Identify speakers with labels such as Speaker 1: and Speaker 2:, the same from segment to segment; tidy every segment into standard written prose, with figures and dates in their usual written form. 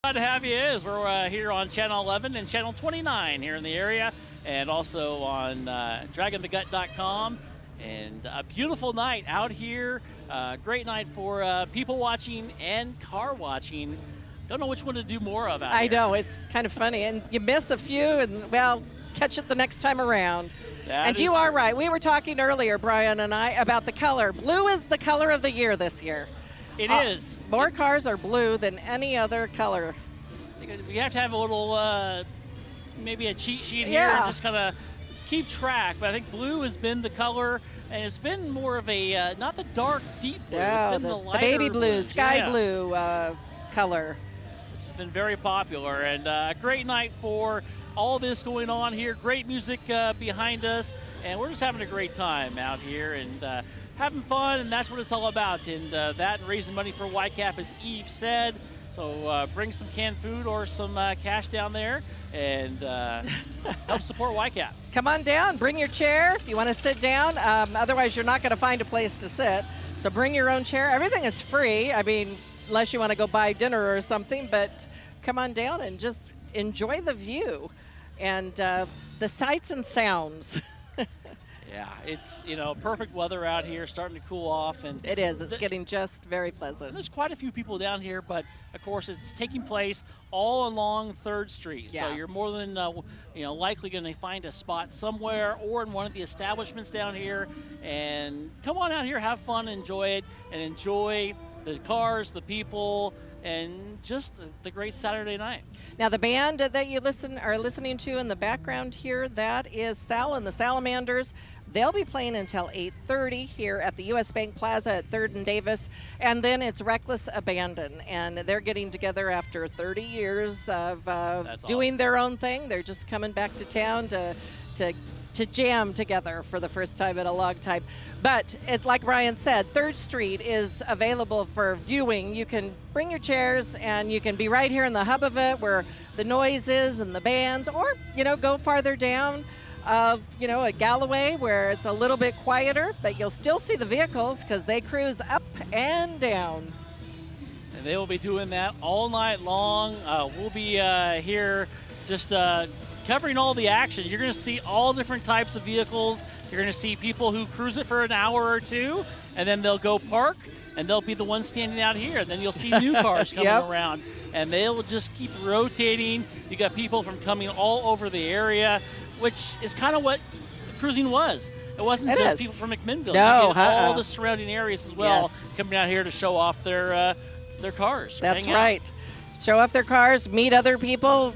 Speaker 1: Glad to have you as we're here on Channel 11 and Channel 29 here in the area, and also on dragthegut.com. And a beautiful night out here. Great night for people watching and car watching. Don't know which one to do more of out here.
Speaker 2: I know, it's kind of funny. And you miss a few, and, well, catch it the next time around. And you are right. We were talking earlier, Brian and I, about the color. Blue is the color of the year this year.
Speaker 1: It is.
Speaker 2: More cars are blue than any other color.
Speaker 1: We have to have a little, maybe a cheat sheet here and just kind of keep track. But I think blue has been the color, and it's been more of a, not the dark, deep blue.
Speaker 2: No,
Speaker 1: it's been the lighter
Speaker 2: baby blue, sky
Speaker 1: blue
Speaker 2: color.
Speaker 1: It's been very popular, and a great night for all this going on here. Great music behind us, and we're just having a great time out here and having fun, and that's what it's all about. And that and raising money for YCAP, as Eve said. So bring some canned food or some cash down there and help support YCAP.
Speaker 2: Come on down, bring your chair if you want to sit down. Otherwise, you're not going to find a place to sit. So bring your own chair. Everything is free. I mean, unless you want to go buy dinner or something, but come on down and just enjoy the view and the sights and sounds.
Speaker 1: Yeah, it's, perfect weather out here, starting to cool off. And
Speaker 2: it is. It's getting just very pleasant.
Speaker 1: There's quite a few people down here, but, of course, it's taking place all along 3rd Street.
Speaker 2: Yeah.
Speaker 1: So you're more than, likely going to find a spot somewhere or in one of the establishments down here. And come on out here, have fun, enjoy it, and enjoy the cars, the people, and just the great Saturday night.
Speaker 2: Now, the band that you are listening to in the background here, that is Sal and the Salamanders. They'll be playing until 8:30 here at the U.S. Bank Plaza at 3rd and Davis, and then it's Reckless Abandon, and they're getting together after 30 years of doing
Speaker 1: awesome.
Speaker 2: their own thing. They're just coming back to town to jam together for the first time in a long time. But like Brian said, 3rd Street is available for viewing. You can bring your chairs and you can be right here in the hub of it where the noise is and the bands, or, go farther down, at Galloway where it's a little bit quieter, but you'll still see the vehicles because they cruise up and down.
Speaker 1: And they will be doing that all night long. We'll be here just covering all the action. You're going to see all different types of vehicles. You're going to see people who cruise it for an hour or two, and then they'll go park, and they'll be the ones standing out here. And then you'll see new cars coming around, and they'll just keep rotating. You got people from coming all over the area, which is kind of what cruising was. It wasn't just people from McMinnville.
Speaker 2: No,
Speaker 1: you get all the surrounding areas as well coming out here to show off their cars.
Speaker 2: That's right. Show off their cars, meet other people.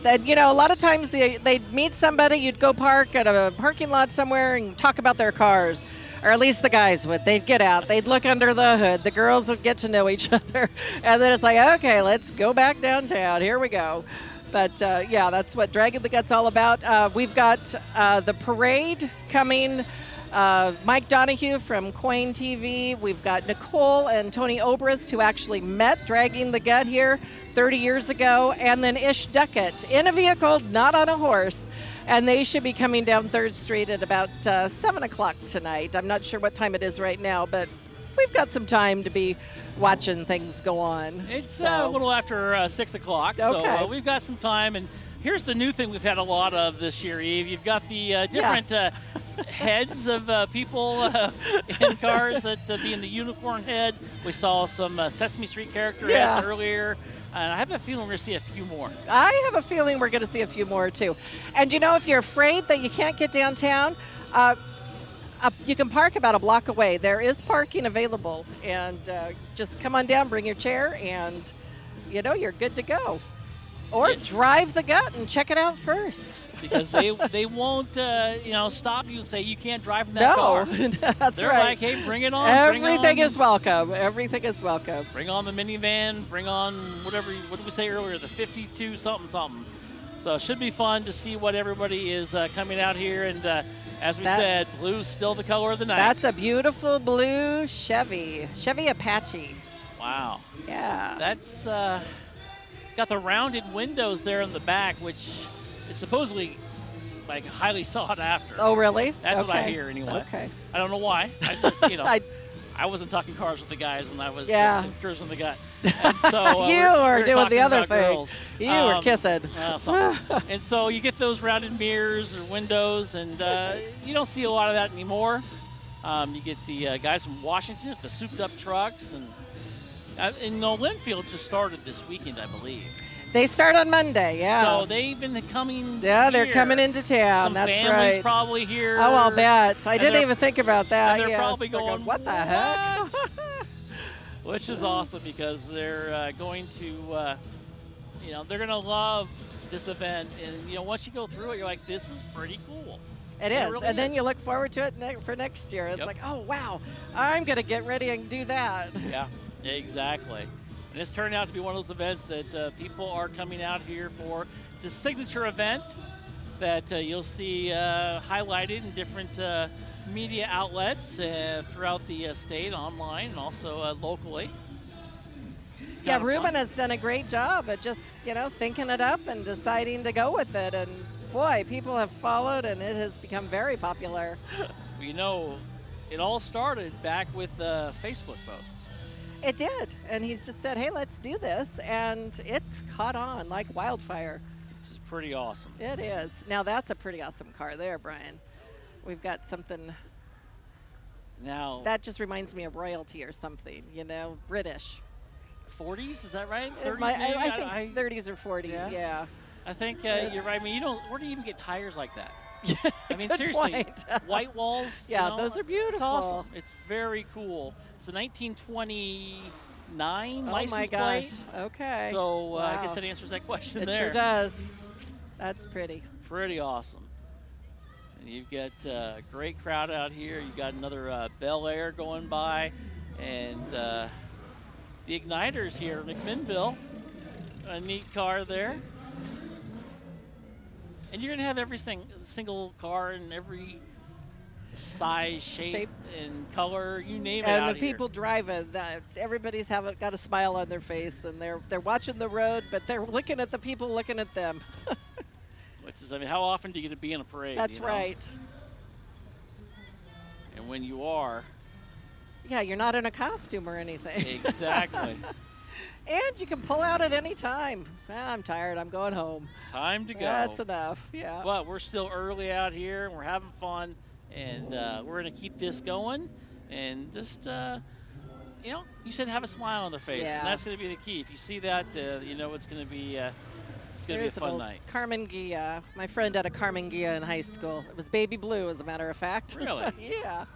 Speaker 2: That, a lot of times they'd meet somebody, you'd go park at a parking lot somewhere and talk about their cars, or at least the guys would. They'd get out, they'd look under the hood, the girls would get to know each other, and then it's like, okay, let's go back downtown, here we go. But that's what Drag the Gut's all about. We've got the parade coming. Mike Donahue from Coin TV. We've got Nicole and Tony Obrist, who actually met Dragging the Gut here 30 years ago, and then Ish Duckett in a vehicle, not on a horse, and they should be coming down 3rd Street at about 7 o'clock tonight. I'm not sure what time it is right now, but we've got some time to be watching things go on.
Speaker 1: It's a little after 6 o'clock, so we've got some time. And here's the new thing we've had a lot of this year, Eve. You've got the different heads of people in cars that be in the unicorn head. We saw some Sesame Street character heads earlier. And I have a feeling we're going to see a few more. I
Speaker 2: have a feeling we're going to see a few more, too. And, if you're afraid that you can't get downtown, you can park about a block away. There is parking available. And just come on down, bring your chair, and, you're good to go. Or drive the Gut and check it out first.
Speaker 1: Because they won't, stop you and say you can't drive in that car.
Speaker 2: That's
Speaker 1: They're
Speaker 2: right.
Speaker 1: like, hey, bring it on.
Speaker 2: Everything is welcome. Everything is welcome.
Speaker 1: Bring on the minivan. Bring on what did we say earlier? The 52 something. So it should be fun to see what everybody is coming out here. And as we said, blue's still the color of the night. That's a beautiful blue Chevy Apache. Wow. Yeah. That's got the rounded windows there in the back, which is supposedly like highly sought after.
Speaker 2: Oh, really?
Speaker 1: That's what I hear anyway.
Speaker 2: Okay.
Speaker 1: I don't know why. I just, I I wasn't talking cars with the guys when I was cruising the gut. And so
Speaker 2: you were doing the other thing.
Speaker 1: Girls.
Speaker 2: You were kissing.
Speaker 1: And so you get those rounded mirrors or windows, and you don't see a lot of that anymore. You get the guys from Washington with the souped-up trucks, and Linfield just started this weekend, I believe.
Speaker 2: They start on Monday, yeah.
Speaker 1: So they've been coming.
Speaker 2: Yeah, they're
Speaker 1: here.
Speaker 2: coming into town.
Speaker 1: Some
Speaker 2: that's
Speaker 1: families
Speaker 2: right.
Speaker 1: Probably here.
Speaker 2: Oh, I'll bet. I didn't even think about that.
Speaker 1: And they're probably going,
Speaker 2: what the heck?
Speaker 1: Which is awesome because they're going to, they're going to love this event. And, once you go through it, you're like, this is pretty cool.
Speaker 2: It is.
Speaker 1: Really
Speaker 2: and then
Speaker 1: is.
Speaker 2: you look forward to it for next year. It's like, oh, wow, I'm going to get ready and do that.
Speaker 1: Yeah, exactly. And it's turned out to be one of those events that people are coming out here for. It's a signature event that you'll see highlighted in different media outlets throughout the state, online, and also locally.
Speaker 2: Yeah, Ruben has done a great job at just, thinking it up and deciding to go with it. And boy, people have followed, and it has become very popular.
Speaker 1: It all started back with Facebook posts.
Speaker 2: It did, and he's just said, hey, let's do this, and it's caught on like wildfire.
Speaker 1: This is pretty awesome.
Speaker 2: It is. Now, that's a pretty awesome car there, Brian. We've got something.
Speaker 1: Now.
Speaker 2: That just reminds me of royalty or something, British.
Speaker 1: 40s, is that right? 30s maybe?
Speaker 2: I think 30s or 40s, yeah.
Speaker 1: I think you're right. I mean, where do you even get tires like that? I mean,
Speaker 2: Good
Speaker 1: seriously,
Speaker 2: point.
Speaker 1: white walls.
Speaker 2: Yeah, those are beautiful.
Speaker 1: It's awesome. It's very cool. It's a 1929 license plate.
Speaker 2: Oh my gosh. Okay.
Speaker 1: So
Speaker 2: wow.
Speaker 1: I guess that answers that question there.
Speaker 2: It sure does. That's pretty.
Speaker 1: Pretty awesome. And you've got a great crowd out here. You've got another Bel Air going by, and the Igniters here, McMinnville. A neat car there. And you're going to have every single car in every size, shape, and color, you name it.
Speaker 2: And
Speaker 1: out
Speaker 2: the people driving, everybody's got a smile on their face, and they're watching the road, but they're looking at the people looking at them.
Speaker 1: Which is, how often do you get to be in a parade?
Speaker 2: That's right.
Speaker 1: And when you are.
Speaker 2: Yeah, you're not in a costume or anything.
Speaker 1: Exactly.
Speaker 2: And you can pull out at any time. I'm tired. I'm going home.
Speaker 1: Time to go.
Speaker 2: That's enough. Yeah.
Speaker 1: But we're still early out here, and we're having fun, and we're going to keep this going. And just, you said have a smile on their face, and that's going to be the key. If you see that, it's going to be a fun night.
Speaker 2: Carmen Gia. My friend had a Carmen Gia in high school. It was baby blue, as a matter of fact.
Speaker 1: Really?
Speaker 2: Yeah.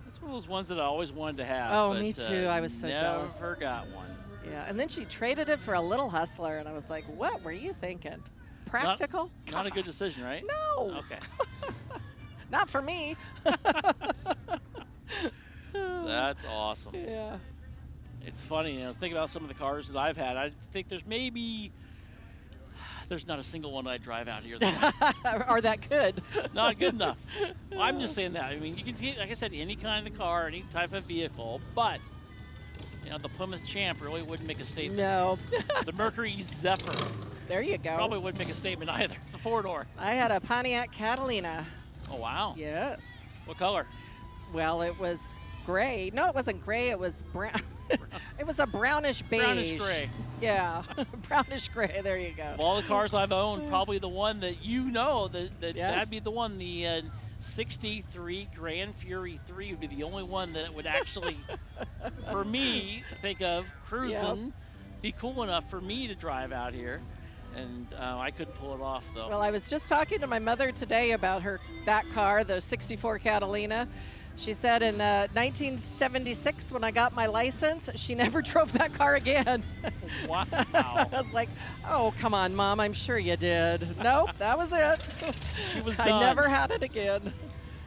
Speaker 1: That's one of those ones that I always wanted to have.
Speaker 2: Oh,
Speaker 1: but,
Speaker 2: me too. I was so jealous.
Speaker 1: Never got one.
Speaker 2: Yeah, and then she traded it for a little Hustler, and I was like, what were you thinking? Practical?
Speaker 1: Not a good decision, right?
Speaker 2: No.
Speaker 1: Okay.
Speaker 2: Not for me.
Speaker 1: That's awesome.
Speaker 2: Yeah.
Speaker 1: It's funny, think about some of the cars that I've had. I think there's not a single one I drive out here.
Speaker 2: Or that could.
Speaker 1: Not good enough. Well, I'm just saying that. I mean, you can, like I said, any kind of car, any type of vehicle, but the Plymouth Champ really wouldn't make a statement.
Speaker 2: No.
Speaker 1: The Mercury Zephyr.
Speaker 2: There you go.
Speaker 1: Probably wouldn't make a statement either. The four-door.
Speaker 2: I had a Pontiac Catalina.
Speaker 1: Oh, wow.
Speaker 2: Yes.
Speaker 1: What color?
Speaker 2: Well, it was gray. No, it wasn't gray. It was brown. It was a brownish beige.
Speaker 1: Brownish gray.
Speaker 2: Yeah. Brownish gray. There you go.
Speaker 1: Of all the cars I've owned, probably the one that that'd be the one, the 63 Grand Fury 3 would be the only one that would actually, for me, think of cruising, be cool enough for me to drive out here. And I couldn't pull it off, though.
Speaker 2: Well, I was just talking to my mother today about that car, the 64 Catalina. She said in 1976, when I got my license, she never drove that car again.
Speaker 1: Wow.
Speaker 2: I was like, oh, come on, Mom, I'm sure you did. Nope, that was it.
Speaker 1: She was done.
Speaker 2: I never had it again.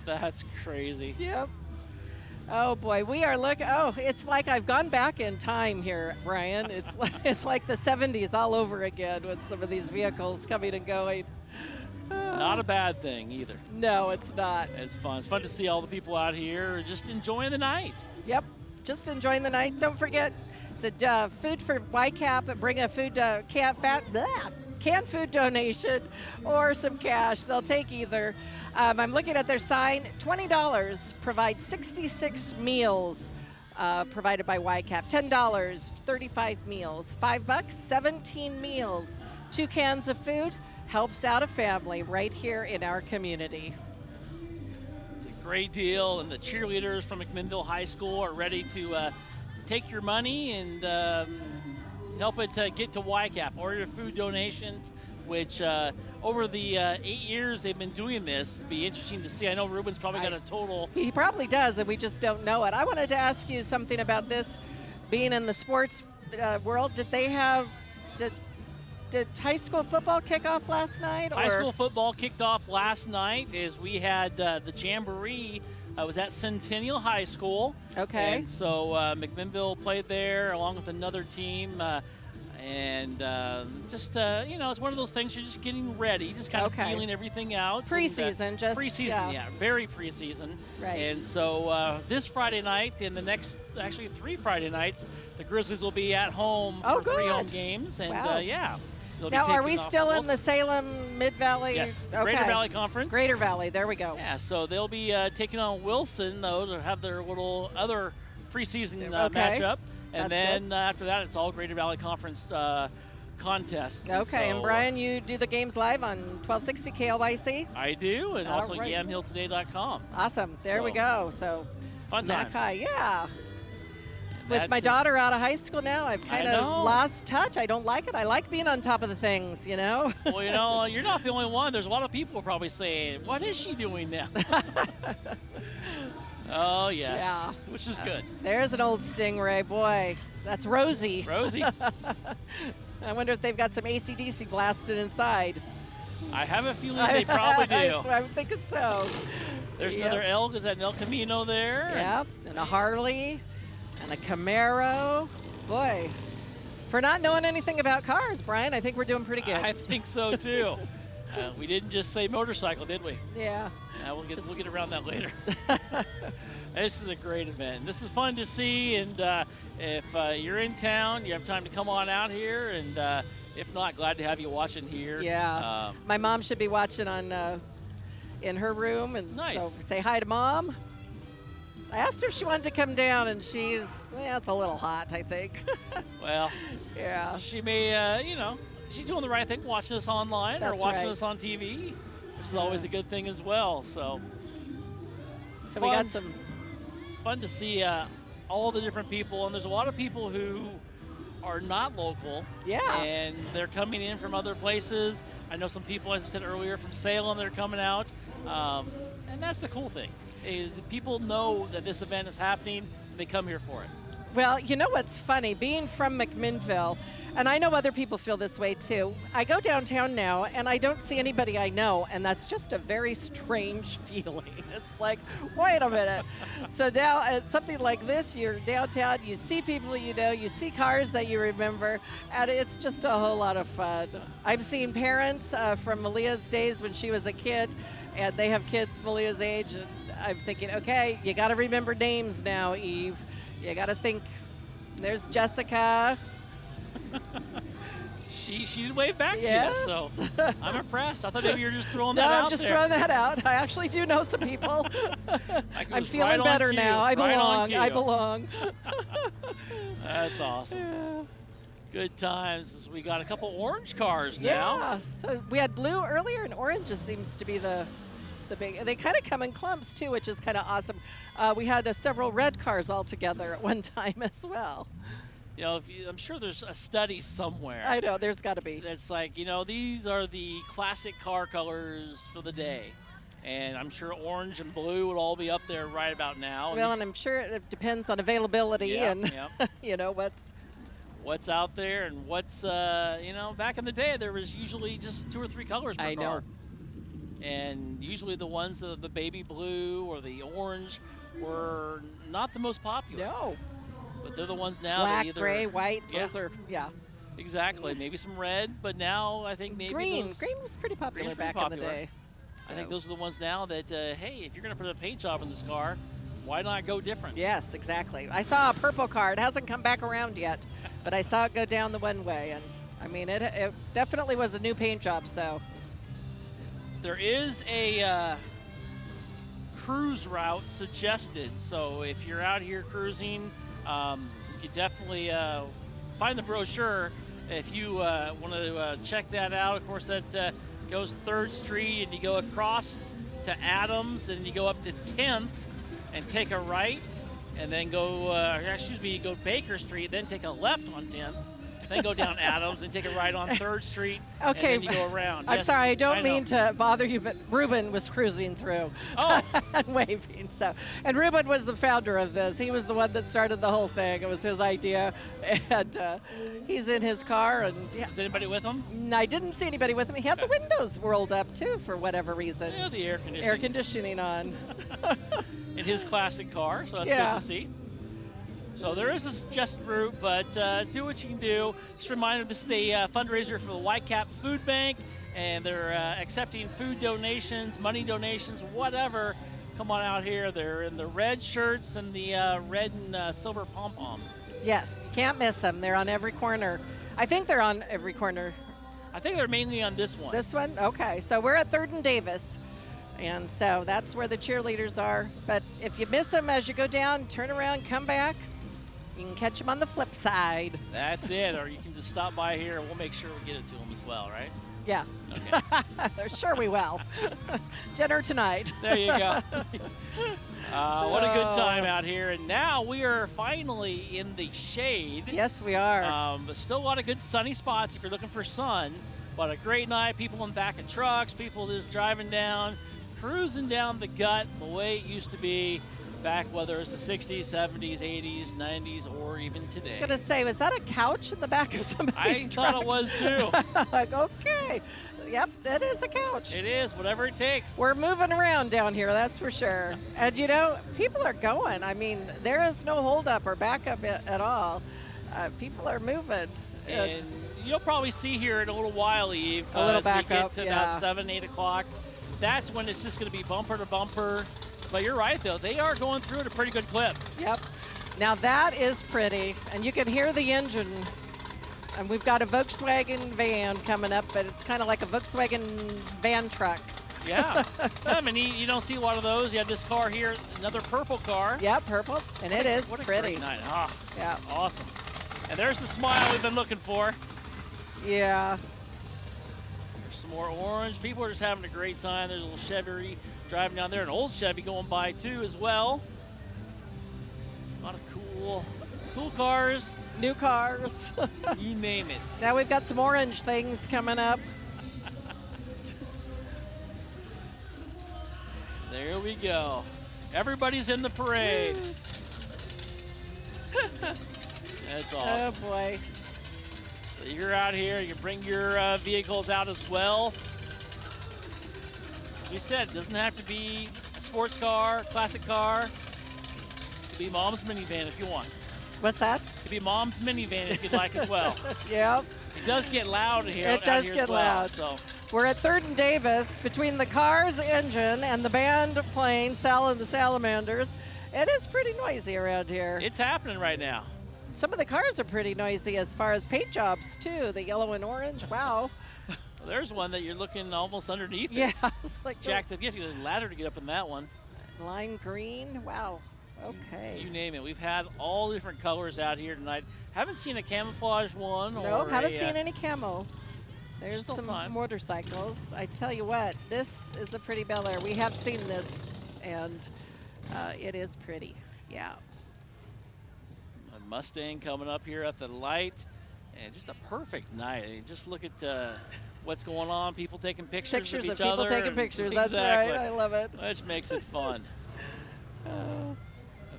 Speaker 1: That's crazy.
Speaker 2: Yep. Oh, boy, it's like I've gone back in time here, Brian. It's like the 70s all over again with some of these vehicles coming and going.
Speaker 1: Not a bad thing either.
Speaker 2: No, it's not.
Speaker 1: It's fun. It's fun to see all the people out here just enjoying the night.
Speaker 2: Yep, just enjoying the night. Don't forget, it's a food for YCAP. Bring a canned food donation or some cash. They'll take either. I'm looking at their sign. $20 provides 66 meals provided by YCAP. $10, 35 meals. $5, 17 meals. 2 cans of food helps out a family right here in our community.
Speaker 1: It's a great deal, and the cheerleaders from McMinnville High School are ready to take your money and help it get to YCAP. Order your food donations, which over the 8 years they've been doing this, it'd be interesting to see. I know Ruben's probably got a total.
Speaker 2: He probably does, and we just don't know it. I wanted to ask you something about this, being in the sports world. Did high school football kick off last night?
Speaker 1: High school football kicked off last night as we had the Jamboree. Was at Centennial High School.
Speaker 2: Okay.
Speaker 1: And so McMinnville played there along with another team. It's one of those things you're just getting ready, just kind of feeling everything out.
Speaker 2: Preseason,
Speaker 1: yeah, very preseason.
Speaker 2: Right.
Speaker 1: And so this Friday night and the next, actually 3 Friday nights, the Grizzlies will be at home for 3 home games. And
Speaker 2: now, are we still in the Salem Mid-Valley?
Speaker 1: Yes, Greater Valley Conference.
Speaker 2: Greater Valley, there we go.
Speaker 1: Yeah, so they'll be taking on Wilson, though, to have their little other preseason matchup. And then after that, it's all Greater Valley Conference contests.
Speaker 2: Okay, and Brian, you do the games live on 1260 KLYC?
Speaker 1: I do, and also yamhilltoday.com.
Speaker 2: Awesome, there we go. So
Speaker 1: fun times.
Speaker 2: Yeah. With my daughter out of high school now, I've kind of lost touch. I don't like it. I like being on top of the things, you know?
Speaker 1: Well, you're not the only one. There's a lot of people probably saying, what is she doing now? Oh, yes. Yeah. Which is good.
Speaker 2: There's an old Stingray. Boy, that's Rosie.
Speaker 1: Rosie.
Speaker 2: I wonder if they've got some AC/DC blasted inside.
Speaker 1: I have a feeling they probably do.
Speaker 2: I'm thinking so.
Speaker 1: There's another Elk. Is that an El Camino there?
Speaker 2: Yep, and a Harley. And a Camaro. Boy, for not knowing anything about cars, Brian, I think we're doing pretty good.
Speaker 1: I think so, too. We didn't just say motorcycle, did we?
Speaker 2: Yeah.
Speaker 1: We'll get around that later. This is a great event. This is fun to see, and if you're in town, you have time to come on out here, and if not, glad to have you watching here.
Speaker 2: Yeah. My mom should be watching on in her room, and so say hi to Mom. I asked her if she wanted to come down, and it's a little hot, I think.
Speaker 1: Well,
Speaker 2: yeah.
Speaker 1: She may, she's doing the right thing, watching us online or watching us on TV, which is always a good thing as well. So
Speaker 2: we got some
Speaker 1: fun to see all the different people, and there's a lot of people who are not local.
Speaker 2: Yeah.
Speaker 1: And they're coming in from other places. I know some people, as I said earlier, from Salem that are coming out, and that's the cool thing. Is that people know that this event is happening, and they come here for it.
Speaker 2: Well, you know what's funny? Being from McMinnville, and I know other people feel this way too, I go downtown now, and I don't see anybody I know, and that's just a very strange feeling. It's like, wait a minute. So now at something like this, you're downtown, you see people you know, you see cars that you remember, and it's just a whole lot of fun. I've seen parents from Malia's days when she was a kid, and they have kids Malia's age, and I'm thinking, okay, you got to remember names now, Eve. You got to think. There's Jessica.
Speaker 1: She did wave back to you, so I'm impressed. I thought maybe you were just throwing that out there.
Speaker 2: No, I'm just throwing that out. I actually do know some people. I'm feeling better now. I belong.
Speaker 1: That's awesome. Yeah. Good times. We got a couple orange cars now.
Speaker 2: Yeah, so we had blue earlier, and orange just seems to be the big. They kind of come in clumps too, which is kind of awesome. We had several red cars all together at one time as well.
Speaker 1: I'm sure there's a study somewhere.
Speaker 2: I know, there's got to be.
Speaker 1: That's like, these are the classic car colors for the day. And I'm sure orange and blue would all be up there right about now.
Speaker 2: Well, and I'm sure it depends on availability and,
Speaker 1: what's out there and what's, back in the day, there was usually just 2 or 3 colors per car. I know. And usually the ones that the baby blue or the orange were not the most popular.
Speaker 2: No.
Speaker 1: But they're the ones now
Speaker 2: Black,
Speaker 1: that either
Speaker 2: gray, white, those are,
Speaker 1: Exactly. Maybe some red, but now I think maybe
Speaker 2: green was pretty popular back in the day.
Speaker 1: So. I think those are the ones now that, hey, if you're going to put a paint job in this car, why not go different?
Speaker 2: Yes, exactly. I saw a purple car. It hasn't come back around yet, but I saw it go down the one way. And, I mean, it definitely was a new paint job, so.
Speaker 1: There is a cruise route suggested. So if you're out here cruising You can definitely find the brochure if you want to check that out. Of course, that goes 3rd Street, and you go across to Adams, and you go up to 10th and take a right, and then go, you go Baker Street, then take a left on 10th, then go down Adams and take a right on 3rd Street,
Speaker 2: Okay.
Speaker 1: and then you go around.
Speaker 2: I'm
Speaker 1: Yes,
Speaker 2: sorry, I don't
Speaker 1: know.
Speaker 2: mean to bother you, but Ruben was cruising through and waving. So, and Ruben was the founder of this. He was the one that started the whole thing. It was his idea, and he's in his car. And yeah,
Speaker 1: Is anybody with him?
Speaker 2: I didn't see anybody with him. He had the windows rolled up too, for whatever reason.
Speaker 1: Yeah, the air conditioning.
Speaker 2: Air conditioning on.
Speaker 1: In his classic car, so that's
Speaker 2: Yeah.
Speaker 1: good to see. So there is a suggested route, but do what you can do. Just a reminder, this is a fundraiser for the Whitecap Food Bank, and they're accepting food donations, money donations, whatever. Come on out here. They're in the red shirts and the red and silver pom-poms.
Speaker 2: Yes, you can't miss them. They're on every corner. I think they're on every corner.
Speaker 1: I think they're mainly on this one.
Speaker 2: This one? Okay, so we're at 3rd and Davis. And so that's where the cheerleaders are. But if you miss them as you go down, turn around, come back. You can catch them on the flip side.
Speaker 1: That's it. Or you can just stop by here, and we'll make sure we get it to them as well, right?
Speaker 2: Yeah.
Speaker 1: Okay.
Speaker 2: Sure we will. Dinner tonight.
Speaker 1: There you go. What a good time out here. And now we are finally in the shade.
Speaker 2: Yes, we are.
Speaker 1: But still a lot of good sunny spots if you're looking for sun. But a great night. People in the back of trucks, people just driving down, cruising down the gut the way it used to be back, whether it's the 60s, 70s, 80s, 90s, or even today.
Speaker 2: I was going to say, was that a couch in the back of somebody's
Speaker 1: I
Speaker 2: truck?
Speaker 1: thought it was too.
Speaker 2: Like, okay. Yep, that is a couch.
Speaker 1: It is, whatever it takes.
Speaker 2: We're moving around down here, that's for sure. And you know, people are going. I mean, there is no holdup or backup at all. People are moving.
Speaker 1: And you'll probably see here in a little while, Eve,
Speaker 2: A little
Speaker 1: as we
Speaker 2: backup,
Speaker 1: get to
Speaker 2: yeah.
Speaker 1: about 7, 8 o'clock. That's when it's just going to be bumper to bumper. But you're right, though. They are going through at a pretty good clip.
Speaker 2: Yep. Now that is pretty, and you can hear the engine. And we've got a Volkswagen van coming up, but it's kind of like a Volkswagen van truck.
Speaker 1: Yeah. I mean, you don't see a lot of those. You have this car here, another purple car.
Speaker 2: Yep, purple, and it is
Speaker 1: What a
Speaker 2: pretty.
Speaker 1: great night. Ah,
Speaker 2: Yeah.
Speaker 1: awesome. And there's the smile we've been looking for.
Speaker 2: Yeah.
Speaker 1: There's some more orange. People are just having a great time. There's a little Chevy driving down there, an old Chevy going by too as well. It's a lot of cool cars.
Speaker 2: New cars.
Speaker 1: You name it.
Speaker 2: Now we've got some orange things coming up.
Speaker 1: There we go. Everybody's in the parade. That's
Speaker 2: Oh
Speaker 1: awesome.
Speaker 2: boy.
Speaker 1: So you're out here. You bring your vehicles out as well. As we said, it doesn't have to be a sports car, classic car. It could be mom's minivan if you want.
Speaker 2: What's that?
Speaker 1: It could be mom's minivan if you'd like as well.
Speaker 2: Yep.
Speaker 1: It does get loud here.
Speaker 2: It
Speaker 1: out
Speaker 2: does
Speaker 1: here
Speaker 2: get
Speaker 1: as well,
Speaker 2: loud.
Speaker 1: So
Speaker 2: We're at 3rd and Davis between the car's engine and the band playing Sal and the Salamanders. It is pretty noisy around here.
Speaker 1: it's happening right now.
Speaker 2: Some of the cars are pretty noisy as far as paint jobs too. The yellow and orange. Wow.
Speaker 1: Well, there's one that you're looking almost underneath it.
Speaker 2: Yeah. It's like
Speaker 1: Jacked up. You have to get a ladder to get up in that one.
Speaker 2: lime green. Wow. Okay.
Speaker 1: You name it. We've had all different colors out here tonight. Haven't seen a camouflage one.
Speaker 2: Nope,
Speaker 1: or
Speaker 2: haven't
Speaker 1: a,
Speaker 2: seen any camo. There's
Speaker 1: Still
Speaker 2: some
Speaker 1: time.
Speaker 2: motorcycles. I tell you what, this is a pretty Bel Air. We have seen this, and it is pretty. Yeah.
Speaker 1: A Mustang coming up here at the light. And just a perfect night. I mean, just look at what's going on. People taking pictures
Speaker 2: Pictures
Speaker 1: of
Speaker 2: of
Speaker 1: each
Speaker 2: people
Speaker 1: other.
Speaker 2: taking
Speaker 1: and-
Speaker 2: pictures.
Speaker 1: Exactly.
Speaker 2: That's right. I love it.
Speaker 1: Which makes it fun.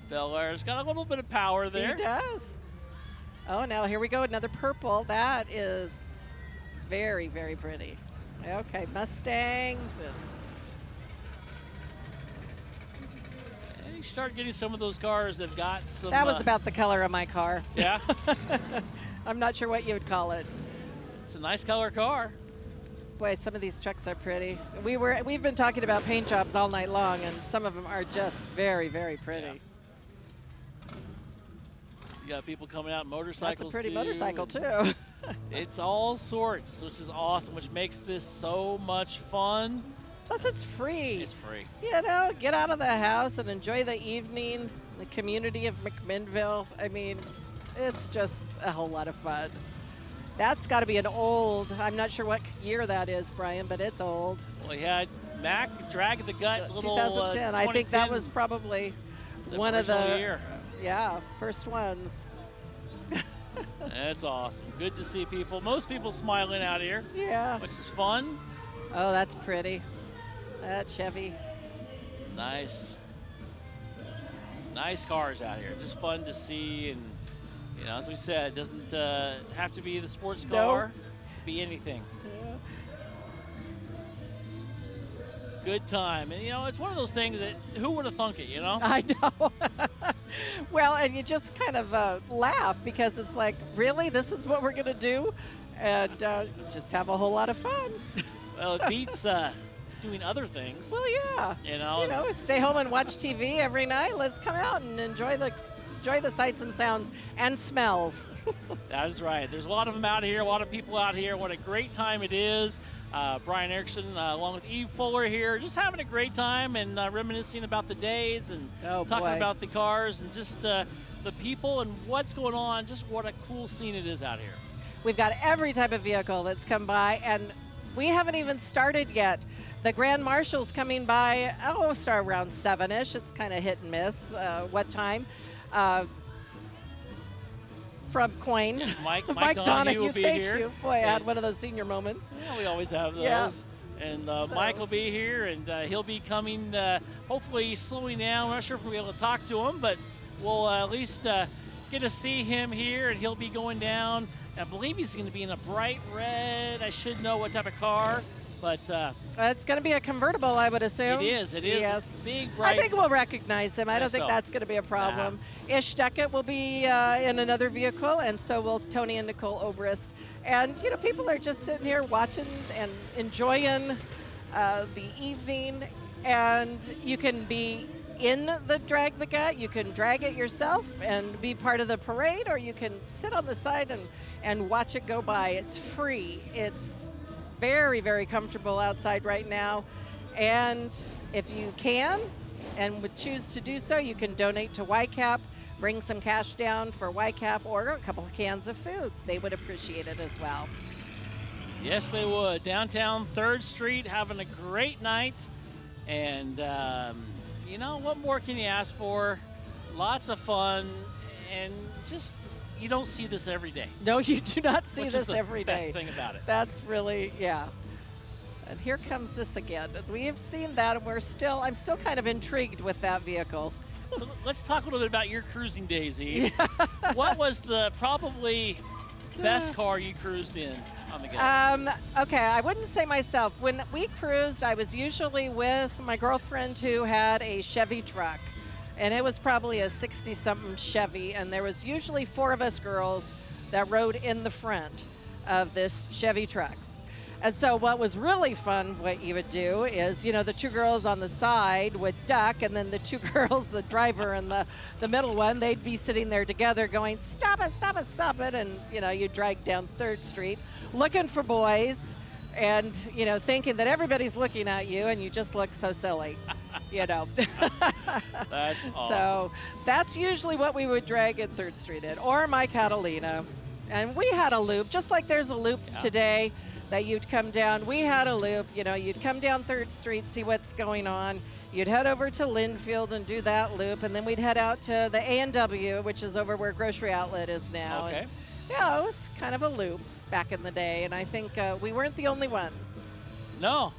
Speaker 1: Bel Air's got a little bit of power there.
Speaker 2: He does. Oh, now here we go. Another purple. That is very, very pretty. Okay, Mustangs.
Speaker 1: And you start getting some of those cars that got some.
Speaker 2: That was about the color of my car.
Speaker 1: Yeah.
Speaker 2: I'm not sure what you would call it.
Speaker 1: It's a nice color car.
Speaker 2: Boy, some of these trucks are pretty. We've been talking about paint jobs all night long, and some of them are just very, very pretty.
Speaker 1: Yeah. You got people coming out in motorcycles.
Speaker 2: That's a pretty
Speaker 1: too,
Speaker 2: motorcycle
Speaker 1: and
Speaker 2: too.
Speaker 1: It's all sorts, which is awesome, which makes this so much fun.
Speaker 2: Plus, it's free.
Speaker 1: It's free.
Speaker 2: You know, get out of the house and enjoy the evening. the community of McMinnville. I mean, it's just a whole lot of fun. That's got to be an old, I'm not sure what year that is, Brian, but it's old.
Speaker 1: Well, he had Mac Drag the Gut, little
Speaker 2: 2010. I think that was probably one of the
Speaker 1: year.
Speaker 2: First ones.
Speaker 1: That's awesome. Good to see people. Most people smiling out here.
Speaker 2: Yeah.
Speaker 1: Which is fun.
Speaker 2: Oh, that's pretty. That Chevy.
Speaker 1: Nice. Nice cars out here. Just fun to see. And, you know, as we said, it doesn't have to be the sports car. It could be anything.
Speaker 2: Yeah.
Speaker 1: It's a good time. And, you know, it's one of those things that who would have thunk it, you know?
Speaker 2: I know. Well, and you just kind of laugh because it's like, really? This is what we're going to do? And just have a whole lot of fun.
Speaker 1: Well, it beats doing other things.
Speaker 2: Well, yeah.
Speaker 1: You know,
Speaker 2: stay home and watch TV every night. Let's come out and enjoy the sights and sounds and smells.
Speaker 1: That is right. There's a lot of them out here, a lot of people out here. What a great time it is. Brian Eriksen, along with Eve Fuller here, just having a great time and reminiscing about the days and talking about the cars and just the people and what's going on. Just what a cool scene it is out here.
Speaker 2: We've got every type of vehicle that's come by, and we haven't even started yet. The Grand Marshal's coming by, start around 7-ish. It's kind of hit and miss what time. From Coyne.
Speaker 1: Yeah,
Speaker 2: Mike Donahue
Speaker 1: will be
Speaker 2: thank
Speaker 1: here.
Speaker 2: You. Boy, I had one of those senior moments.
Speaker 1: Yeah, we always have those.
Speaker 2: Yeah.
Speaker 1: And Mike will be here, and he'll be coming, hopefully slowing down. I'm not sure if we'll be able to talk to him, but we'll at least get to see him here, and he'll be going down. I believe he's going to be in a bright red. I should know what type of car, but
Speaker 2: it's going to be a convertible, I would assume.
Speaker 1: It is.
Speaker 2: Yes.
Speaker 1: Big, bright.
Speaker 2: I think we'll recognize him. I don't think that's going to be a problem. Ish Deckett will be in another vehicle, and so will Tony and Nicole Obrist. And, you know, people are just sitting here watching and enjoying the evening. And you can be in the Drag the Gut. You can drag it yourself and be part of the parade, or you can sit on the side and watch it go by. It's free. It's very, very comfortable outside right now. And if you can and would choose to do so, you can donate to YCAP, bring some cash down for YCAP, or a couple of cans of food. They would appreciate it as well.
Speaker 1: Yes, they would. Downtown 3rd Street, having a great night. And, you know, what more can you ask for? Lots of fun. And just, you don't see this every day.
Speaker 2: No, you do not see this every day.
Speaker 1: That's the best thing about it.
Speaker 2: That's really, yeah. And here comes this again. We have seen that, and I'm still kind of intrigued with that vehicle.
Speaker 1: So let's talk a little bit about your cruising days, Eve. What was the probably best car you cruised in on the go?
Speaker 2: Okay, I wouldn't say myself. When we cruised, I was usually with my girlfriend who had a Chevy truck. And it was probably a 60-something Chevy, and there was usually 4 of us girls that rode in the front of this Chevy truck. And so what was really fun, what you would do is, you know, the 2 girls on the side would duck, and then the 2 girls, the driver and the middle one, they'd be sitting there together going, stop it, stop it, stop it. And, you know, you drag down 3rd Street looking for boys and, you know, thinking that everybody's looking at you, and you just look so silly, you know.
Speaker 1: That's awesome.
Speaker 2: So that's usually what we would drag at 3rd Street in, or my Catalina. And we had a loop, just like there's a loop today that you'd come down. We had a loop, you know, you'd come down 3rd Street, see what's going on. You'd head over to Linfield and do that loop, and then we'd head out to the A&W, which is over where Grocery Outlet is now.
Speaker 1: Okay.
Speaker 2: And, yeah, it was kind of a loop back in the day, and I think we weren't the only ones.
Speaker 1: No,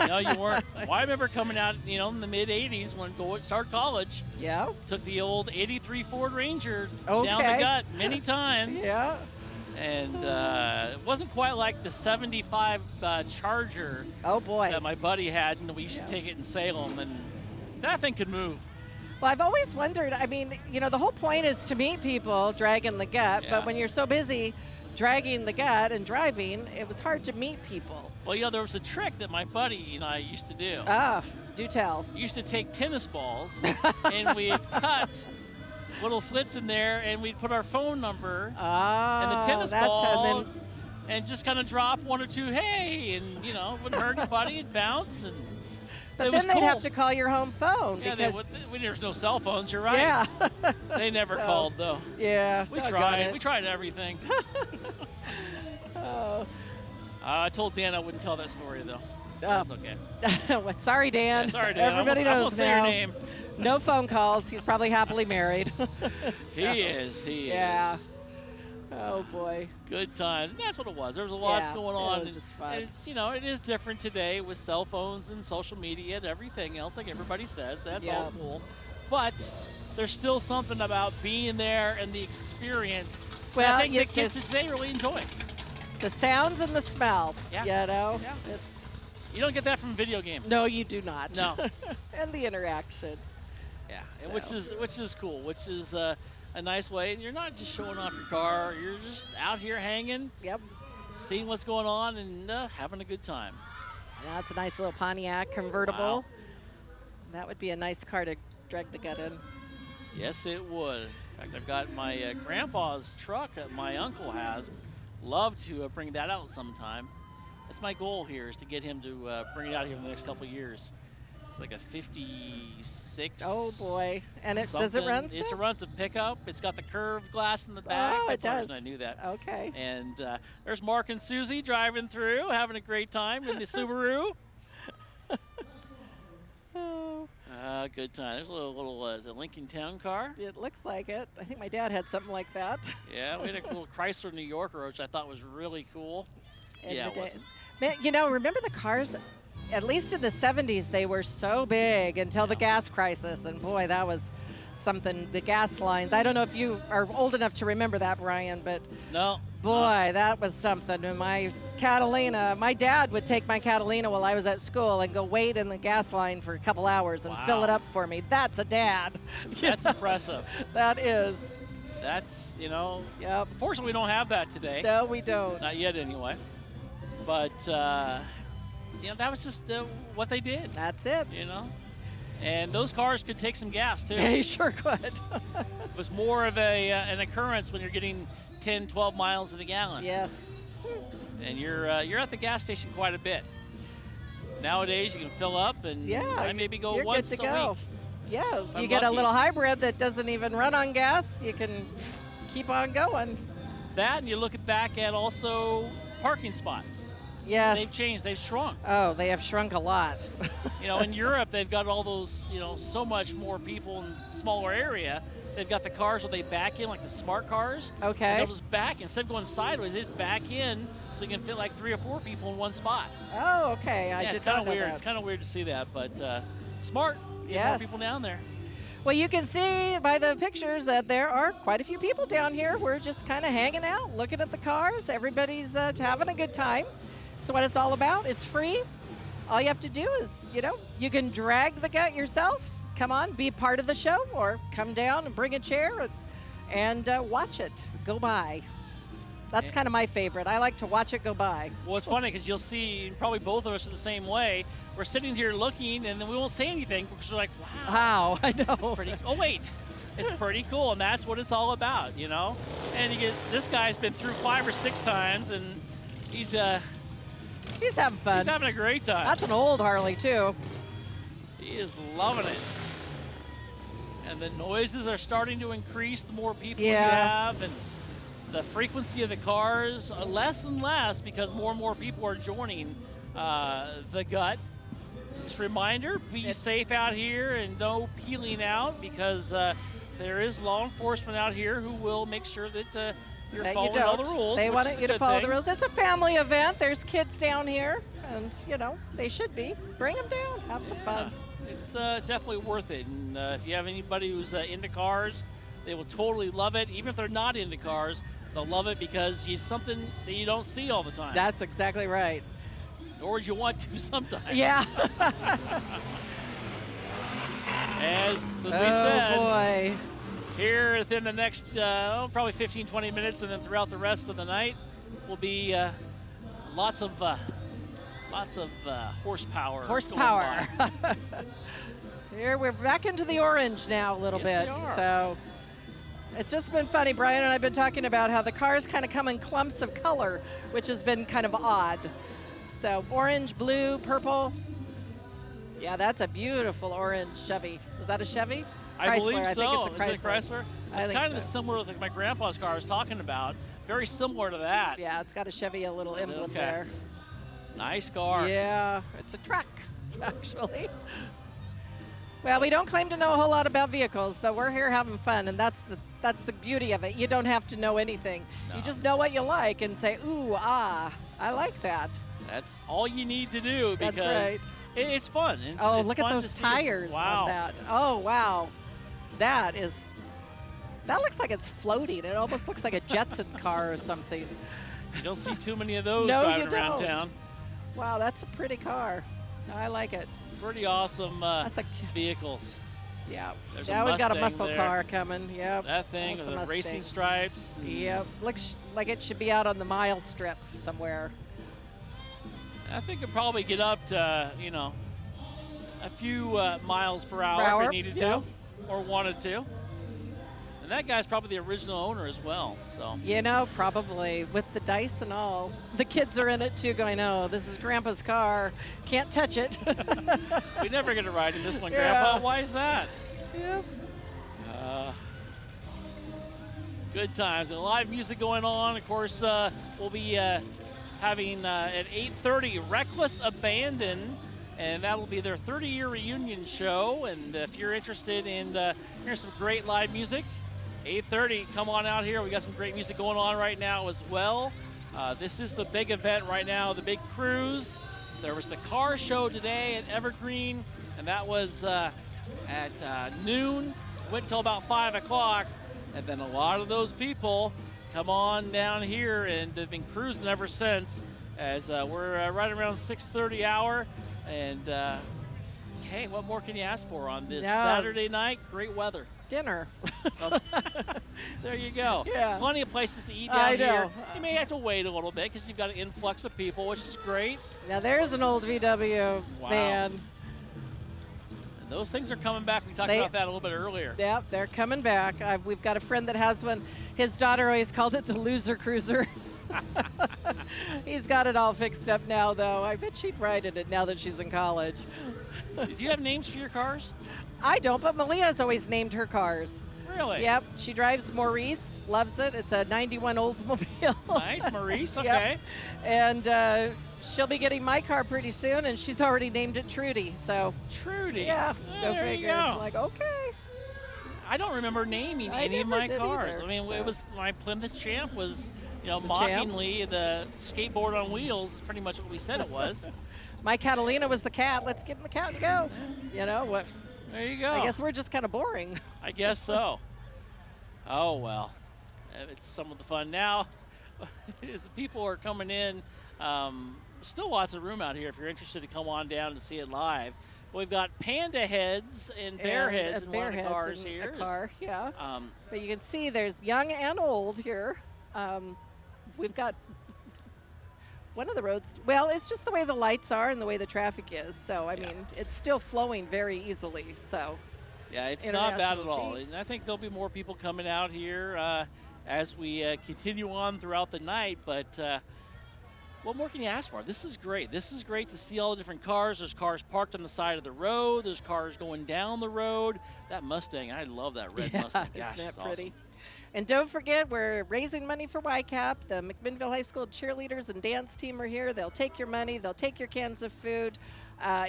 Speaker 1: no, you weren't. Well, I remember coming out, you know, in the mid-'80s when I started college.
Speaker 2: Yeah.
Speaker 1: Took the old 83 Ford Ranger down the gut many times.
Speaker 2: Yeah.
Speaker 1: And it wasn't quite like the 75 Charger that my buddy had, and we used to take it in Salem, and that thing could move.
Speaker 2: Well, I've always wondered, I mean, you know, the whole point is to meet people dragging the gut, but when you're so busy dragging the gut and driving, it was hard to meet people.
Speaker 1: Well, you know, there was a trick that my buddy and I used to do.
Speaker 2: Ah, do tell.
Speaker 1: We used to take tennis balls, and we'd cut little slits in there, and we'd put our phone number in the tennis ball, and just kind of drop 1 or 2, hey, and, you know, wouldn't hurt anybody, it'd bounce. And
Speaker 2: But
Speaker 1: it
Speaker 2: then
Speaker 1: was
Speaker 2: they'd
Speaker 1: cool.
Speaker 2: have to call your home phone
Speaker 1: Yeah,
Speaker 2: because
Speaker 1: when there's no cell phones, you're right.
Speaker 2: yeah.
Speaker 1: They never
Speaker 2: So,
Speaker 1: called though.
Speaker 2: Yeah.
Speaker 1: We
Speaker 2: doggone
Speaker 1: tried.
Speaker 2: it.
Speaker 1: We tried everything.
Speaker 2: Oh.
Speaker 1: I told Dan I wouldn't tell that story though.
Speaker 2: Oh.
Speaker 1: That's okay.
Speaker 2: Well, sorry, Dan.
Speaker 1: Yeah, sorry, Dan.
Speaker 2: Everybody
Speaker 1: I won't
Speaker 2: knows
Speaker 1: say
Speaker 2: now.
Speaker 1: your name.
Speaker 2: No phone calls. He's probably happily married.
Speaker 1: He is.
Speaker 2: Yeah. Oh boy.
Speaker 1: Good times. And that's what it was. There was a lot
Speaker 2: Yeah,
Speaker 1: going
Speaker 2: it
Speaker 1: on.
Speaker 2: was
Speaker 1: and-
Speaker 2: just fun.
Speaker 1: and it's, it is different today with cell phones and social media and everything else, like everybody says. That's
Speaker 2: Yeah.
Speaker 1: all cool. But there's still something about being there and the experience that
Speaker 2: Well,
Speaker 1: I think
Speaker 2: yeah,
Speaker 1: the kids today really enjoy.
Speaker 2: The sounds and the smell.
Speaker 1: Yeah.
Speaker 2: You know?
Speaker 1: Yeah.
Speaker 2: It's
Speaker 1: You don't get that from video games.
Speaker 2: no, you do not.
Speaker 1: No.
Speaker 2: And the interaction.
Speaker 1: Yeah,
Speaker 2: So.
Speaker 1: which is cool, which is a nice way. And you're not just showing off your car. You're just out here hanging,
Speaker 2: Yep.
Speaker 1: seeing what's going on, and having a good time.
Speaker 2: That's a nice little Pontiac convertible.
Speaker 1: Wow.
Speaker 2: That would be a nice car to drag the gut in.
Speaker 1: Yes, it would. In fact, I've got my grandpa's truck that my uncle has. Love to bring that out sometime. That's my goal here, is to get him to bring it out here in the next couple of years. It's like a 56.
Speaker 2: Oh boy. And it does it
Speaker 1: something.
Speaker 2: run still?
Speaker 1: It runs a pickup. It's got the curved glass in the back.
Speaker 2: Oh, it
Speaker 1: That's the only
Speaker 2: does.
Speaker 1: reason I knew that.
Speaker 2: Okay.
Speaker 1: And there's Mark and Susie driving through, having a great time in the Subaru.
Speaker 2: Oh,
Speaker 1: Good time. There's a little is it Lincoln Towncar?
Speaker 2: it looks like it. I think my dad had something like that.
Speaker 1: Yeah, we had a little Chrysler New Yorker, which I thought was really cool.
Speaker 2: in
Speaker 1: Yeah,
Speaker 2: the
Speaker 1: it
Speaker 2: days.
Speaker 1: wasn't.
Speaker 2: Man, remember the cars? At least in the 70s, they were so big until the
Speaker 1: Yeah.
Speaker 2: gas crisis. And boy, that was something. The gas lines. I don't know if you are old enough to remember that, Brian, but
Speaker 1: No.
Speaker 2: boy, that was something. And my Catalina, my dad would take my Catalina while I was at school and go wait in the gas line for a couple hours and fill
Speaker 1: Wow.
Speaker 2: it up for me. That's a dad.
Speaker 1: That's impressive.
Speaker 2: That is.
Speaker 1: That's,
Speaker 2: Yep.
Speaker 1: unfortunately we don't have that today.
Speaker 2: No, we don't.
Speaker 1: Not yet anyway. But, that was just what they did,
Speaker 2: That's it.
Speaker 1: And those cars could take some gas too.
Speaker 2: He sure could.
Speaker 1: It was more of an occurrence when you're getting 10, 12 miles to the gallon.
Speaker 2: Yes.
Speaker 1: And you're at the gas station quite a bit. Nowadays, you can fill up and
Speaker 2: Yeah.
Speaker 1: I maybe go
Speaker 2: you're
Speaker 1: once
Speaker 2: good to
Speaker 1: a
Speaker 2: go.
Speaker 1: week.
Speaker 2: Yeah,
Speaker 1: I'm
Speaker 2: you get a
Speaker 1: lucky.
Speaker 2: little hybrid that doesn't even run on gas. You can keep on going.
Speaker 1: That, and you look back at also parking spots.
Speaker 2: Yes.
Speaker 1: They've changed. They've shrunk.
Speaker 2: Oh, they have shrunk a lot.
Speaker 1: In Europe, they've got all those, so much more people in a smaller area. They've got the cars where they back in, like the smart cars.
Speaker 2: Okay.
Speaker 1: And they'll just back, instead of going sideways, they just back in so you can fit like 3 or 4 people in one spot.
Speaker 2: Oh, okay. I
Speaker 1: Yeah,
Speaker 2: did
Speaker 1: it's kind
Speaker 2: not
Speaker 1: of
Speaker 2: know
Speaker 1: weird.
Speaker 2: that.
Speaker 1: It's kind of weird to see that, but smart. Get
Speaker 2: Yes.
Speaker 1: more people down there.
Speaker 2: Well, you can see by the pictures that there are quite a few people down here. We're just kind of hanging out, looking at the cars. Everybody's having a good time. That's what it's all about. It's free. All you have to do is, you can drag the gut yourself. Come on, be part of the show, or come down and bring a chair and watch it go by. That's
Speaker 1: Yeah.
Speaker 2: kind of my favorite. I like to watch it go by.
Speaker 1: Well, it's funny because you'll see probably both of us are the same way. We're sitting here looking, and then we won't say anything because we're like, wow,
Speaker 2: Wow, I know.
Speaker 1: it's pretty. Oh wait, it's pretty cool, and that's what it's all about, And you get this guy's been through 5 or 6 times, and he's
Speaker 2: He's having fun.
Speaker 1: he's having a great time.
Speaker 2: That's an old Harley, too.
Speaker 1: He is loving it. And the noises are starting to increase the more people you
Speaker 2: Yeah.
Speaker 1: have, and the frequency of the cars less and less because more and more people are joining the gut. Just a reminder, be safe out here and no peeling out because there is law enforcement out here who will make sure that you're
Speaker 2: That
Speaker 1: following
Speaker 2: you
Speaker 1: all
Speaker 2: don't.
Speaker 1: the rules.
Speaker 2: They
Speaker 1: which
Speaker 2: want
Speaker 1: is a
Speaker 2: you to
Speaker 1: good
Speaker 2: follow
Speaker 1: thing.
Speaker 2: the rules. It's a family event. There's kids down here, and they should be. Bring them down. Have some fun.
Speaker 1: It's definitely worth it. And if you have anybody who's into cars, they will totally love it. Even if they're not into cars, they'll love it because it's something that you don't see all the time.
Speaker 2: That's exactly right.
Speaker 1: Or would you want to sometimes.
Speaker 2: Yeah.
Speaker 1: As we
Speaker 2: Oh
Speaker 1: said,
Speaker 2: boy.
Speaker 1: here within the next probably 15, 20 minutes, and then throughout the rest of the night will be lots of horsepower.
Speaker 2: Horsepower.
Speaker 1: going by.
Speaker 2: Here we're back into the orange now a little
Speaker 1: Yes,
Speaker 2: bit.
Speaker 1: we are.
Speaker 2: So it's just been funny. Brian and I have been talking about how the cars kind of come in clumps of color, which has been kind of odd. So orange, blue, purple. Yeah, that's a beautiful orange Chevy. Is that a Chevy?
Speaker 1: I believe
Speaker 2: I
Speaker 1: so.
Speaker 2: think it's a Chrysler.
Speaker 1: Is it a Chrysler? It's kind of similar to my grandpa's car I was talking about. Very similar to that.
Speaker 2: Yeah, it's got a Chevy, a little emblem
Speaker 1: okay?
Speaker 2: there.
Speaker 1: Nice car.
Speaker 2: Yeah, it's a truck, actually. Well, we don't claim to know a whole lot about vehicles, but we're here having fun, and that's the beauty of it. You don't have to know anything.
Speaker 1: No.
Speaker 2: You just know what you like and say, ooh, ah, I like that.
Speaker 1: That's all you need to do because
Speaker 2: That's right.
Speaker 1: It's fun. It's
Speaker 2: Look at
Speaker 1: fun
Speaker 2: those
Speaker 1: to
Speaker 2: tires
Speaker 1: wow.
Speaker 2: on that. Oh, wow. That looks like it's floating. It almost looks like a Jetson car or something.
Speaker 1: You don't see too many of those
Speaker 2: No,
Speaker 1: driving
Speaker 2: you
Speaker 1: around
Speaker 2: don't.
Speaker 1: town.
Speaker 2: Wow, that's a pretty car. I like it.
Speaker 1: Pretty awesome
Speaker 2: That's a
Speaker 1: vehicles.
Speaker 2: Yeah.
Speaker 1: There's a
Speaker 2: Now we've got a
Speaker 1: Mustang
Speaker 2: muscle
Speaker 1: there.
Speaker 2: car coming. Yep.
Speaker 1: That thing
Speaker 2: That's
Speaker 1: with
Speaker 2: a
Speaker 1: the racing
Speaker 2: Mustang.
Speaker 1: stripes.
Speaker 2: Yep. Looks like it should be out on the mile strip somewhere.
Speaker 1: I think it'd probably get up to, a few miles per hour if it needed
Speaker 2: yeah.
Speaker 1: to or wanted to. And that guy's probably the original owner as well. So
Speaker 2: Probably with the dice and all. The kids are in it too going, oh, this is Grandpa's car. Can't touch it.
Speaker 1: we never get a ride in this one,
Speaker 2: Yeah.
Speaker 1: Grandpa. Why is that?
Speaker 2: Yep.
Speaker 1: Good times. And live music going on. Of course, we'll be having at 8:30 Reckless Abandon, and that'll be their 30-year reunion show. And if you're interested in hearing some great live music, 8:30, come on out here. We got some great music going on right now as well. This is the big event right now, the big cruise. There was the car show today at Evergreen, and that was at noon. Went till about 5 o'clock, and then a lot of those people come on down here and they've been cruising ever since. As we're right around 6:30 hour, and hey, what more can you ask for on this Saturday night? Great weather.
Speaker 2: Dinner.
Speaker 1: There you go.
Speaker 2: Yeah.
Speaker 1: Plenty of places to eat
Speaker 2: I
Speaker 1: down here.
Speaker 2: know.
Speaker 1: You may have to wait a little bit because you've got an influx of people, which is great.
Speaker 2: Now there's an old VW van.
Speaker 1: And those things are coming back. We talked about that a little bit earlier.
Speaker 2: Yep, they're coming back. We've got a friend that has one. His daughter always called it the loser cruiser. He's got it all fixed up now, though. I bet she'd ride in it now that she's in college.
Speaker 1: Did you have names for your cars?
Speaker 2: I don't, but Malia's always named her cars.
Speaker 1: Really?
Speaker 2: Yep, she drives Maurice, loves it. It's a 91 Oldsmobile.
Speaker 1: Nice, Maurice, okay.
Speaker 2: Yep. And she'll be getting my car pretty soon, and she's already named it Trudy. So
Speaker 1: Trudy.
Speaker 2: yeah, go
Speaker 1: there
Speaker 2: figure.
Speaker 1: You go.
Speaker 2: I'm like, okay.
Speaker 1: I don't remember naming
Speaker 2: I
Speaker 1: any of
Speaker 2: never
Speaker 1: my
Speaker 2: did
Speaker 1: cars.
Speaker 2: either,
Speaker 1: I mean,
Speaker 2: so.
Speaker 1: it was my Plymouth Champ was,
Speaker 2: Champ?
Speaker 1: mockingly the skateboard on wheels is pretty much what we said it was.
Speaker 2: My Catalina was the cat. Let's give him the cat and go. You know what?
Speaker 1: There you go.
Speaker 2: I guess we're just kind of boring.
Speaker 1: I guess so. Oh, well. It's some of the fun. Now, as the people are coming in, still lots of room out here if you're interested to come on down and see it live. We've got panda heads and bear heads in one of the cars here.
Speaker 2: A car, yeah.
Speaker 1: Um,
Speaker 2: But you can see there's young and old here. We've got one of the roads. Well, it's just the way the lights are and the way the traffic is. So, I mean, it's still flowing very easily. So,
Speaker 1: yeah, it's not bad at
Speaker 2: International
Speaker 1: all.
Speaker 2: Chief.
Speaker 1: And I think there'll be more people coming out here as we continue on throughout the night. But what more can you ask for? This is great. This is great to see all the different cars. There's cars parked on the side of the road. There's cars going down the road. That Mustang, I love that red Mustang. Gosh,
Speaker 2: isn't
Speaker 1: it's
Speaker 2: that pretty?
Speaker 1: awesome.
Speaker 2: And don't forget, we're raising money for YCAP. The McMinnville High School cheerleaders and dance team are here. They'll take your money. They'll take your cans of food.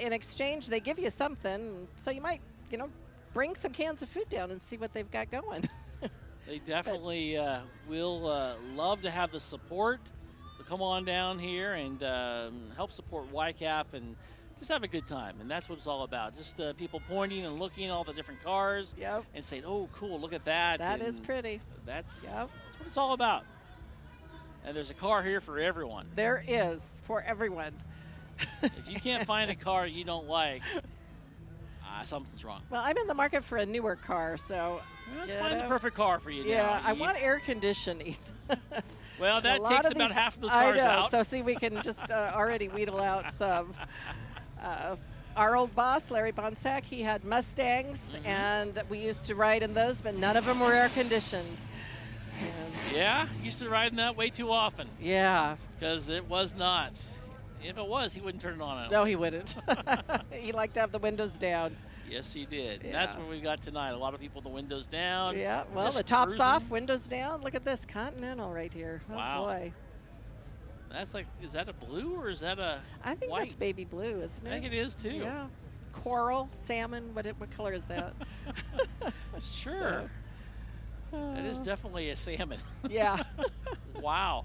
Speaker 2: In exchange, they give you something. So you might, bring some cans of food down and see what they've got going.
Speaker 1: They definitely will love to have the support. So come on down here and help support YCAP and just have a good time. And that's what it's all about. Just people pointing and looking at all the different cars and saying, oh, cool, look at that.
Speaker 2: That is pretty.
Speaker 1: That's what it's all about. And there's a car here for everyone.
Speaker 2: There is, for everyone.
Speaker 1: If you can't find a car you don't like, something's wrong.
Speaker 2: Well, I'm in the market for a newer car, so.
Speaker 1: Let's find the perfect car for you now.
Speaker 2: Yeah, I want air conditioning.
Speaker 1: Well, that takes about half of those cars out.
Speaker 2: So see, we can just already wheedle out some. Our old boss, Larry Bonsack, he had Mustangs, and we used to ride in those, but none of them were air conditioned.
Speaker 1: Yeah, used to ride in that way too often.
Speaker 2: Yeah.
Speaker 1: Because it was not. If it was, he wouldn't turn it on.
Speaker 2: No, he wouldn't. He liked to have the windows down.
Speaker 1: Yes, he did.
Speaker 2: Yeah.
Speaker 1: That's what we got tonight. A lot of people, the windows down.
Speaker 2: Yeah, well,
Speaker 1: just
Speaker 2: the top's
Speaker 1: cruising.
Speaker 2: off, windows down. Look at this Continental right here. Oh,
Speaker 1: Wow.
Speaker 2: boy.
Speaker 1: That's like, is that a blue or is that a
Speaker 2: I think
Speaker 1: white?
Speaker 2: that's baby blue, isn't it?
Speaker 1: I think it is too.
Speaker 2: Yeah. Coral, salmon, what color is that?
Speaker 1: Sure. It is definitely a salmon.
Speaker 2: Yeah.
Speaker 1: Wow.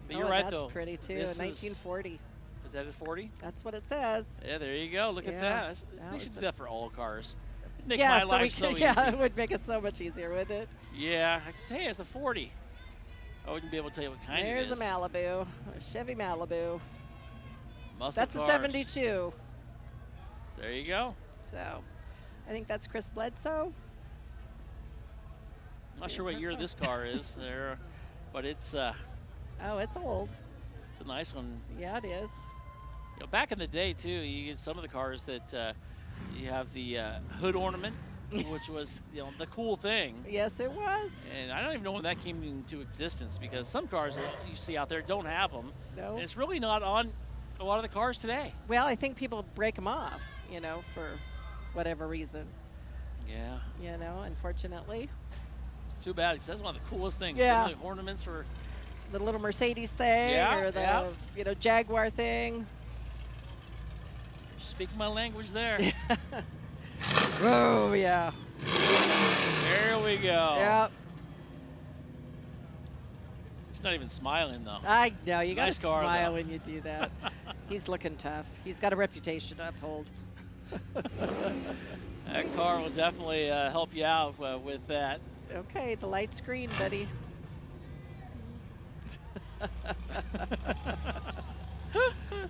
Speaker 1: But you're
Speaker 2: Oh,
Speaker 1: right,
Speaker 2: that's
Speaker 1: though.
Speaker 2: pretty, too.
Speaker 1: This is-
Speaker 2: 1940.
Speaker 1: Is that a 40?
Speaker 2: That's what it says.
Speaker 1: Yeah, there you go. Look at
Speaker 2: Yeah,
Speaker 1: that. They
Speaker 2: that
Speaker 1: should
Speaker 2: was
Speaker 1: do
Speaker 2: a-
Speaker 1: that for all cars. It'd make
Speaker 2: Yeah,
Speaker 1: my
Speaker 2: so
Speaker 1: life
Speaker 2: we
Speaker 1: so
Speaker 2: could,
Speaker 1: easy.
Speaker 2: yeah, it would make it so much easier, wouldn't it?
Speaker 1: Yeah, I could say, hey, it's a 40. I wouldn't be able to tell you what kind
Speaker 2: There's
Speaker 1: it is.
Speaker 2: a Malibu, a Chevy Malibu.
Speaker 1: Muscle
Speaker 2: That's a
Speaker 1: cars.
Speaker 2: 72.
Speaker 1: There you go.
Speaker 2: So, I think that's Chris Bledsoe.
Speaker 1: Not sure what year this car is there, but it's
Speaker 2: Oh, it's old.
Speaker 1: a nice one.
Speaker 2: Yeah, it is.
Speaker 1: You know, back in the day too, you get some of the cars that you have the hood ornament, which was the cool thing.
Speaker 2: Yes, it was.
Speaker 1: And I don't even know when that came into existence because some cars that you see out there don't have them.
Speaker 2: No.
Speaker 1: And it's really not on a lot of the cars today.
Speaker 2: Well, I think people break them off, for whatever reason,
Speaker 1: Yeah,
Speaker 2: unfortunately.
Speaker 1: it's too bad because that's one of the coolest things.
Speaker 2: Yeah.
Speaker 1: Some of the ornaments for
Speaker 2: The little Mercedes thing
Speaker 1: Yeah,
Speaker 2: or the, Jaguar thing.
Speaker 1: speaking my language there.
Speaker 2: Oh, yeah.
Speaker 1: There we go.
Speaker 2: Yep.
Speaker 1: He's not even smiling though.
Speaker 2: I know. You
Speaker 1: a
Speaker 2: got to
Speaker 1: nice car,
Speaker 2: smile
Speaker 1: though.
Speaker 2: when you do that. He's looking tough. He's got a reputation to uphold.
Speaker 1: That car will definitely help you out with that.
Speaker 2: Okay, the light screen, buddy.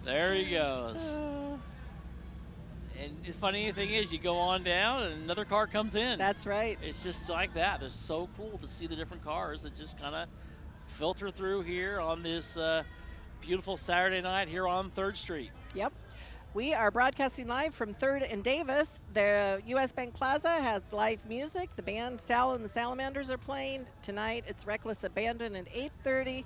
Speaker 1: There he goes. And the funny thing is, you go on down and another car comes in.
Speaker 2: That's right.
Speaker 1: It's just like that. It's so cool to see the different cars that just kind of filter through here on this beautiful Saturday night here on 3rd Street.
Speaker 2: Yep. We are broadcasting live from 3rd and Davis. The U.S. Bank Plaza has live music. The band Sal and the Salamanders are playing tonight. It's Reckless Abandon at 8:30.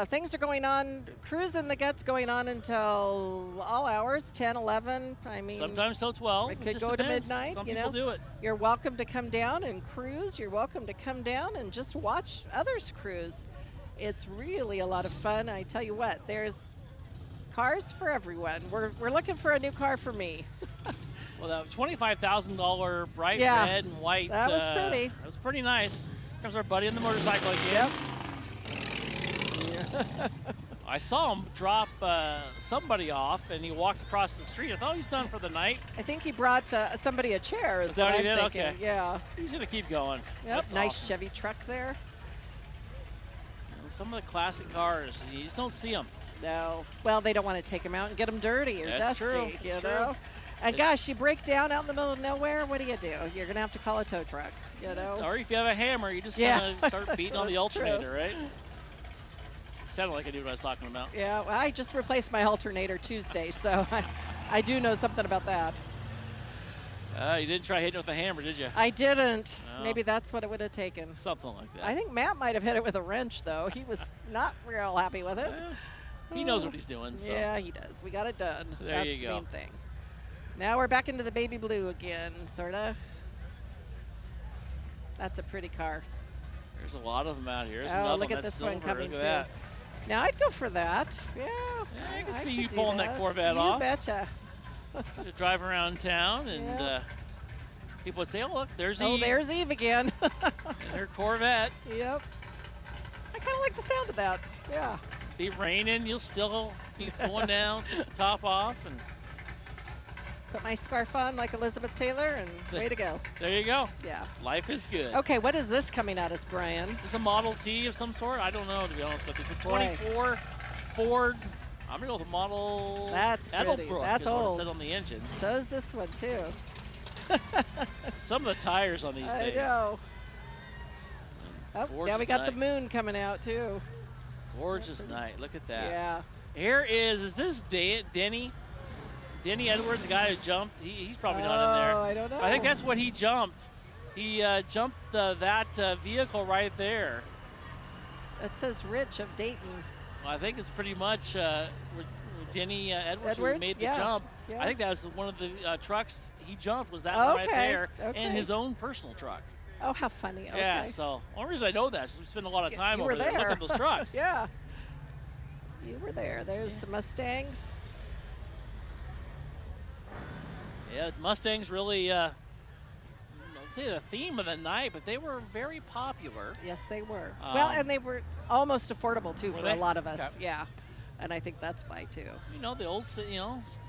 Speaker 2: Things are going on. Cruising the Gut's going on until all hours, 10, 11. I mean,
Speaker 1: Sometimes till 12.
Speaker 2: it
Speaker 1: It
Speaker 2: could
Speaker 1: just
Speaker 2: go to
Speaker 1: depends.
Speaker 2: midnight,
Speaker 1: Some
Speaker 2: you
Speaker 1: people
Speaker 2: know.
Speaker 1: do it.
Speaker 2: You're welcome to come down and cruise. You're welcome to come down and just watch others cruise. It's really a lot of fun. I tell you what, there's cars for everyone. We're looking for a new car for me.
Speaker 1: Well, that $25,000 bright
Speaker 2: Yeah,
Speaker 1: red and white.
Speaker 2: that was pretty.
Speaker 1: That was pretty nice. Comes our buddy on the motorcycle again. I saw him drop somebody off, and he walked across the street. I thought he's done for the night.
Speaker 2: I think he brought somebody a chair. Is
Speaker 1: Is that
Speaker 2: what
Speaker 1: what he
Speaker 2: I'm
Speaker 1: did?
Speaker 2: thinking.
Speaker 1: Okay.
Speaker 2: Yeah.
Speaker 1: He's gonna keep going.
Speaker 2: Yep.
Speaker 1: That's
Speaker 2: Nice
Speaker 1: awesome.
Speaker 2: Chevy truck there.
Speaker 1: Some of the classic cars, you just don't see them.
Speaker 2: No. Well, they don't want to take them out and get them dirty or
Speaker 1: That's
Speaker 2: dusty.
Speaker 1: true.
Speaker 2: You
Speaker 1: That's
Speaker 2: know.
Speaker 1: true.
Speaker 2: And gosh, you break down out in the middle of nowhere. What do? You're gonna have to call a tow truck. You know.
Speaker 1: Or if you have a hammer, you just
Speaker 2: Yeah.
Speaker 1: kind of start beating on the
Speaker 2: That's true.
Speaker 1: alternator, right? Sounded like I knew what I was talking about.
Speaker 2: Yeah. Well, I just replaced my alternator Tuesday, so I do know something about that.
Speaker 1: You didn't try hitting it with a hammer, did you?
Speaker 2: I didn't.
Speaker 1: No.
Speaker 2: Maybe that's what it would have taken.
Speaker 1: Something like that.
Speaker 2: I think Matt might have hit it with a wrench, though. He was not real happy with it.
Speaker 1: He knows what he's doing. So.
Speaker 2: Yeah, he does. We got it done.
Speaker 1: There
Speaker 2: That's
Speaker 1: you
Speaker 2: the
Speaker 1: go.
Speaker 2: main thing. Now we're back into the baby blue again, sort of. That's a pretty car.
Speaker 1: There's a lot of them out here. There's
Speaker 2: Oh,
Speaker 1: another
Speaker 2: look
Speaker 1: one
Speaker 2: at
Speaker 1: that's
Speaker 2: this one
Speaker 1: silver.
Speaker 2: coming,
Speaker 1: Look at
Speaker 2: too.
Speaker 1: that.
Speaker 2: Now I'd go for that. Yeah.
Speaker 1: I can see
Speaker 2: could
Speaker 1: you
Speaker 2: do
Speaker 1: pulling that Corvette
Speaker 2: you
Speaker 1: off.
Speaker 2: Betcha.
Speaker 1: To drive around town, and
Speaker 2: Yeah.
Speaker 1: people would say, "Oh, look, there's
Speaker 2: Oh,
Speaker 1: Eve
Speaker 2: there's Eve again.
Speaker 1: and her Corvette."
Speaker 2: Yep. I kind of like the sound of that. Yeah.
Speaker 1: Be raining, you'll still be going down, take the top off, and
Speaker 2: Put my scarf on like Elizabeth Taylor, and way to go.
Speaker 1: there you go.
Speaker 2: Yeah.
Speaker 1: Life is good.
Speaker 2: Okay, what is this coming at us, Brian?
Speaker 1: Is this a Model T of some sort? I don't know, to be honest with you. It's a
Speaker 2: Boy.
Speaker 1: 24 Ford. I'm gonna go with a Model.
Speaker 2: That's pretty.
Speaker 1: Edelbrook
Speaker 2: That's
Speaker 1: is what it
Speaker 2: old.
Speaker 1: said on the engine.
Speaker 2: So is this one, too.
Speaker 1: Some of the tires on these
Speaker 2: I
Speaker 1: things.
Speaker 2: know. Oh, now we
Speaker 1: Gorgeous
Speaker 2: got the
Speaker 1: night.
Speaker 2: moon coming out, too.
Speaker 1: Gorgeous night. Look at that.
Speaker 2: Yeah.
Speaker 1: Here is this Denny? Denny Edwards, the guy who jumped. He's probably not in there.
Speaker 2: Oh, I don't know.
Speaker 1: I think that's what he jumped. He jumped that vehicle right there.
Speaker 2: It says Rich of Dayton.
Speaker 1: Well, I think it's pretty much Denny Edwards, who
Speaker 2: Edwards,
Speaker 1: made the
Speaker 2: yeah,
Speaker 1: jump.
Speaker 2: yeah.
Speaker 1: I think that was one of the trucks he jumped was that one right there,
Speaker 2: Okay.
Speaker 1: and his own personal truck.
Speaker 2: Oh, how funny. Okay.
Speaker 1: Yeah, so the only reason I know that is we spend a lot of time
Speaker 2: You
Speaker 1: over
Speaker 2: were
Speaker 1: there looking
Speaker 2: there.
Speaker 1: at those trucks.
Speaker 2: Yeah. You were there. There's some Mustangs.
Speaker 1: Yeah, Mustangs really, I'll say the theme of the night, but they were very popular.
Speaker 2: Yes, they were. Well, and they were almost affordable, too, for
Speaker 1: they?
Speaker 2: a lot of us.
Speaker 1: Okay.
Speaker 2: Yeah. And I think that's why, too.
Speaker 1: You know, the old,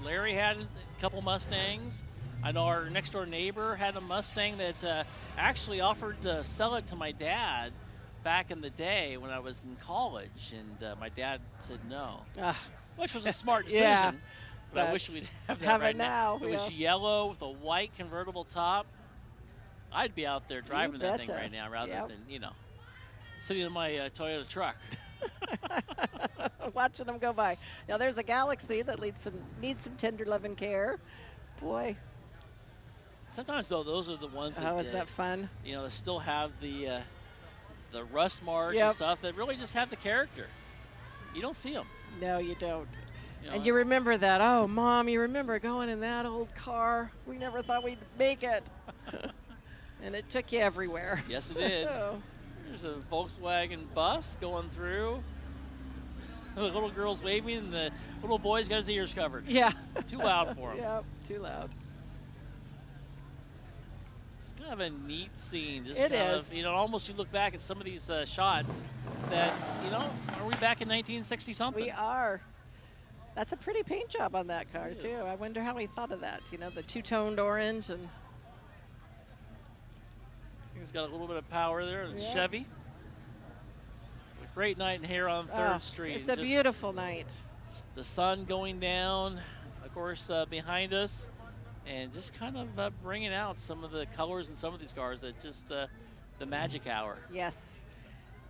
Speaker 1: Larry had a couple Mustangs. I know our next door neighbor had a Mustang that actually offered to sell it to my dad back in the day when I was in college, and my dad said no, which was a smart decision.
Speaker 2: Yeah,
Speaker 1: but I wish we'd have that
Speaker 2: have
Speaker 1: right
Speaker 2: it now.
Speaker 1: It was yellow with a white convertible top. I'd be out there driving that thing right now rather than, sitting in my Toyota truck.
Speaker 2: Watching them go by. Now there's a Galaxy that needs some tender love and care. Boy.
Speaker 1: Sometimes though, those are the ones that
Speaker 2: is that fun?
Speaker 1: That still have the rust marks and stuff that really just have the character. You don't see them.
Speaker 2: No, you don't. And you remember that. Oh, Mom, you remember going in that old car? We never thought we'd make it. And it took you everywhere.
Speaker 1: Yes, it did. There's a Volkswagen bus going through. The little girl's waving, and the little boy's got his ears covered.
Speaker 2: Yeah.
Speaker 1: Too loud for him.
Speaker 2: Yep, too loud.
Speaker 1: It's kind of a neat scene. Just
Speaker 2: it
Speaker 1: kind
Speaker 2: is.
Speaker 1: of, almost you look back at some of these shots that, are we back in 1960-something?
Speaker 2: We are. That's a pretty paint job on that car, too. I wonder how he thought of that. The two-toned orange and...
Speaker 1: It's got a little bit of power there. It's Chevy. A great night here on 3rd Street.
Speaker 2: It's a beautiful night.
Speaker 1: The sun going down, of course, behind us, and just kind of bringing out some of the colors in some of these cars. That just the magic hour.
Speaker 2: Yes.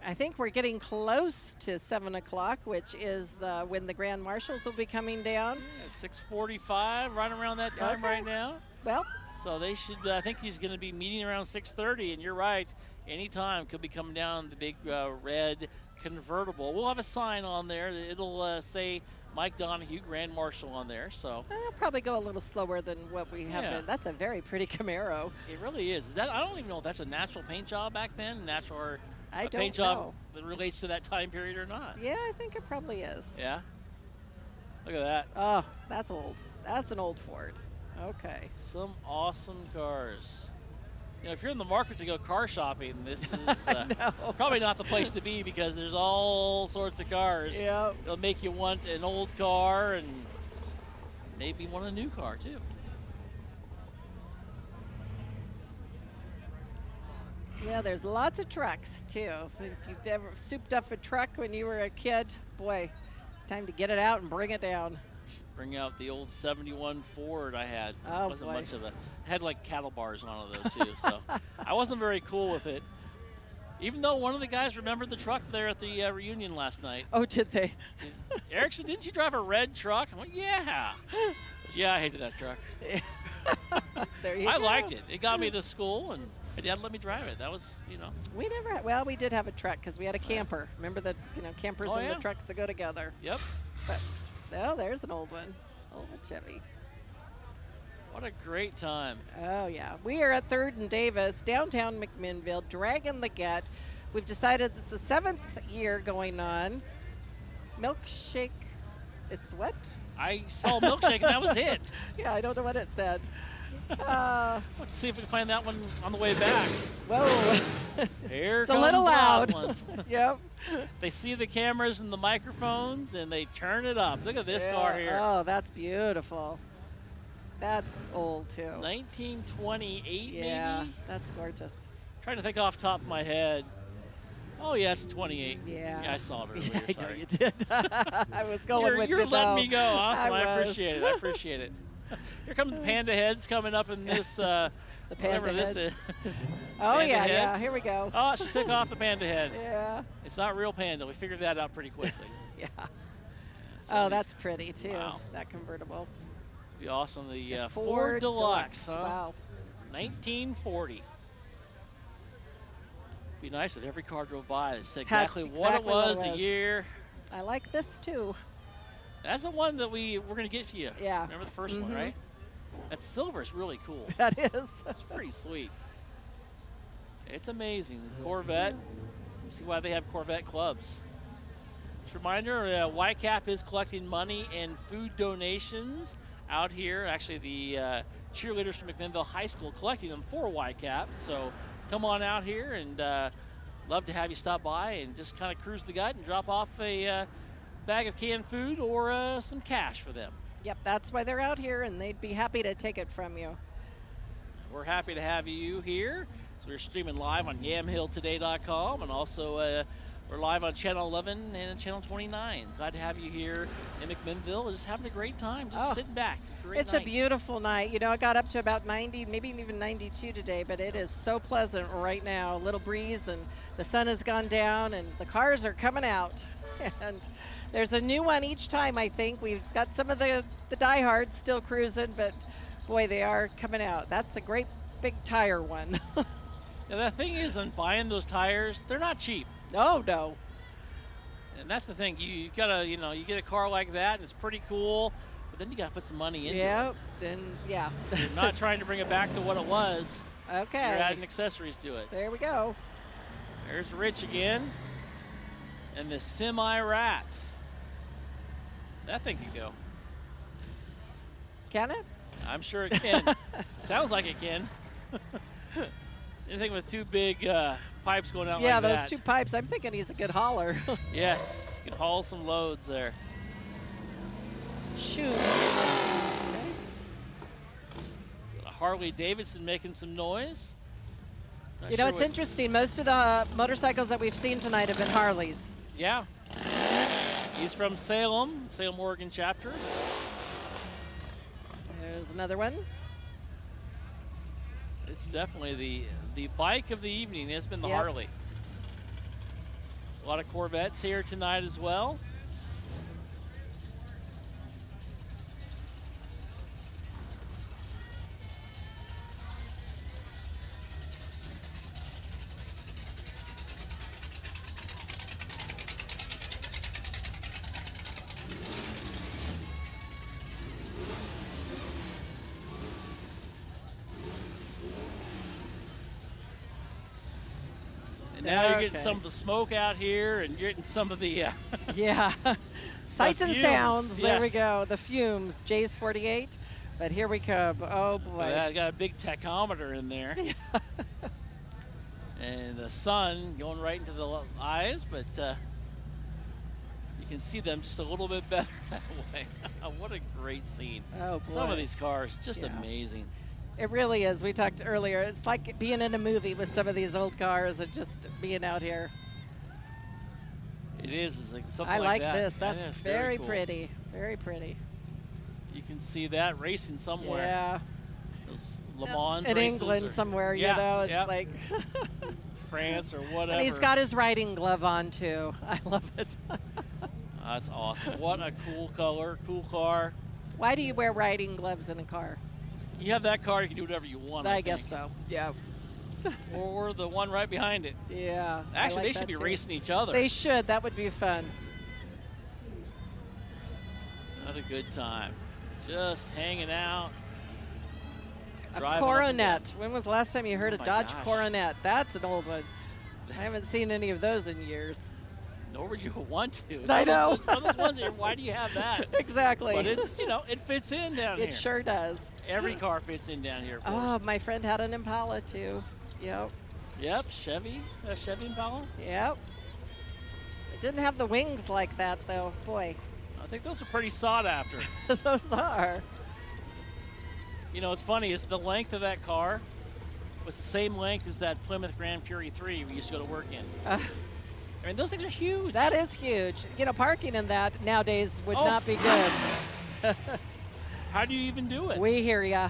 Speaker 2: I think we're getting close to 7 o'clock, which is when the Grand Marshals will be coming down.
Speaker 1: Yeah, 6:45, right around that time right now.
Speaker 2: Well.
Speaker 1: So they should, I think he's going to be meeting around 6:30, and you're right, anytime could be coming down the big red convertible. We'll have a sign on there. It'll say Mike Donahue, Grand Marshal on there. So
Speaker 2: I'll probably go a little slower than what we have been. That's a very pretty Camaro.
Speaker 1: It really is. I don't even know if that's a natural paint job back then, or
Speaker 2: I
Speaker 1: a
Speaker 2: don't
Speaker 1: paint
Speaker 2: know.
Speaker 1: job that relates to that time period or not.
Speaker 2: Yeah, I think it probably is.
Speaker 1: Yeah? Look at that.
Speaker 2: Oh, that's old. That's an old Ford. Okay.
Speaker 1: Some awesome cars. If you're in the market to go car shopping, this is probably not the place to be because there's all sorts of cars.
Speaker 2: Yep.
Speaker 1: It'll make you want an old car and maybe want a new car too.
Speaker 2: Yeah, there's lots of trucks too. So if you've ever souped up a truck when you were a kid, boy, it's time to get it out and bring it down.
Speaker 1: Bring out the old 71 Ford I had.
Speaker 2: Oh,
Speaker 1: it wasn't
Speaker 2: boy.
Speaker 1: much of a, had like cattle bars on it though too, so I wasn't very cool with it. Even though one of the guys remembered the truck there at the reunion last night.
Speaker 2: Oh, did they?
Speaker 1: Eriksen, didn't you drive a red truck? I'm like, yeah. Yeah, I hated that truck.
Speaker 2: There you
Speaker 1: I
Speaker 2: go.
Speaker 1: liked it. It got me to school, and my dad let me drive it. That was,
Speaker 2: We never had, well, we did have a truck because we had a camper. Remember the, campers and the trucks that go together.
Speaker 1: Yep.
Speaker 2: But, oh, there's an old one. Old Chevy.
Speaker 1: What a great time.
Speaker 2: Oh, yeah. We are at 3rd and Davis, downtown McMinnville, Dragging the Gut. We've decided it's the 7th year going on. Milkshake, it's what?
Speaker 1: I saw milkshake, and that was it.
Speaker 2: Yeah, I don't know what it said.
Speaker 1: Let's see if we can find that one on the way back.
Speaker 2: Whoa.
Speaker 1: Here
Speaker 2: It's a
Speaker 1: comes
Speaker 2: little
Speaker 1: the
Speaker 2: loud.
Speaker 1: ones.
Speaker 2: Yep.
Speaker 1: They see the cameras and the microphones, and they turn it up. Look at this car here.
Speaker 2: Oh, that's beautiful. That's old, too.
Speaker 1: 1928,
Speaker 2: Yeah,
Speaker 1: maybe?
Speaker 2: that's gorgeous.
Speaker 1: Trying to think off the top of my head. Oh, yeah, it's 28.
Speaker 2: Yeah.
Speaker 1: I saw it earlier.
Speaker 2: Yeah, I know
Speaker 1: Sorry.
Speaker 2: you did. I was going with
Speaker 1: You're
Speaker 2: you,
Speaker 1: letting
Speaker 2: though.
Speaker 1: me go. Awesome. I
Speaker 2: was.
Speaker 1: appreciate it. I appreciate it. Here come the panda heads coming up in this,
Speaker 2: The
Speaker 1: whatever
Speaker 2: panda
Speaker 1: this
Speaker 2: head.
Speaker 1: is.
Speaker 2: Oh,
Speaker 1: Panda
Speaker 2: yeah,
Speaker 1: heads.
Speaker 2: Here we go.
Speaker 1: Oh, she took off the panda head.
Speaker 2: Yeah.
Speaker 1: It's not real panda. We figured that out pretty quickly.
Speaker 2: Yeah.
Speaker 1: So
Speaker 2: Oh,
Speaker 1: these-
Speaker 2: that's pretty, too,
Speaker 1: Wow.
Speaker 2: that convertible.
Speaker 1: Be awesome. The
Speaker 2: Ford
Speaker 1: Ford Deluxe, huh?
Speaker 2: Wow.
Speaker 1: 1940. Be nice if every car drove by that said
Speaker 2: Had
Speaker 1: exactly what it
Speaker 2: exactly what
Speaker 1: was,
Speaker 2: it
Speaker 1: the
Speaker 2: was.
Speaker 1: year.
Speaker 2: I like this, too.
Speaker 1: That's the one that we're going to get to you.
Speaker 2: Yeah.
Speaker 1: Remember the first one, right? That silver is really cool.
Speaker 2: That is.
Speaker 1: That's pretty sweet. It's amazing. Corvette. You see why they have Corvette clubs. Just a reminder, Whitecap is collecting money and food donations out here. Actually, the cheerleaders from McMinnville High School collecting them for Whitecap. So come on out here, and love to have you stop by and just kind of cruise the gut and drop off a bag of canned food or some cash for them.
Speaker 2: Yep, that's why they're out here, and they'd be happy to take it from you.
Speaker 1: We're happy to have you here. So we're streaming live on yamhilltoday.com, and also we're live on Channel 11 and Channel 29. Glad to have you here in McMinnville. Just having a great time, just sitting back.
Speaker 2: It's a beautiful night. You know, it got up to about 90, maybe even 92 today, but it is so pleasant right now. A little breeze, and the sun has gone down, and the cars are coming out. And there's a new one each time, I think. We've got some of the diehards still cruising, but boy, they are coming out. That's a great big tire one.
Speaker 1: Now, the thing is, on buying those tires, they're not cheap.
Speaker 2: Oh, no.
Speaker 1: And that's the thing. You gotta, you get a car like that, and it's pretty cool, but then you gotta put some money into it.
Speaker 2: Yeah, and yeah.
Speaker 1: You're not trying to bring it back to what it was.
Speaker 2: Okay.
Speaker 1: You're adding accessories to it.
Speaker 2: There we go.
Speaker 1: There's Rich again, and the Semi-Rat. That thing can go.
Speaker 2: Can it?
Speaker 1: I'm sure it can. Sounds like it can. Anything with two big pipes going out like that.
Speaker 2: Yeah, those two pipes. I'm thinking he's a good hauler.
Speaker 1: Yes, you can haul some loads there.
Speaker 2: Shoot.
Speaker 1: Harley Davidson making some noise. Not
Speaker 2: You know,
Speaker 1: sure
Speaker 2: it's
Speaker 1: what-
Speaker 2: interesting. Most of the motorcycles that we've seen tonight have been Harleys.
Speaker 1: Yeah. He's from Salem, Oregon chapter.
Speaker 2: There's another one.
Speaker 1: It's definitely the bike of the evening has been the
Speaker 2: Yep.
Speaker 1: Harley. A lot of Corvettes here tonight as well. And now you're getting
Speaker 2: Okay.
Speaker 1: some of the smoke out here, and you're getting some of the
Speaker 2: Yeah. Sights and
Speaker 1: fumes,
Speaker 2: sounds. There we
Speaker 1: yes.
Speaker 2: go. The fumes. Jay's 48. But here we come. Oh, boy.
Speaker 1: I got a big tachometer in there. And the sun going right into the eyes, but you can see them just a little bit better that way. What a great scene.
Speaker 2: Oh, boy.
Speaker 1: Some of these cars, just
Speaker 2: Yeah.
Speaker 1: amazing.
Speaker 2: It really is. We talked earlier. It's like being in a movie with some of these old cars and just being out here.
Speaker 1: It is. It's like something
Speaker 2: I like
Speaker 1: that.
Speaker 2: this.
Speaker 1: Yeah,
Speaker 2: That's
Speaker 1: it's
Speaker 2: very
Speaker 1: cool.
Speaker 2: pretty. Very pretty.
Speaker 1: You can see that racing somewhere.
Speaker 2: Yeah.
Speaker 1: Those Le Mans
Speaker 2: In
Speaker 1: races
Speaker 2: England
Speaker 1: or
Speaker 2: somewhere,
Speaker 1: Yeah,
Speaker 2: you know. It's
Speaker 1: yep.
Speaker 2: like.
Speaker 1: France or whatever.
Speaker 2: And he's got his riding glove on, too. I love it.
Speaker 1: That's awesome. What a cool color, cool car.
Speaker 2: Why do you wear riding gloves in a car?
Speaker 1: You have that car, you can do whatever you want.
Speaker 2: I guess so. Yeah.
Speaker 1: Or the one right behind it.
Speaker 2: Yeah. I
Speaker 1: Actually,
Speaker 2: like
Speaker 1: they should
Speaker 2: that
Speaker 1: be
Speaker 2: too.
Speaker 1: racing each other.
Speaker 2: They should. That would be fun.
Speaker 1: What a good time. Just hanging out.
Speaker 2: A
Speaker 1: driving up and down.
Speaker 2: Coronet. When was the last time you heard
Speaker 1: Oh
Speaker 2: a
Speaker 1: my
Speaker 2: Dodge
Speaker 1: gosh.
Speaker 2: Coronet? That's an old one. I haven't seen any of those in years.
Speaker 1: Nor would you want to.
Speaker 2: I know.
Speaker 1: Some of those ones here, why do you have that?
Speaker 2: Exactly.
Speaker 1: But it's, it fits in down here.
Speaker 2: It sure does.
Speaker 1: Every car fits in down here, of
Speaker 2: Oh,
Speaker 1: course.
Speaker 2: my friend had an Impala too. Yep.
Speaker 1: Yep, Chevy Impala.
Speaker 2: Yep. It didn't have the wings like that though. Boy,
Speaker 1: I think those are pretty sought after.
Speaker 2: those are.
Speaker 1: You know, what's funny is the length of that car was the same length as that Plymouth Grand Fury 3 we used to go to work in. I mean, those things are huge.
Speaker 2: That is huge. You know, parking in that nowadays would
Speaker 1: Oh.
Speaker 2: not be good.
Speaker 1: How do you even do it?
Speaker 2: We hear ya.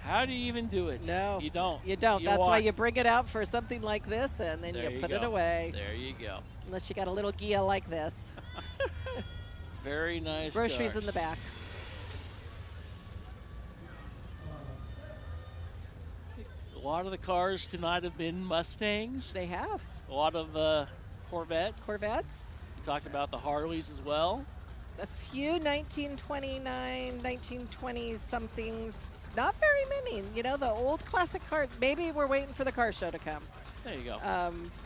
Speaker 1: How do you even do it?
Speaker 2: No.
Speaker 1: You don't.
Speaker 2: You don't. That's why
Speaker 1: walk.
Speaker 2: you bring it out for something like this and then
Speaker 1: There
Speaker 2: you
Speaker 1: you
Speaker 2: put it
Speaker 1: go.
Speaker 2: away.
Speaker 1: There you go.
Speaker 2: Unless you got a little Gia like this.
Speaker 1: Very nice
Speaker 2: Groceries
Speaker 1: cars.
Speaker 2: in the back.
Speaker 1: A lot of the cars tonight have been Mustangs.
Speaker 2: They have.
Speaker 1: A lot of Corvettes.
Speaker 2: Corvettes.
Speaker 1: We talked about the Harleys as well.
Speaker 2: A few 1929, 1920 somethings. Not very many. You know, the old classic cars. Maybe we're waiting for the car show to come.
Speaker 1: There you go.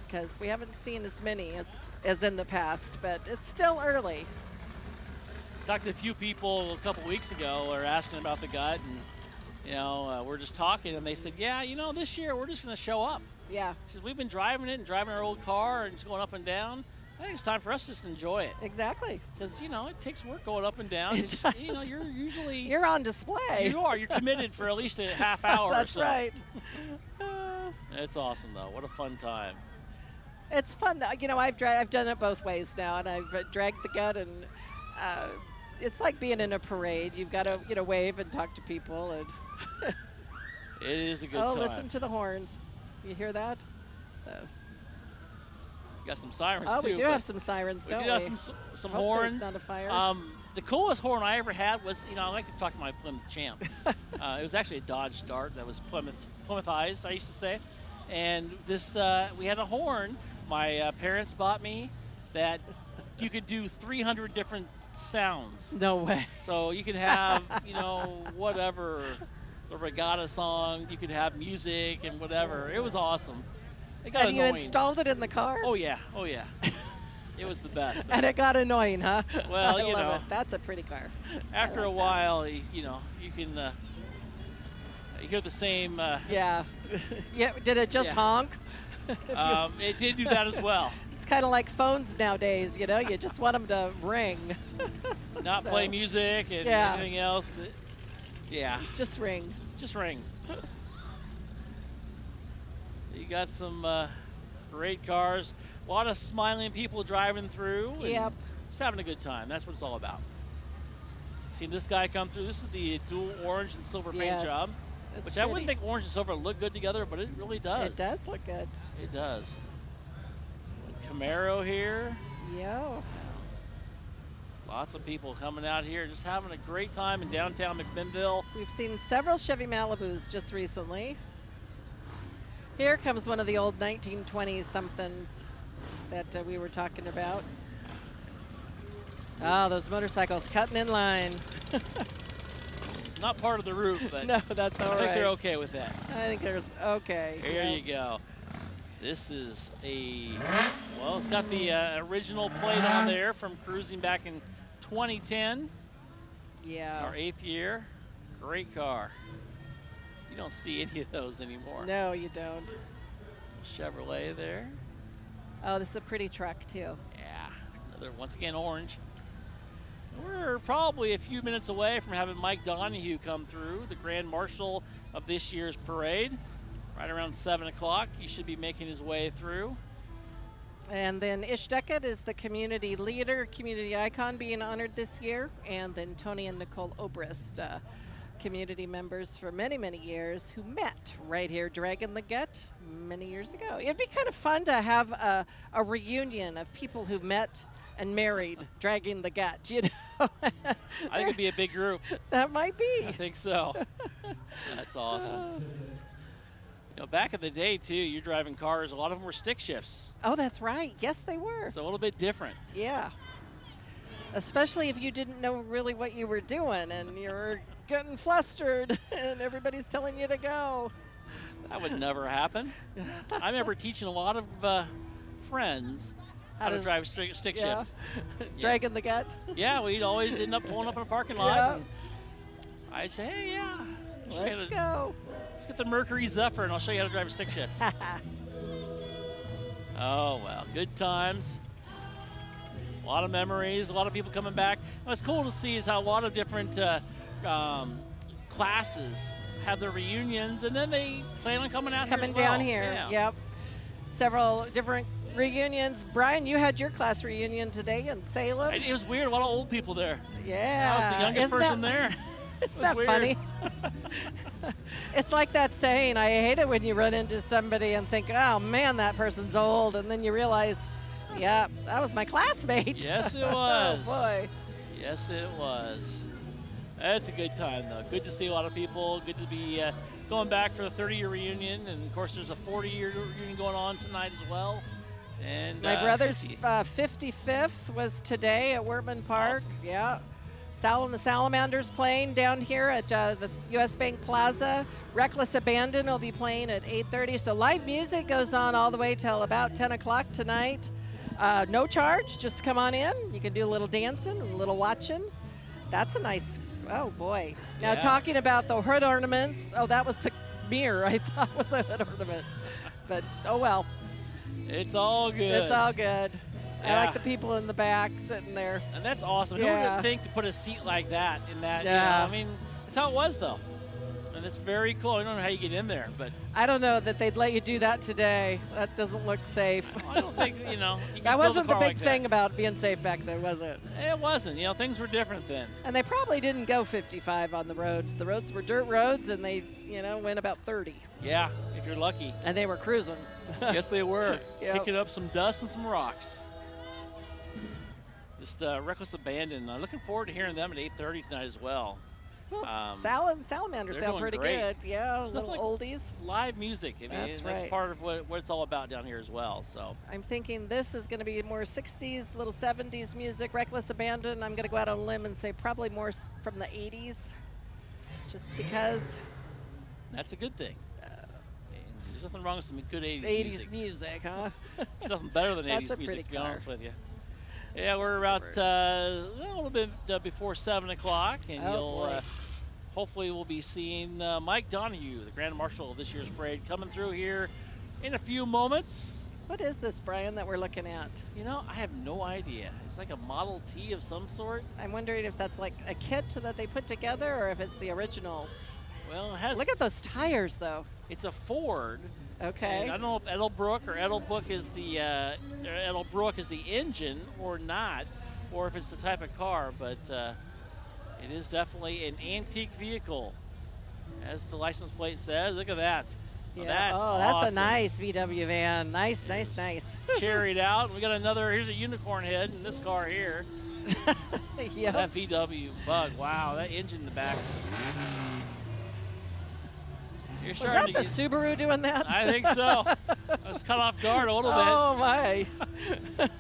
Speaker 2: Because we haven't seen as many as in the past, but it's still early.
Speaker 1: Talked to a few people a couple weeks ago or asking about the Gut, and we're just talking, and they said, yeah, this year we're just going to show up.
Speaker 2: Yeah.
Speaker 1: Because we've been driving it and driving our old car and just going up and down. I think it's time for us to just enjoy it.
Speaker 2: Exactly.
Speaker 1: Because, it takes work going up and down.
Speaker 2: It does.
Speaker 1: You're usually...
Speaker 2: You're on display.
Speaker 1: You are. You're committed for at least a half hour or so.
Speaker 2: That's right.
Speaker 1: It's awesome, though. What a fun time.
Speaker 2: It's fun. I've done it both ways now, and I've dragged the Gut, and it's like being in a parade. You've got to, wave and talk to people. And
Speaker 1: it is a good time.
Speaker 2: Oh, listen to the horns. You hear that?
Speaker 1: Got some sirens,
Speaker 2: too. Oh, we do have some sirens, don't we?
Speaker 1: We do have some horns.
Speaker 2: Not a fire.
Speaker 1: The coolest horn I ever had was, I like to talk to my Plymouth Champ. It was actually a Dodge Dart that was Plymouthized, I used to say. And this, we had a horn my parents bought me that you could do 300 different sounds.
Speaker 2: No way.
Speaker 1: So you could have, whatever, the regatta song. You could have music and whatever. It was awesome. It got
Speaker 2: and
Speaker 1: annoying.
Speaker 2: You installed it in the car?
Speaker 1: Oh, yeah. Oh, yeah. It was the best.
Speaker 2: And it got annoying, huh?
Speaker 1: Well,
Speaker 2: I love it. That's a pretty car.
Speaker 1: After a while, you can you hear the same.
Speaker 2: Yeah. Yeah. Did it just honk?
Speaker 1: It did do that as well.
Speaker 2: It's kind of like phones nowadays, you just want them to ring.
Speaker 1: Not play music and anything else. But yeah.
Speaker 2: Just ring.
Speaker 1: Just ring. You got some great cars. A lot of smiling people driving through.
Speaker 2: Yep.
Speaker 1: Just having a good time. That's what it's all about. Seen this guy come through. This is the dual orange and silver paint job. Which I wouldn't think orange and silver look good together, but it really does.
Speaker 2: It does look good.
Speaker 1: It does. Camaro here.
Speaker 2: Yo.
Speaker 1: Lots of people coming out here, just having a great time in downtown McMinnville.
Speaker 2: We've seen several Chevy Malibus just recently. Here comes one of the old 1920s somethings that we were talking about. Oh, those motorcycles cutting in line.
Speaker 1: Not part of the route, but
Speaker 2: no, that's all right.
Speaker 1: I think they're okay with that.
Speaker 2: I think there's okay.
Speaker 1: Here you go. This is it's got the original plate on there from cruising back in 2010.
Speaker 2: Yeah.
Speaker 1: Our 8th year. Great car. You don't see any of those anymore.
Speaker 2: No, you don't.
Speaker 1: Chevrolet there.
Speaker 2: Oh, this is a pretty truck, too.
Speaker 1: Yeah. Another, once again, orange. We're probably a few minutes away from having Mike Donahue come through, the Grand Marshal of this year's parade. Right around 7 o'clock, he should be making his way through.
Speaker 2: And then Ish Deckett is the community leader, community icon being honored this year. And then Tony and Nicole Obrist, community members for many, many years who met right here, Dragging the Gut, many years ago. It'd be kind of fun to have a reunion of people who met and married Dragging the Gut,
Speaker 1: I think it'd be a big group.
Speaker 2: That might be.
Speaker 1: I think so. That's awesome. Back in the day, too, you're driving cars, a lot of them were stick shifts.
Speaker 2: Oh, that's right. Yes, they were.
Speaker 1: So a little bit different.
Speaker 2: Yeah. Especially if you didn't know really what you were doing and you're getting flustered and everybody's telling you to go.
Speaker 1: That would never happen. I remember teaching a lot of friends how to drive stick shift.
Speaker 2: Dragging the Gut?
Speaker 1: Yeah, we'd always end up pulling up in a parking lot.
Speaker 2: Yeah.
Speaker 1: And I'd say, hey, yeah.
Speaker 2: Let's go.
Speaker 1: Let's get the Mercury Zephyr and I'll show you how to drive a stick shift. Oh, well, good times. A lot of memories, a lot of people coming back. What's cool to see is how a lot of different classes have their reunions, and then they plan on coming out
Speaker 2: coming
Speaker 1: here as well.
Speaker 2: Down here.
Speaker 1: Yeah.
Speaker 2: Yep. Several different reunions. Brian, you had your class reunion today in Salem.
Speaker 1: It was weird. A lot of old people there.
Speaker 2: Yeah.
Speaker 1: I was the youngest person there.
Speaker 2: Isn't that funny? It's like that saying, I hate it when you run into somebody and think, oh man, that person's old, and then you realize, yeah, that was my classmate.
Speaker 1: Yes, it was.
Speaker 2: Oh boy.
Speaker 1: Yes, it was. That's a good time, though. Good to see a lot of people. Good to be going back for the 30-year reunion. And, of course, there's a 40-year reunion going on tonight as well. And
Speaker 2: My brother's
Speaker 1: 50.
Speaker 2: 55th was today at Wortman Park.
Speaker 1: Awesome.
Speaker 2: Yeah. Sal and the Salamanders playing down here at the U.S. Bank Plaza. Reckless Abandon will be playing at 8:30. So live music goes on all the way till about 10 o'clock tonight. No charge, just come on in. You can do a little dancing, a little watching. That's a nice, oh boy. Now
Speaker 1: Yeah.
Speaker 2: talking about the hood ornaments, oh, that was the mirror I thought was a hood ornament. But oh well,
Speaker 1: It's all good.
Speaker 2: it's all good. I
Speaker 1: Yeah.
Speaker 2: like the people in the back sitting there.
Speaker 1: And that's awesome. Who would
Speaker 2: Yeah.
Speaker 1: have think to put a seat like that in that?
Speaker 2: Yeah.
Speaker 1: I mean, that's how it was, though. And it's very cool. I don't know how you get in there, but
Speaker 2: I don't know that they'd let you do that today. That doesn't look safe.
Speaker 1: I don't think, you can
Speaker 2: That
Speaker 1: build a
Speaker 2: wasn't the
Speaker 1: car
Speaker 2: big
Speaker 1: like
Speaker 2: thing
Speaker 1: that.
Speaker 2: about being safe back then, was it?
Speaker 1: It wasn't. Things were different then.
Speaker 2: And they probably didn't go 55 on the roads. The roads were dirt roads, and they, went about 30.
Speaker 1: Yeah, if you're lucky.
Speaker 2: And they were cruising.
Speaker 1: Yes, they were.
Speaker 2: Yep.
Speaker 1: Kicking up some dust and some rocks. Just Reckless Abandon. Looking forward to hearing them at 8:30 tonight as well.
Speaker 2: Sal and Salamanders
Speaker 1: they're
Speaker 2: sound
Speaker 1: doing
Speaker 2: pretty
Speaker 1: great.
Speaker 2: good. Yeah, little
Speaker 1: like-
Speaker 2: oldies.
Speaker 1: Live music. I mean,
Speaker 2: That's
Speaker 1: that's
Speaker 2: right.
Speaker 1: part of what it's all about down here as well. So
Speaker 2: I'm thinking this is going to be more 60s, little 70s music. Reckless Abandon, I'm going to go out on a limb and say probably more from the 80s. Just because
Speaker 1: that's a good thing. There's nothing wrong with some good 80s,
Speaker 2: 80s
Speaker 1: music.
Speaker 2: music, huh?
Speaker 1: There's nothing better than
Speaker 2: That's
Speaker 1: 80s
Speaker 2: a pretty
Speaker 1: music, to be
Speaker 2: car.
Speaker 1: honest with you. Yeah, we're about a little bit before 7 o'clock, and
Speaker 2: Oh,
Speaker 1: you'll
Speaker 2: boy.
Speaker 1: hopefully we'll be seeing Mike Donahue, the Grand Marshal of this year's parade, coming through here in a few moments.
Speaker 2: What is this, Brian, that we're looking at?
Speaker 1: I have no idea. It's like a Model T of some sort.
Speaker 2: I'm wondering if that's like a kit that they put together or if it's the original.
Speaker 1: Well, it has.
Speaker 2: Look at those tires, though.
Speaker 1: It's a Ford.
Speaker 2: Okay.
Speaker 1: And I don't know if Edelbrook is the Edelbrook is the engine or not, or if it's the type of car, but it is definitely an antique vehicle, as the license plate says. Look at that. Well, that's
Speaker 2: that's
Speaker 1: awesome.
Speaker 2: a nice VW van. Nice, nice, nice.
Speaker 1: Cherried out. We got another. Here's a unicorn head in this car here.
Speaker 2: Yep.
Speaker 1: That VW Bug. Wow, that engine in the back. You're
Speaker 2: Was
Speaker 1: starting
Speaker 2: that
Speaker 1: to
Speaker 2: the
Speaker 1: get.
Speaker 2: Subaru doing that?
Speaker 1: I think so. I was caught off guard a little
Speaker 2: Oh, my.
Speaker 1: bit.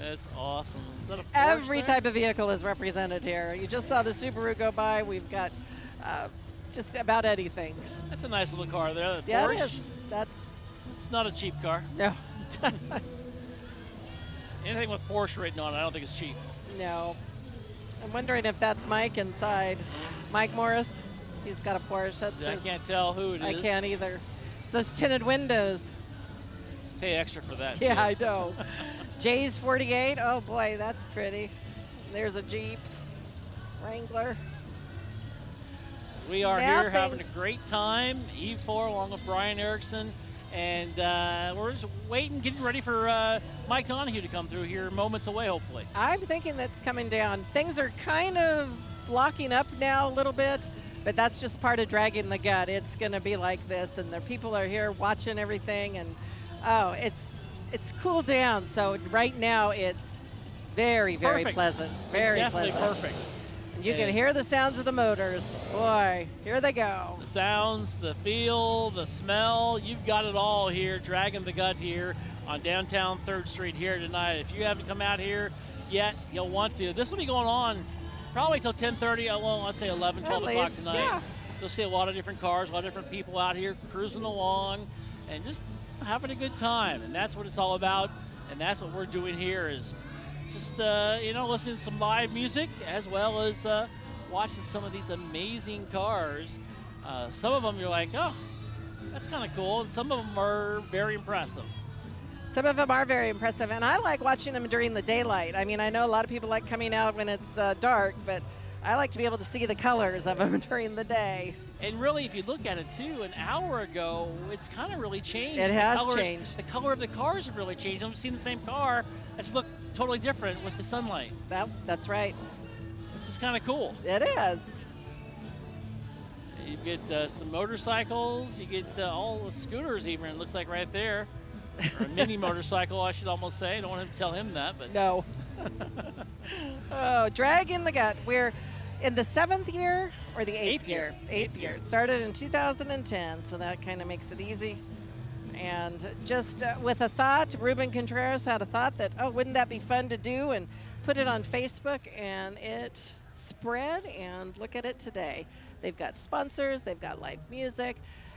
Speaker 1: That's awesome. Is that a Porsche
Speaker 2: Every
Speaker 1: there?
Speaker 2: type of vehicle is represented here. You just saw the Subaru go by. We've got just about anything.
Speaker 1: That's a nice little car there. The
Speaker 2: Yeah,
Speaker 1: Porsche.
Speaker 2: it is. That's,
Speaker 1: It's not a cheap car.
Speaker 2: no.
Speaker 1: Anything with Porsche written on it, I don't think it's cheap.
Speaker 2: No. I'm wondering if that's Mike inside. Mike Morris. He's got a Porsche. That's
Speaker 1: I
Speaker 2: his-
Speaker 1: can't tell who it is.
Speaker 2: I can't either. It's those tinted windows.
Speaker 1: Pay extra for that.
Speaker 2: Yeah,
Speaker 1: too.
Speaker 2: I know. Jay's 48. Oh boy, that's pretty. There's a Jeep Wrangler.
Speaker 1: We are
Speaker 2: Now
Speaker 1: here having a
Speaker 2: things-
Speaker 1: great time. E4 along with Brian Eriksen. And we're just waiting, getting ready for Mike Donahue to come through here moments away, hopefully.
Speaker 2: I'm thinking that's coming down. Things are kind of blocking up now a little bit, but that's just part of Dragging the Gut. It's going to be like this, and the people are here watching everything, and it's cooled down. So right now it's very, very
Speaker 1: Perfect.
Speaker 2: pleasant. Very
Speaker 1: Definitely
Speaker 2: pleasant.
Speaker 1: perfect.
Speaker 2: And you can
Speaker 1: And-
Speaker 2: hear the sounds of the motors. Boy, here they go.
Speaker 1: The sounds, the feel, the smell, you've got it all here, Dragging the Gut here on downtown 3rd Street here tonight. If you haven't come out here yet, you'll want to. This will be going on probably till 10:30, well, I'd say 11, 12
Speaker 2: At
Speaker 1: o'clock
Speaker 2: least,
Speaker 1: tonight.
Speaker 2: yeah.
Speaker 1: You'll see a lot of different cars, a lot of different people out here cruising along and just having a good time. And that's what it's all about. And that's what we're doing here is just, listening to some live music as well as watching some of these amazing cars. Some of them you're like, oh, that's kind of cool. And some of them are very impressive.
Speaker 2: Some of them are very impressive, and I like watching them during the daylight. I mean, I know a lot of people like coming out when it's dark, but I like to be able to see the colors of them during the day.
Speaker 1: And really, if you look at it too, an hour ago, it's kind of really changed.
Speaker 2: It
Speaker 1: The
Speaker 2: has
Speaker 1: colors-
Speaker 2: changed.
Speaker 1: The color of the cars have really changed. I've seen the same car. It's looked totally different with the sunlight.
Speaker 2: That's right.
Speaker 1: This is kind of cool.
Speaker 2: It is.
Speaker 1: You get some motorcycles. You get all the scooters even, it looks like right there. Or a mini motorcycle, I should almost say. I don't want to tell him that, but
Speaker 2: No. Oh, Dragging the Gut. We're in the 7th year or the 8th
Speaker 1: Eighth year.
Speaker 2: year? 8th year. Started in 2010, so that kind of makes it easy. And just with a thought, Ruben Contreras had a thought that, oh, wouldn't that be fun to do? And put it on Facebook, and it spread, and look at it today. They've got sponsors, they've got live music.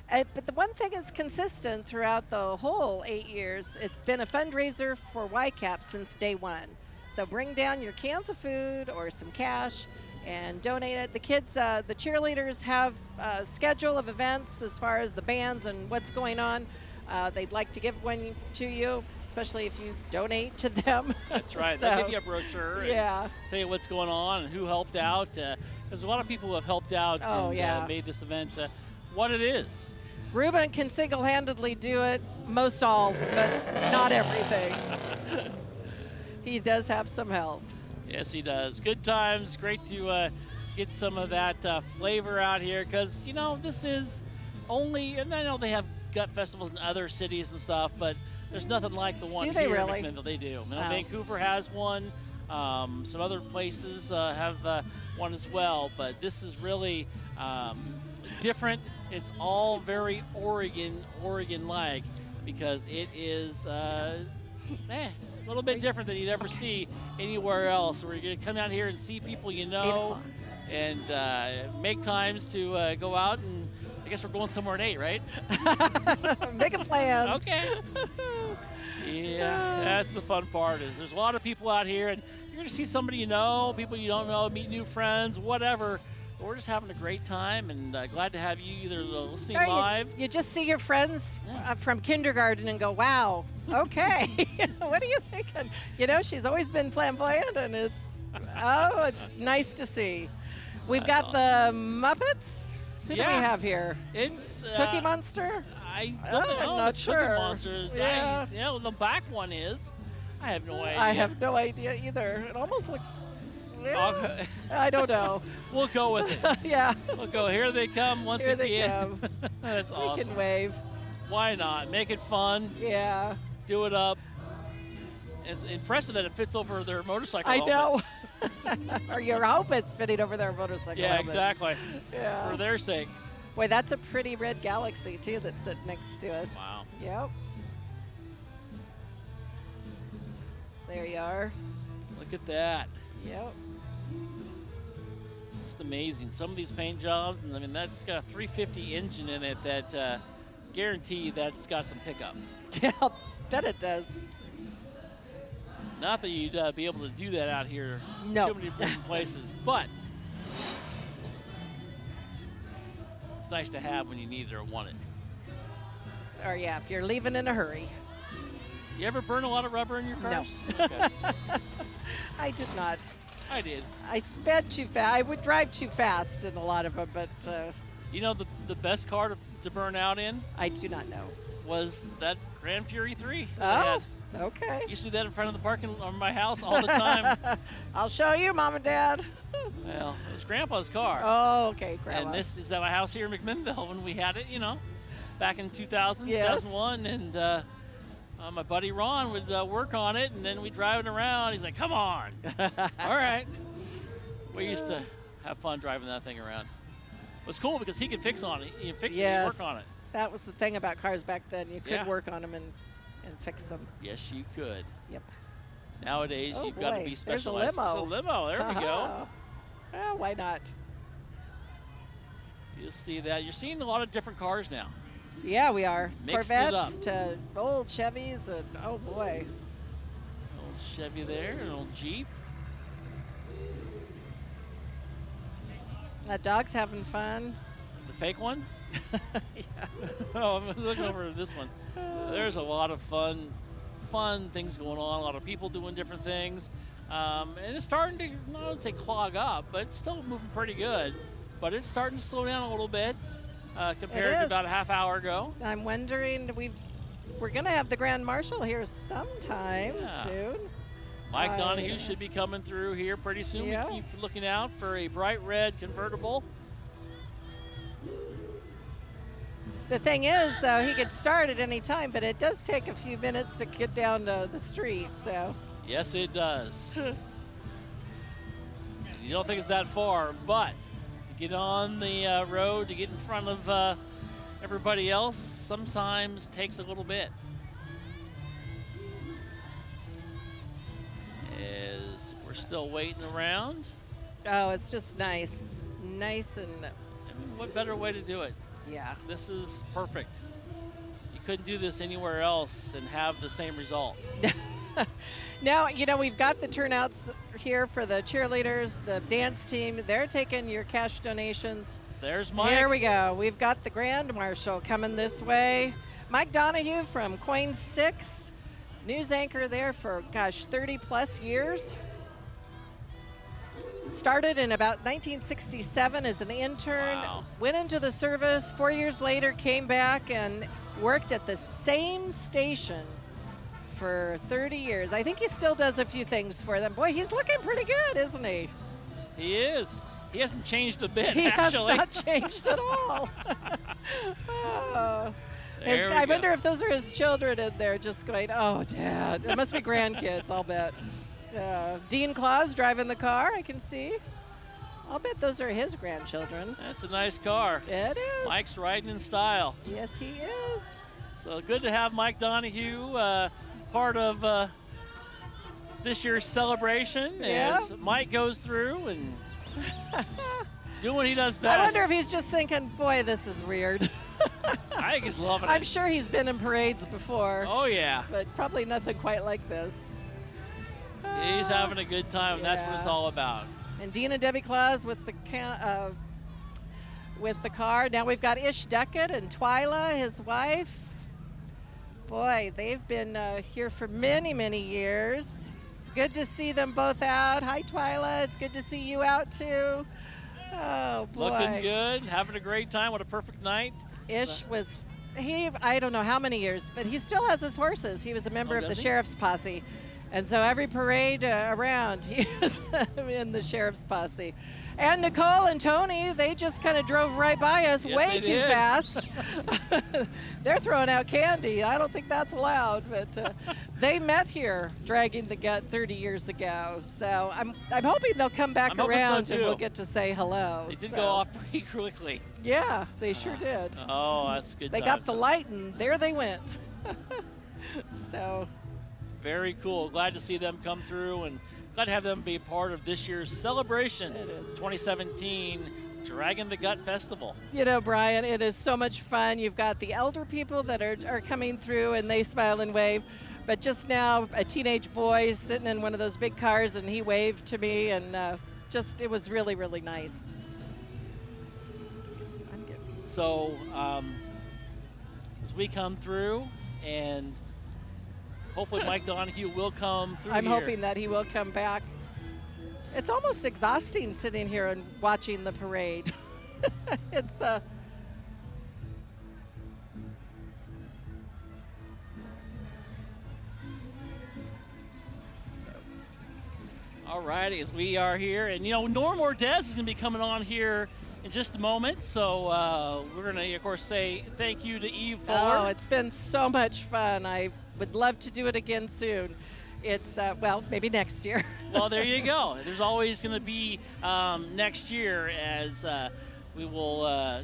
Speaker 2: But the one thing is consistent throughout the whole 8 years, it's been a fundraiser for YCAP since day one. So bring down your cans of food or some cash and donate it. The kids, the cheerleaders have a schedule of events as far as the bands and what's going on. They'd like to give one to you, especially if you donate to them.
Speaker 1: That's right.
Speaker 2: So,
Speaker 1: They'll give you a brochure and tell you what's going on and who helped out. There's a lot of people who have helped out and made this event what it is.
Speaker 2: Ruben can single-handedly do it, most all, but not everything. He does have some help.
Speaker 1: Yes, he does. Good times. Great to get some of that flavor out here because, you know, this is only, and I know they have gut festivals in other cities and stuff, but there's nothing like the one here
Speaker 2: really?
Speaker 1: in McMinnville. They do. Vancouver has one. Some other places have one as well, but this is really different. It's all very Oregon-like because it is a little bit different than you'd ever see anywhere else. We're going to come out here and see people you know and make times to go out, and I guess we're going somewhere at 8, right?
Speaker 2: Making plans.
Speaker 1: Okay. Yeah, that's the fun part is there's a lot of people out here, and you're going to see somebody you know, people you don't know, meet new friends, whatever. We're just having a great time, and glad to have you either listening live.
Speaker 2: You just see your friends from kindergarten and go, wow, okay. What are you thinking? You know, she's always been flamboyant, and it's nice to see. We've got
Speaker 1: awesome.
Speaker 2: The Muppets. Who do we have here?
Speaker 1: It's
Speaker 2: Cookie Monster?
Speaker 1: I don't know.
Speaker 2: I'm not sure.
Speaker 1: Cookie Monster.
Speaker 2: Yeah.
Speaker 1: The back one is. I have no idea.
Speaker 2: I have no idea either. It almost looks... Yeah, I don't know.
Speaker 1: We'll go with it.
Speaker 2: Yeah.
Speaker 1: We'll go. Here they come once
Speaker 2: Here
Speaker 1: again.
Speaker 2: they come.
Speaker 1: That's awesome.
Speaker 2: We can wave.
Speaker 1: Why not? Make it fun.
Speaker 2: Yeah.
Speaker 1: Do it up. It's impressive that it fits over their motorcycle
Speaker 2: I know.
Speaker 1: helmets.
Speaker 2: Or you hope it's fitting over their motorcycle helmets.
Speaker 1: Exactly.
Speaker 2: Yeah.
Speaker 1: For their sake.
Speaker 2: Boy, that's a pretty red galaxy, too, that's sitting next to us.
Speaker 1: Wow.
Speaker 2: Yep. There you are.
Speaker 1: Look at that.
Speaker 2: Yep.
Speaker 1: It's amazing. Some of these paint jobs, and I mean, that's got a 350 engine in it that guarantee that's got some pickup.
Speaker 2: Yeah, bet it does.
Speaker 1: Not that you'd be able to do that out here
Speaker 2: No.
Speaker 1: too many different places, but it's nice to have when you need it or want it.
Speaker 2: Or yeah, if you're leaving in a hurry.
Speaker 1: You ever burn a lot of rubber in your cars?
Speaker 2: No.
Speaker 1: Okay.
Speaker 2: I did not.
Speaker 1: I did.
Speaker 2: I sped too fast. I would drive too fast in a lot of them, but
Speaker 1: You know the best car to burn out in
Speaker 2: I do not know.
Speaker 1: was that Grand Fury 3. that I had.
Speaker 2: Okay.
Speaker 1: Used to do that in front of the parking of my house all the time.
Speaker 2: I'll show you, Mom and Dad.
Speaker 1: Well, it was Grandpa's car.
Speaker 2: Oh, okay, Grandma.
Speaker 1: And this is at my house here in McMinnville when we had it, you know, back in 2000,
Speaker 2: Yes.
Speaker 1: 2001. And my buddy Ron would work on it, and then we'd drive it around. He's like, come on. All right. We used to have fun driving that thing around. It was cool because he could fix on it. He could fix it and work on it.
Speaker 2: That was the thing about cars back then. You could
Speaker 1: Yeah.
Speaker 2: work on them and fix them.
Speaker 1: Yes, you could.
Speaker 2: Yep.
Speaker 1: Nowadays,
Speaker 2: Oh,
Speaker 1: you've got to
Speaker 2: boy.
Speaker 1: be
Speaker 2: There's a
Speaker 1: specialized.
Speaker 2: limo.
Speaker 1: It's a limo. There we go.
Speaker 2: Well, why not?
Speaker 1: You'll see that. You're seeing a lot of different cars now.
Speaker 2: Yeah, we are.
Speaker 1: Mixing it
Speaker 2: Corvettes
Speaker 1: up.
Speaker 2: to old Chevys, and oh boy.
Speaker 1: Old Chevy there, an old Jeep.
Speaker 2: That dog's having fun.
Speaker 1: The fake one?
Speaker 2: Yeah.
Speaker 1: Oh, I'm looking over at this one. There's a lot of fun things going on. A lot of people doing different things, and it's starting to, I don't say clog up, but it's still moving pretty good. But it's starting to slow down a little bit compared to
Speaker 2: is.
Speaker 1: about a half hour ago.
Speaker 2: I'm wondering, we're going to have the Grand Marshal here sometime
Speaker 1: Yeah.
Speaker 2: soon.
Speaker 1: Mike Donahue should be coming through here pretty soon.
Speaker 2: Yeah.
Speaker 1: We keep looking out for a bright red convertible.
Speaker 2: The thing is, though, he could start at any time, but it does take a few minutes to get down to the street, so.
Speaker 1: Yes, it does. You don't think it's that far, but to get on the road, to get in front of everybody else, sometimes takes a little bit. As we're still waiting around.
Speaker 2: Oh, it's just nice. Nice and...
Speaker 1: What better way to do it?
Speaker 2: Yeah.
Speaker 1: This is perfect. You couldn't do this anywhere else and have the same result.
Speaker 2: Now, we've got the turnouts here for the cheerleaders, the dance team. They're taking your cash donations.
Speaker 1: There's Mike.
Speaker 2: Here we go. We've got the Grand Marshal coming this way. Mike Donahue from Coin 6, news anchor there for, 30 plus years. Started in about 1967 as an intern,
Speaker 1: Wow.
Speaker 2: went into the service, 4 years later came back and worked at the same station for 30 years. I think he still does a few things for them. Boy, he's looking pretty good, isn't he?
Speaker 1: He is. He hasn't changed a bit,
Speaker 2: He
Speaker 1: actually.
Speaker 2: has not changed at all. Oh.
Speaker 1: There we
Speaker 2: I
Speaker 1: go.
Speaker 2: wonder if those are his children in there just going, oh, Dad. It must be grandkids, I'll bet. Dean Claus driving the car, I can see. I'll bet those are his grandchildren.
Speaker 1: That's a nice car.
Speaker 2: It is.
Speaker 1: Mike's riding in style.
Speaker 2: Yes, he is.
Speaker 1: So good to have Mike Donahue part of this year's celebration
Speaker 2: Yeah.
Speaker 1: as Mike goes through and doing what he does best.
Speaker 2: I wonder if he's just thinking, boy, this is weird.
Speaker 1: I think he's loving
Speaker 2: I'm
Speaker 1: it.
Speaker 2: sure he's been in parades before,
Speaker 1: Oh, yeah.
Speaker 2: but probably nothing quite like this.
Speaker 1: He's having a good time, and that's what it's
Speaker 2: Yeah.
Speaker 1: all about.
Speaker 2: And Dean and Debbie Claus with the car. Now we've got Ish Duckett and Twyla, his wife. Boy, they've been here for many, many years. It's good to see them both out. Hi, Twyla. It's good to see you out, too. Oh, boy.
Speaker 1: Looking good, having a great time. What a perfect night.
Speaker 2: Ish was, I don't know how many years, but he still has his horses. He was a member of the
Speaker 1: does he?
Speaker 2: sheriff's posse. And so every parade around, he was in the sheriff's posse. And Nicole and Tony, they just kind of drove right by us
Speaker 1: Yes,
Speaker 2: way
Speaker 1: they
Speaker 2: too
Speaker 1: did.
Speaker 2: fast. They're throwing out candy. I don't think that's allowed, but they met here, Dragging the Gut 30 years ago. So I'm hoping they'll come back
Speaker 1: I'm hoping so,
Speaker 2: around and
Speaker 1: too.
Speaker 2: we'll get to say hello.
Speaker 1: They did
Speaker 2: So,
Speaker 1: go off pretty quickly.
Speaker 2: Yeah, they sure did.
Speaker 1: Oh, that's good.
Speaker 2: They got
Speaker 1: times.
Speaker 2: the light and there they went. So
Speaker 1: Very cool. Glad to see them come through and glad to have them be part of this year's celebration.
Speaker 2: It is.
Speaker 1: 2017 Dragging the Gut Festival.
Speaker 2: Brian, it is so much fun. You've got the elder people that are coming through and they smile and wave. But just now, a teenage boy sitting in one of those big cars and he waved to me and it was really, really nice.
Speaker 1: So as we come through and hopefully Mike Donahue will come through
Speaker 2: I'm
Speaker 1: here.
Speaker 2: hoping that he will come back. It's almost exhausting sitting here and watching the parade. It's
Speaker 1: All righty, as we are here. And, Norm Ordaz is going to be coming on here in just a moment. So we're going to, of course, say thank you to Eve Fuller.
Speaker 2: Oh, it's been so much fun. I would love to do it again soon. It's, maybe next year.
Speaker 1: Well, there you go. There's always going to be next year as we will,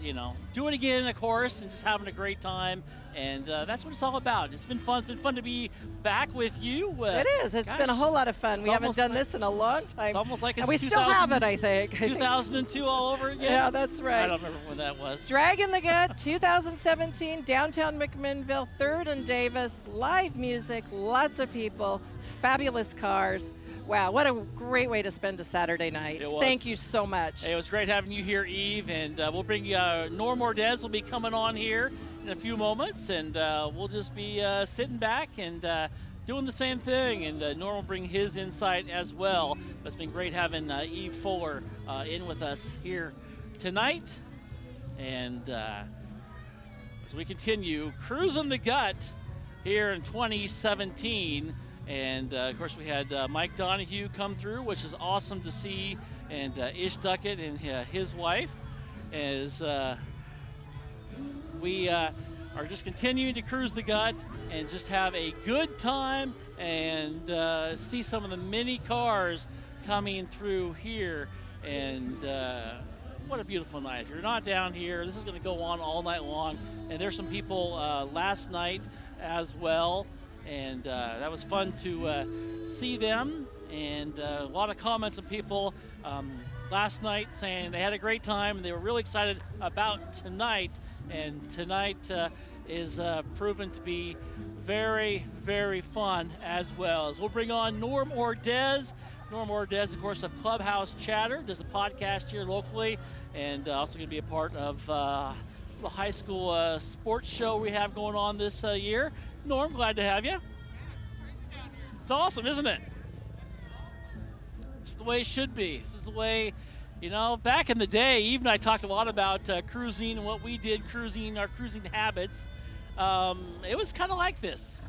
Speaker 1: do it again, of course, and just having a great time. And that's what it's all about. It's been fun. It's been fun to be back with you.
Speaker 2: It is. It's been a whole lot of fun. We haven't done this in a long time.
Speaker 1: It's almost like it's
Speaker 2: and we still have it, I think.
Speaker 1: 2002 all over again?
Speaker 2: Yeah, that's right.
Speaker 1: I don't remember when that was.
Speaker 2: Dragging the Gut 2017, downtown McMinnville, 3rd and Davis, live music, lots of people, fabulous cars. Wow, what a great way to spend a Saturday night.
Speaker 1: It was.
Speaker 2: Thank you so much.
Speaker 1: Hey, it was great having you here, Eve, and we'll bring Norm Ordaz will be coming on here in a few moments, and we'll just be sitting back and doing the same thing, and Norm will bring his insight as well. But it's been great having Eve Fuller in with us here tonight, and as we continue cruising the gut here in 2017. And, of course, we had Mike Donahue come through, which is awesome to see, and Ish Duckett and his wife as we are just continuing to cruise the gut and just have a good time and see some of the many cars coming through here. And what a beautiful night. If you're not down here, this is going to go on all night long. And there's some people last night as well. And that was fun to see them. And a lot of comments from people last night saying they had a great time and they were really excited about tonight. And tonight is proven to be very, very fun as well. As we'll bring on Norm Ordaz. Norm Ordaz, of course, of Clubhouse Chatter, does a podcast here locally, and also going to be a part of the high school sports show we have going on this year. Norm, glad to have you. It's awesome, isn't it? It's the way it should be. This is the way, you know, back in the day, even I talked a lot about cruising and what we did, our cruising habits. It was kind of like this.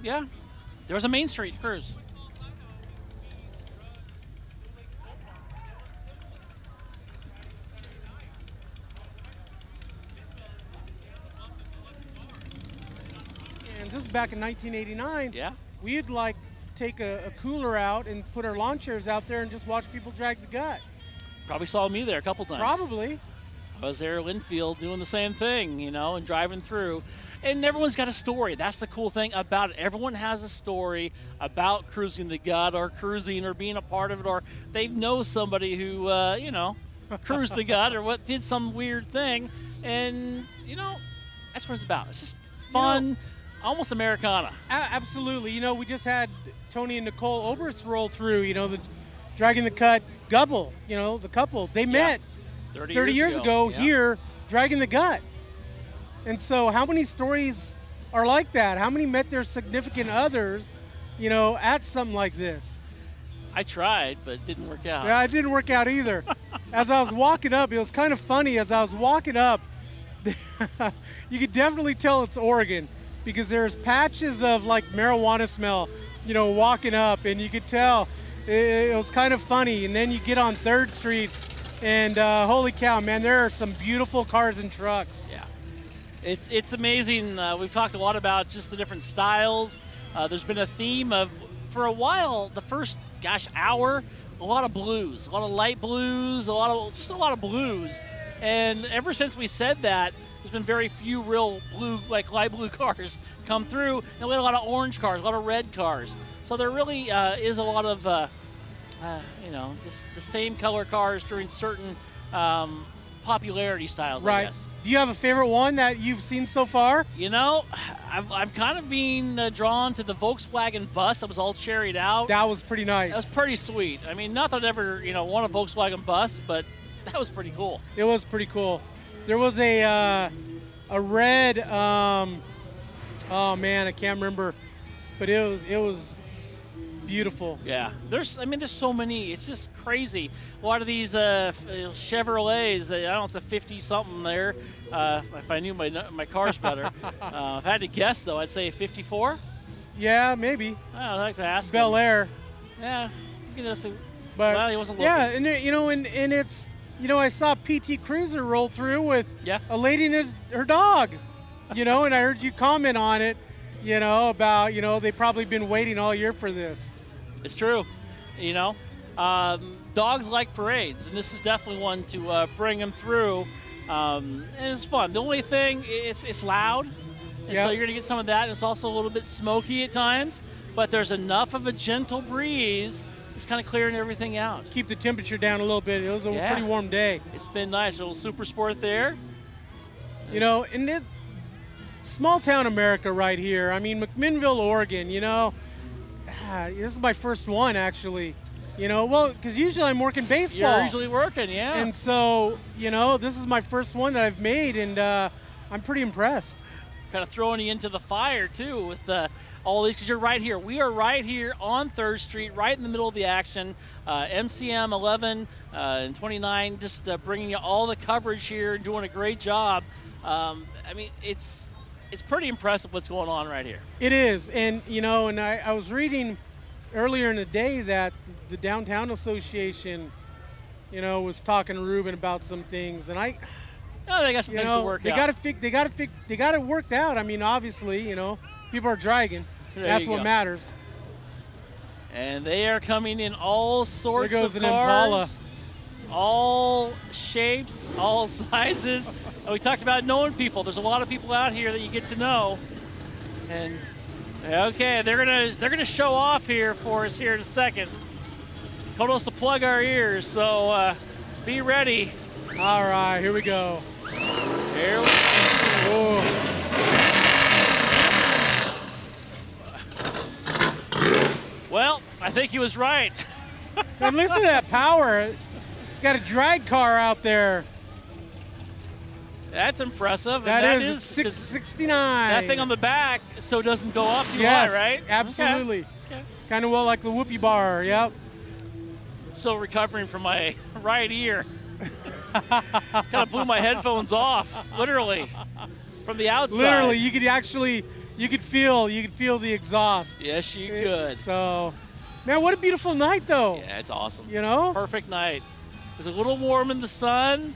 Speaker 1: Yeah. There was a Main Street cruise.
Speaker 3: And this is back in 1989.
Speaker 1: Yeah.
Speaker 3: We'd like take a cooler out and put our lawn chairs out there and just watch people drag the gut.
Speaker 1: Probably saw me there a couple times.
Speaker 3: Probably.
Speaker 1: I was there at Linfield doing the same thing, you know, and driving through. And everyone's got a story. That's the cool thing about it. Everyone has a story about cruising the gut or cruising or being a part of it, or they know somebody who, you know, cruised the gut or what did some weird thing. And, you know, that's what it's about. It's just fun, you know, almost Americana.
Speaker 3: Absolutely. You know, we just had Tony and Nicole Oberst roll through, you know, the Dragging the Gut couple, you know, the couple. They met 30 years ago here, Dragging the Gut. And so how many stories are like that? How many met their significant others, you know, at something like this?
Speaker 1: I tried, but it didn't work out.
Speaker 3: Yeah, it didn't work out either. As I was walking up, it was kind of funny. As I was walking up, you could definitely tell it's Oregon because there's patches of like marijuana smell, you know, walking up, and you could tell it was kind of funny. And then you get on 3rd Street, and holy cow, man, there are some beautiful cars and trucks.
Speaker 1: Yeah. It's amazing. We've talked a lot about just the different styles. There's been a theme of, for a while, the first, hour, a lot of blues, a lot of light blues, a lot of blues. And ever since we said that, there's been very few real blue, like light blue cars come through. And we had a lot of orange cars, a lot of red cars. So there really is a lot of, you know, just the same color cars during certain popularity styles,
Speaker 3: right.
Speaker 1: I guess.
Speaker 3: Do you have a favorite one that you've seen so far?
Speaker 1: You know, I'm kind of being drawn to the Volkswagen bus that was all cherried out.
Speaker 3: That was pretty nice.
Speaker 1: That was pretty sweet. I mean, not that I ever, you know, won a Volkswagen bus, but that was pretty cool.
Speaker 3: It was pretty cool. There was a red, oh man, I can't remember, but it was beautiful.
Speaker 1: Yeah, there's so many. It's just crazy. A lot of these Chevrolets, I don't know, it's a 50-something there. If I knew my cars better. If I had to guess, though, I'd say 54.
Speaker 3: Yeah, maybe.
Speaker 1: I'd like to ask
Speaker 3: Bel Air.
Speaker 1: Yeah, you know,
Speaker 3: but
Speaker 1: well, he wasn't looking.
Speaker 3: Yeah, and you know, and it's, you know, I saw PT Cruiser roll through with a lady and her dog, you know, and I heard you comment on it, you know, about, you know, they've probably been waiting all year for this.
Speaker 1: It's true, you know. Dogs like parades, and this is definitely one to bring them through, and it's fun. The only thing, it's loud, and so you're going to get some of that, and it's also a little bit smoky at times, but there's enough of a gentle breeze. It's kind of clearing everything out.
Speaker 3: Keep the temperature down a little bit. It was a pretty warm day.
Speaker 1: It's been nice. A little super sport there.
Speaker 3: You know, and small town America right here. I mean, McMinnville, Oregon, you know, this is my first one, actually. You know, well, because usually I'm working baseball.
Speaker 1: You're usually working, yeah.
Speaker 3: And so, you know, this is my first one that I've made, and I'm pretty impressed.
Speaker 1: Kind of throwing you into the fire, too, with all these, because you're right here. We are right here on 3rd Street, right in the middle of the action. MCM 11 and 29, just bringing you all the coverage here and doing a great job. I mean, it's pretty impressive what's going on right here.
Speaker 3: It is, and, you know, and I was reading earlier in the day that the Downtown Association, you know, was talking to Ruben about some things, and they
Speaker 1: got some things to work out.
Speaker 3: They got it worked out. I mean, obviously, you know, people are dragging. That's what matters.
Speaker 1: And they are coming in all sorts
Speaker 3: There goes
Speaker 1: of
Speaker 3: an
Speaker 1: cars.
Speaker 3: Impala.
Speaker 1: All shapes, all sizes. And we talked about knowing people. There's a lot of people out here that you get to know. And okay, they're gonna show off here for us here in a second. Told us to plug our ears, so be ready.
Speaker 3: All right, here we go.
Speaker 1: Here we
Speaker 3: Oh.
Speaker 1: Well, I think he was right.
Speaker 3: And listen to that power. Got a drag car out there.
Speaker 1: That's impressive.
Speaker 3: That
Speaker 1: and
Speaker 3: is
Speaker 1: 'cause
Speaker 3: 669.
Speaker 1: that thing on the back so it doesn't go up too
Speaker 3: Yes,
Speaker 1: high, right?
Speaker 3: absolutely.
Speaker 1: Okay.
Speaker 3: Kind of well like the whoopee bar. Yep.
Speaker 1: Still recovering from my right ear. Kind of blew my headphones off, literally, from the outside.
Speaker 3: Literally, you could feel the exhaust.
Speaker 1: Yes, you could.
Speaker 3: So, man, what a beautiful night, though.
Speaker 1: Yeah, it's awesome.
Speaker 3: You know?
Speaker 1: Perfect night. It was a little warm in the sun,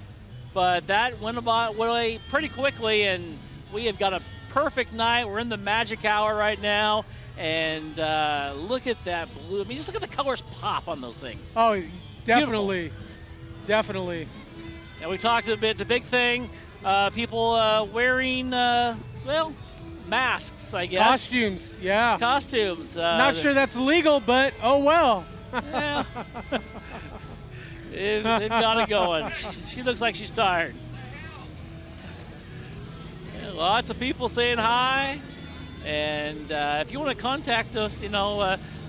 Speaker 1: but that went away pretty quickly, and we have got a perfect night. We're in the magic hour right now, and look at that blue. I mean, just look at the colors pop on those things.
Speaker 3: Oh, definitely. Definitely.
Speaker 1: And we talked a bit, the big thing, people wearing, well, masks, I guess.
Speaker 3: Costumes, yeah.
Speaker 1: Costumes.
Speaker 3: Not sure that's legal, but oh well.
Speaker 1: Yeah. They've got it going. She looks like she's tired. Yeah, lots of people saying hi. And if you want to contact us, you know,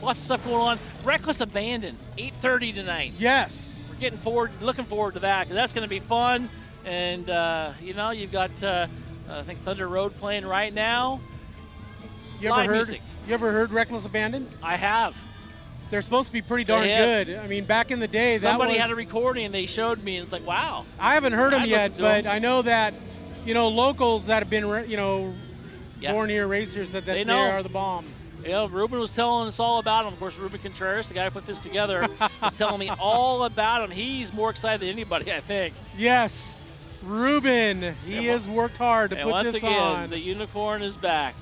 Speaker 1: lots of stuff going on. Reckless Abandon, 8:30 tonight.
Speaker 3: Yes.
Speaker 1: We're looking forward to that, because that's going to be fun. And, you know, you've got, I think, Thunder Road playing right now. Live music.
Speaker 3: You ever heard Reckless Abandon?
Speaker 1: I have.
Speaker 3: They're supposed to be pretty darn
Speaker 1: They have.
Speaker 3: good. I mean, back in the day,
Speaker 1: Somebody
Speaker 3: that was,
Speaker 1: had a recording and they showed me, and it's like, wow.
Speaker 3: I haven't heard them
Speaker 1: I'd
Speaker 3: yet,
Speaker 1: listen to
Speaker 3: but
Speaker 1: 'em.
Speaker 3: I know that, you know, locals that have been, you know,
Speaker 1: Yeah.
Speaker 3: born here racers said that
Speaker 1: They
Speaker 3: they
Speaker 1: know.
Speaker 3: are the bomb.
Speaker 1: You know, Ruben was telling us all about him. Of course, Ruben Contreras, the guy who put this together, was telling me all about him. He's more excited than anybody, I think.
Speaker 3: Yes, Ruben. He has worked hard to
Speaker 1: And
Speaker 3: put
Speaker 1: once
Speaker 3: this
Speaker 1: again,
Speaker 3: on.
Speaker 1: the unicorn is back.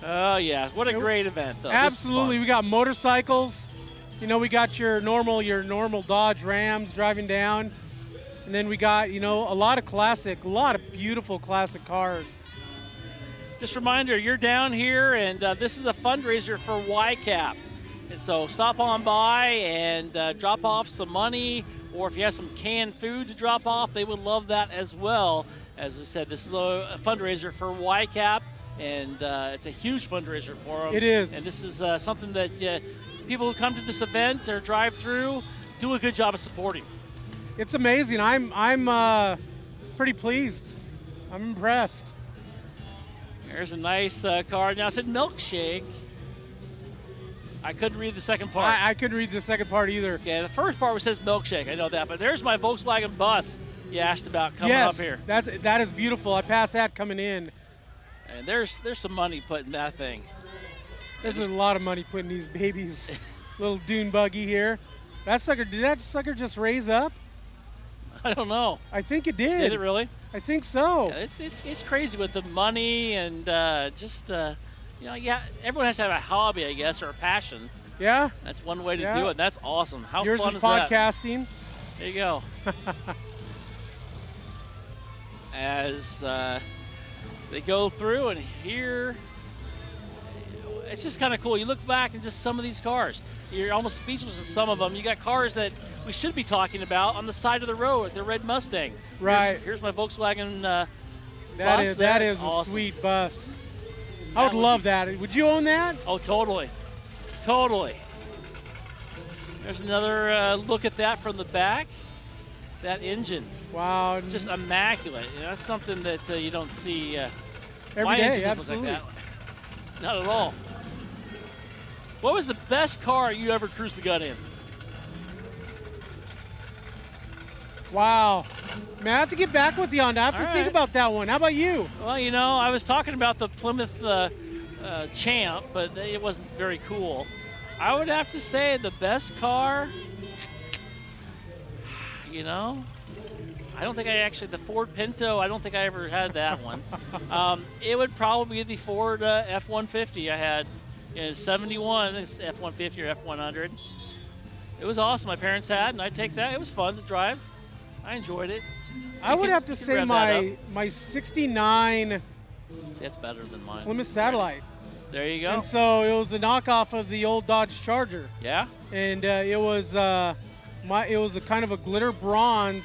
Speaker 1: Oh, yeah. What a great event, though. This is
Speaker 3: Absolutely.
Speaker 1: fun.
Speaker 3: We got motorcycles. You know, we got your normal Dodge Rams driving down. And then we got, you know, a lot of beautiful classic cars.
Speaker 1: Just a reminder, you're down here, and this is a fundraiser for YCAP. And so stop on by and drop off some money, or if you have some canned food to drop off, they would love that as well. As I said, this is a fundraiser for YCAP, and it's a huge fundraiser for them.
Speaker 3: It is.
Speaker 1: And this is something that people who come to this event or drive through do a good job of supporting.
Speaker 3: It's amazing. I'm pretty pleased. I'm impressed.
Speaker 1: There's a nice car. Now it said milkshake. I couldn't read the second part.
Speaker 3: I couldn't read the second part either.
Speaker 1: Yeah, the first part says milkshake. I know that, but there's my Volkswagen bus you asked about coming
Speaker 3: Yes,
Speaker 1: up here.
Speaker 3: that is beautiful. I passed that coming in.
Speaker 1: And there's some money put in that thing.
Speaker 3: There's a lot of money put in these babies. Little dune buggy here. Did that sucker just raise up?
Speaker 1: I don't know.
Speaker 3: I think it did.
Speaker 1: Did it really?
Speaker 3: I think so.
Speaker 1: Yeah, it's crazy with the money and just you know, yeah. Everyone has to have a hobby, I guess, or a passion.
Speaker 3: Yeah?
Speaker 1: That's one way to
Speaker 3: Yeah.
Speaker 1: do it. That's awesome. How
Speaker 3: Yours
Speaker 1: fun
Speaker 3: is
Speaker 1: is that?
Speaker 3: podcasting.
Speaker 1: There you go. As they go through, and here, it's just kind of cool. You look back and just some of these cars, you're almost speechless at some of them. You got cars that we should be talking about on the side of the road, the red Mustang.
Speaker 3: Right.
Speaker 1: Here's my Volkswagen
Speaker 3: That
Speaker 1: bus
Speaker 3: is
Speaker 1: there.
Speaker 3: that
Speaker 1: It's
Speaker 3: is
Speaker 1: awesome.
Speaker 3: a sweet bus. I
Speaker 1: That
Speaker 3: would
Speaker 1: would
Speaker 3: love
Speaker 1: be-
Speaker 3: that. Would you own that?
Speaker 1: Oh, totally. Totally. There's another look at that from the back. That engine,
Speaker 3: Wow.
Speaker 1: just immaculate. You know, that's something that you don't see.
Speaker 3: Every
Speaker 1: my
Speaker 3: day,
Speaker 1: engine doesn't
Speaker 3: absolutely.
Speaker 1: look like that. Not at all. What was the best car you ever cruised the gut in?
Speaker 3: Wow. Man, I have to get back with you on that. I have to
Speaker 1: All
Speaker 3: think
Speaker 1: right.
Speaker 3: about that one. How about you?
Speaker 1: Well, you know, I was talking about the Plymouth Champ, but it wasn't very cool. I would have to say the best car, you know, I don't think the Ford Pinto, I don't think I ever had that one. It would probably be the Ford F-150 I had in 71, it's F-150 or F-100. It was awesome. My parents had, and I'd take that. It was fun to drive. I enjoyed it.
Speaker 3: I would have to say my 69
Speaker 1: See, that's better than mine.
Speaker 3: Plymouth Satellite.
Speaker 1: There you go.
Speaker 3: And so it was a knockoff of the old Dodge Charger.
Speaker 1: Yeah?
Speaker 3: And it was a kind of a glitter bronze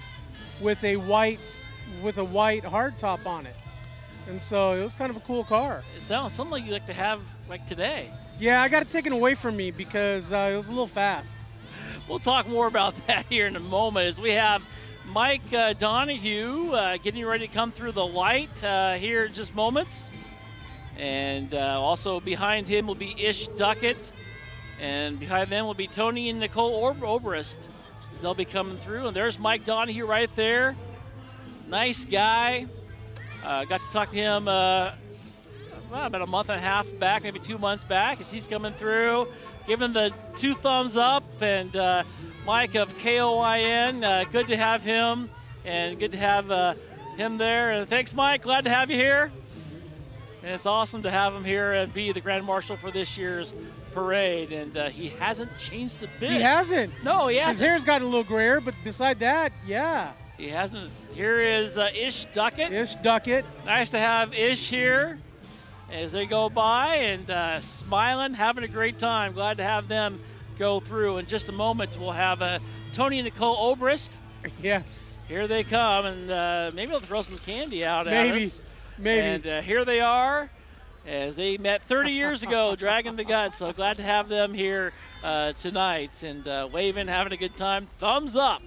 Speaker 3: with a white hardtop on it. And so it was kind of a cool car.
Speaker 1: It sounds something like you like to have like today.
Speaker 3: Yeah, I got it taken away from me because it was a little fast.
Speaker 1: We'll talk more about that here in a moment as we have Mike Donahue getting ready to come through the light here in just moments. And also behind him will be Ish Duckett. And behind them will be Tony and Nicole Obrist as they'll be coming through. And there's Mike Donahue right there. Nice guy. Got to talk to him about a month and a half back, maybe 2 months back, as he's coming through. Give him the 2 thumbs up. And Mike of KOIN, good to have him. And good to have him there. And thanks, Mike. Glad to have you here. And it's awesome to have him here and be the Grand Marshal for this year's parade. And he hasn't changed a bit.
Speaker 3: He hasn't.
Speaker 1: No, he hasn't.
Speaker 3: His hair's gotten a little grayer, but beside that, yeah.
Speaker 1: He hasn't. Here is Ish Duckett.
Speaker 3: Ish Duckett.
Speaker 1: Nice to have Ish here as they go by and smiling, having a great time. Glad to have them go through. In just a moment, we'll have Tony and Nicole Obrist.
Speaker 3: Yes.
Speaker 1: Here they come, and maybe they'll throw some candy out at us.
Speaker 3: Maybe.
Speaker 1: And here they are as they met 30 years ago, Dragging the Gut. So glad to have them here tonight and waving, having a good time. Thumbs up.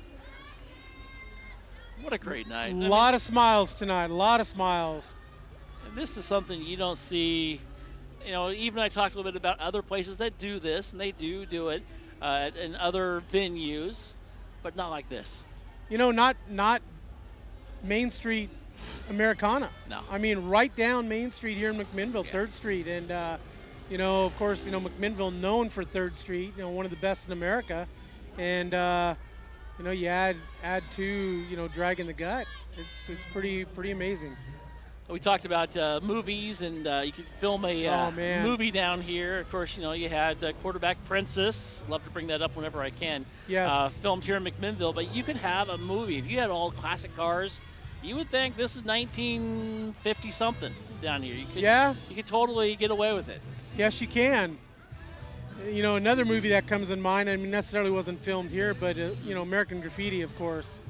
Speaker 1: What a great night.
Speaker 3: A lot of smiles tonight, a lot of smiles.
Speaker 1: And this is something you don't see, even I talked a little bit about other places that do this, and they do it in other venues, but not like this.
Speaker 3: Not Main Street Americana.
Speaker 1: No.
Speaker 3: I mean, right down Main Street here in McMinnville, 3rd Street. And, of course, McMinnville known for 3rd Street, one of the best in America. And, you add to, Dragging the Gut. It's pretty amazing.
Speaker 1: We talked about movies, and you could film a movie down here. Of course, you had Quarterback Princess. Love to bring that up whenever I can.
Speaker 3: Yes.
Speaker 1: Filmed here in McMinnville, but you could have a movie. If you had all classic cars, you would think this is 1950-something down here. You could totally get away with it.
Speaker 3: Yes, you can. Another movie that comes in mind, necessarily wasn't filmed here, but, American Graffiti, of course.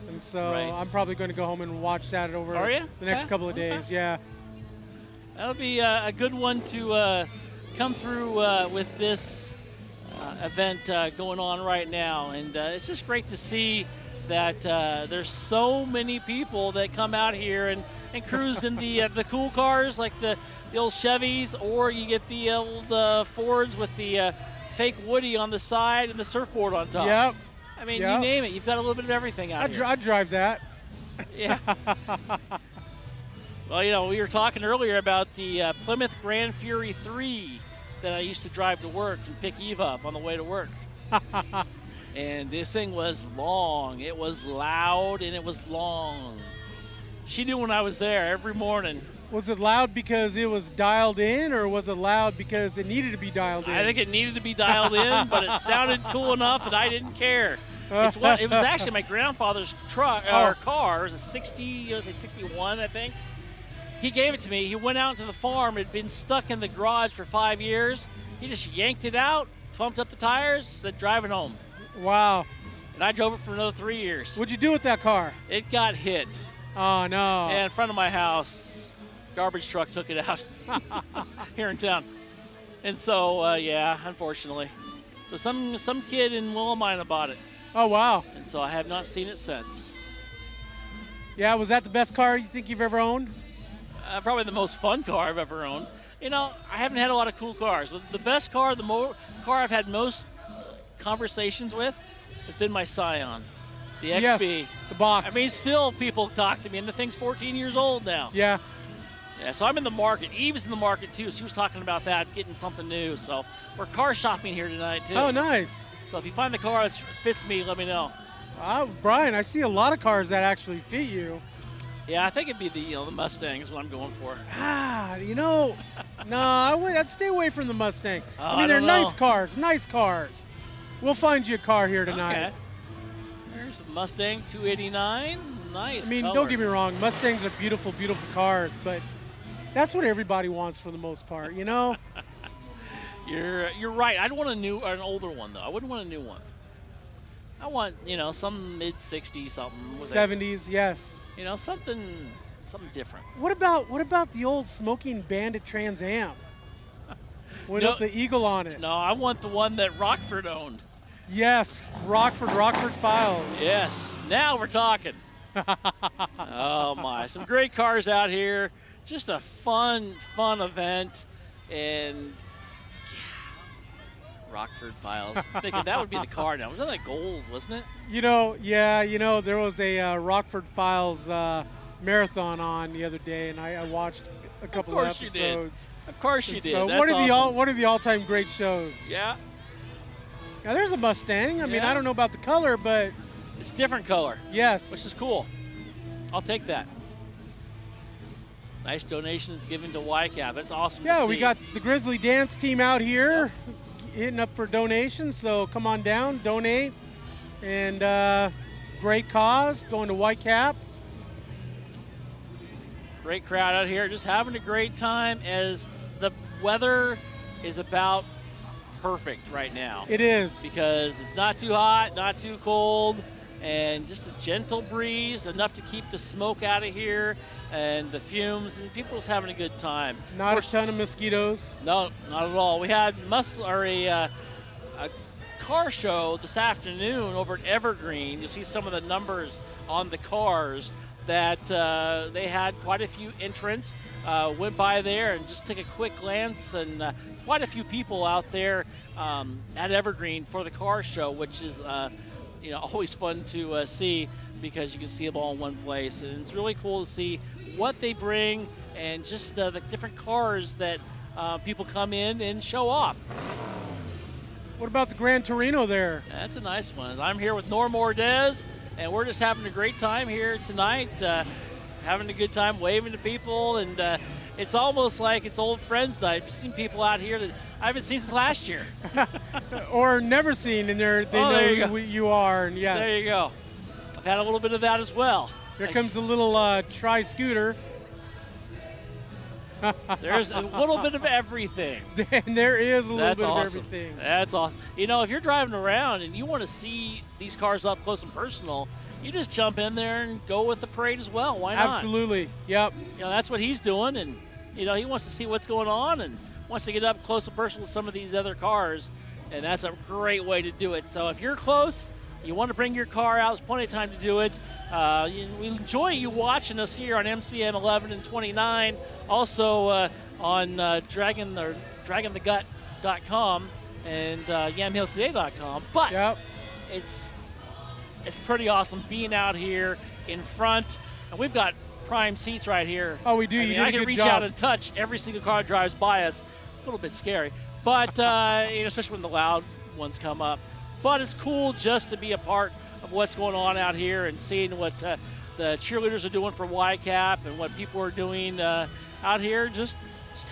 Speaker 3: And so I'm probably going to go home and watch that over the next couple of days.
Speaker 1: Okay.
Speaker 3: Yeah.
Speaker 1: That'll be a good one to come through with this event going on right now. And it's just great to see that there's so many people that come out here and cruise in the cool cars like the old Chevys, or you get the old Fords with the fake Woody on the side and the surfboard on top.
Speaker 3: Yep.
Speaker 1: I mean, you name it. You've got a little bit of everything out here.
Speaker 3: I'd drive that.
Speaker 1: Yeah. Well, we were talking earlier about the Plymouth Grand Fury 3 that I used to drive to work and pick Eve up on the way to work. And this thing was long. It was loud, and it was long. She knew when I was there every morning.
Speaker 3: Was it loud because it was dialed in, or was it loud because it needed to be dialed in?
Speaker 1: I think it needed to be dialed in, but it sounded cool enough that I didn't care. It was actually my grandfather's truck or car. It was a 61, I think. He gave it to me. He went out to the farm. It had been stuck in the garage for 5 years. He just yanked it out, pumped up the tires, said, drive it home.
Speaker 3: Wow.
Speaker 1: And I drove it for another 3 years.
Speaker 3: What'd you do with that car?
Speaker 1: It got hit.
Speaker 3: Oh, no.
Speaker 1: And in front of my house, garbage truck took it out here in town. And so, unfortunately. So some kid in Willamina bought it.
Speaker 3: Oh, wow.
Speaker 1: And so I have not seen it since.
Speaker 3: Yeah, was that the best car you think you've ever owned?
Speaker 1: Probably the most fun car I've ever owned. I haven't had a lot of cool cars. The best car, car I've had most conversations with has been my Scion, the XB.
Speaker 3: Yes, the box.
Speaker 1: I mean, still people talk to me, and the thing's 14 years old now.
Speaker 3: Yeah.
Speaker 1: Yeah, so I'm in the market. Eve's in the market, too. She was talking about that, getting something new. So we're car shopping here tonight, too.
Speaker 3: Oh, nice.
Speaker 1: So if you find the car that fits me, let me know.
Speaker 3: Brian, I see a lot of cars that actually fit you.
Speaker 1: Yeah, I think it'd be the Mustang is what I'm going for.
Speaker 3: No, I'd stay away from the Mustang.
Speaker 1: Oh,
Speaker 3: I mean,
Speaker 1: I
Speaker 3: they're
Speaker 1: don't
Speaker 3: nice
Speaker 1: know.
Speaker 3: cars. We'll find you a car here tonight.
Speaker 1: Okay. There's the Mustang 289. Nice.
Speaker 3: I mean,
Speaker 1: color.
Speaker 3: don't get me wrong, Mustangs are beautiful, beautiful cars, but that's what everybody wants for the most part, you know?
Speaker 1: You're right. I'd want an older one though. I wouldn't want a new one. I want some mid 60s something. With
Speaker 3: 70s, yes.
Speaker 1: Something different.
Speaker 3: What about the old smoking Bandit Trans Am? With the eagle on it.
Speaker 1: No, I want the one that Rockford owned.
Speaker 3: Yes, Rockford Files.
Speaker 1: Yes. Now we're talking. Oh my! Some great cars out here. Just a fun event, and Rockford Files. I'm thinking that would be the car now. Wasn't that gold, wasn't it?
Speaker 3: There was a Rockford Files marathon on the other day, and I watched a couple of episodes.
Speaker 1: Of course you did.
Speaker 3: So
Speaker 1: That's awesome.
Speaker 3: one of the all-time great shows.
Speaker 1: Yeah.
Speaker 3: Now there's a Mustang. I mean, I don't know about the color, but
Speaker 1: it's different color.
Speaker 3: Yes.
Speaker 1: Which is cool. I'll take that. Nice donations given to YCAP. That's awesome.
Speaker 3: Yeah,
Speaker 1: to see.
Speaker 3: we got the Grizzly Dance team out here hitting up for donations. So come on down, donate, and great cause going to YCAP.
Speaker 1: Great crowd out here, just having a great time as the weather is about perfect right now.
Speaker 3: It is.
Speaker 1: Because it's not too hot, not too cold, and just a gentle breeze, enough to keep the smoke out of here and the fumes, and people just having a good time.
Speaker 3: Not a ton of mosquitoes.
Speaker 1: No, not at all. We had a car show this afternoon over at Evergreen. You see some of the numbers on the cars that they had quite a few entrants. Went by there and just took a quick glance, and quite a few people out there at Evergreen for the car show, which is always fun to see because you can see them all in one place, and it's really cool to see what they bring and just the different cars that people come in and show off.
Speaker 3: What about the Gran Torino there?
Speaker 1: That's a nice one. I'm here with Norm Ordaz, and we're just having a great time here tonight, having a good time waving to people, and it's almost like it's old friends night. I've seen people out here that I haven't seen since last year.
Speaker 3: Or never seen, and they know who you are, and yes.
Speaker 1: There you go. I've had a little bit of that as well.
Speaker 3: Here comes the little tri-scooter.
Speaker 1: There's a little bit of everything.
Speaker 3: And there is a little bit
Speaker 1: awesome.
Speaker 3: of everything.
Speaker 1: That's awesome. If you're driving around and you want to see these cars up close and personal, you just jump in there and go with the parade as well. Why not?
Speaker 3: Absolutely. Yep.
Speaker 1: That's what he's doing, and he wants to see what's going on and wants to get up close and personal with some of these other cars, and that's a great way to do it. So if you're close, you want to bring your car out, there's plenty of time to do it. We enjoy you watching us here on MCN 11 and 29, also on DragonTheGut.com and YamHillToday.com. But it's pretty awesome being out here in front, and we've got prime seats right here.
Speaker 3: Oh, we do.
Speaker 1: I can reach out and touch every single car that drives by us. A little bit scary, but especially when the loud ones come up. But it's cool just to be a part of what's going on out here and seeing what the cheerleaders are doing for YCAP and what people are doing out here. Just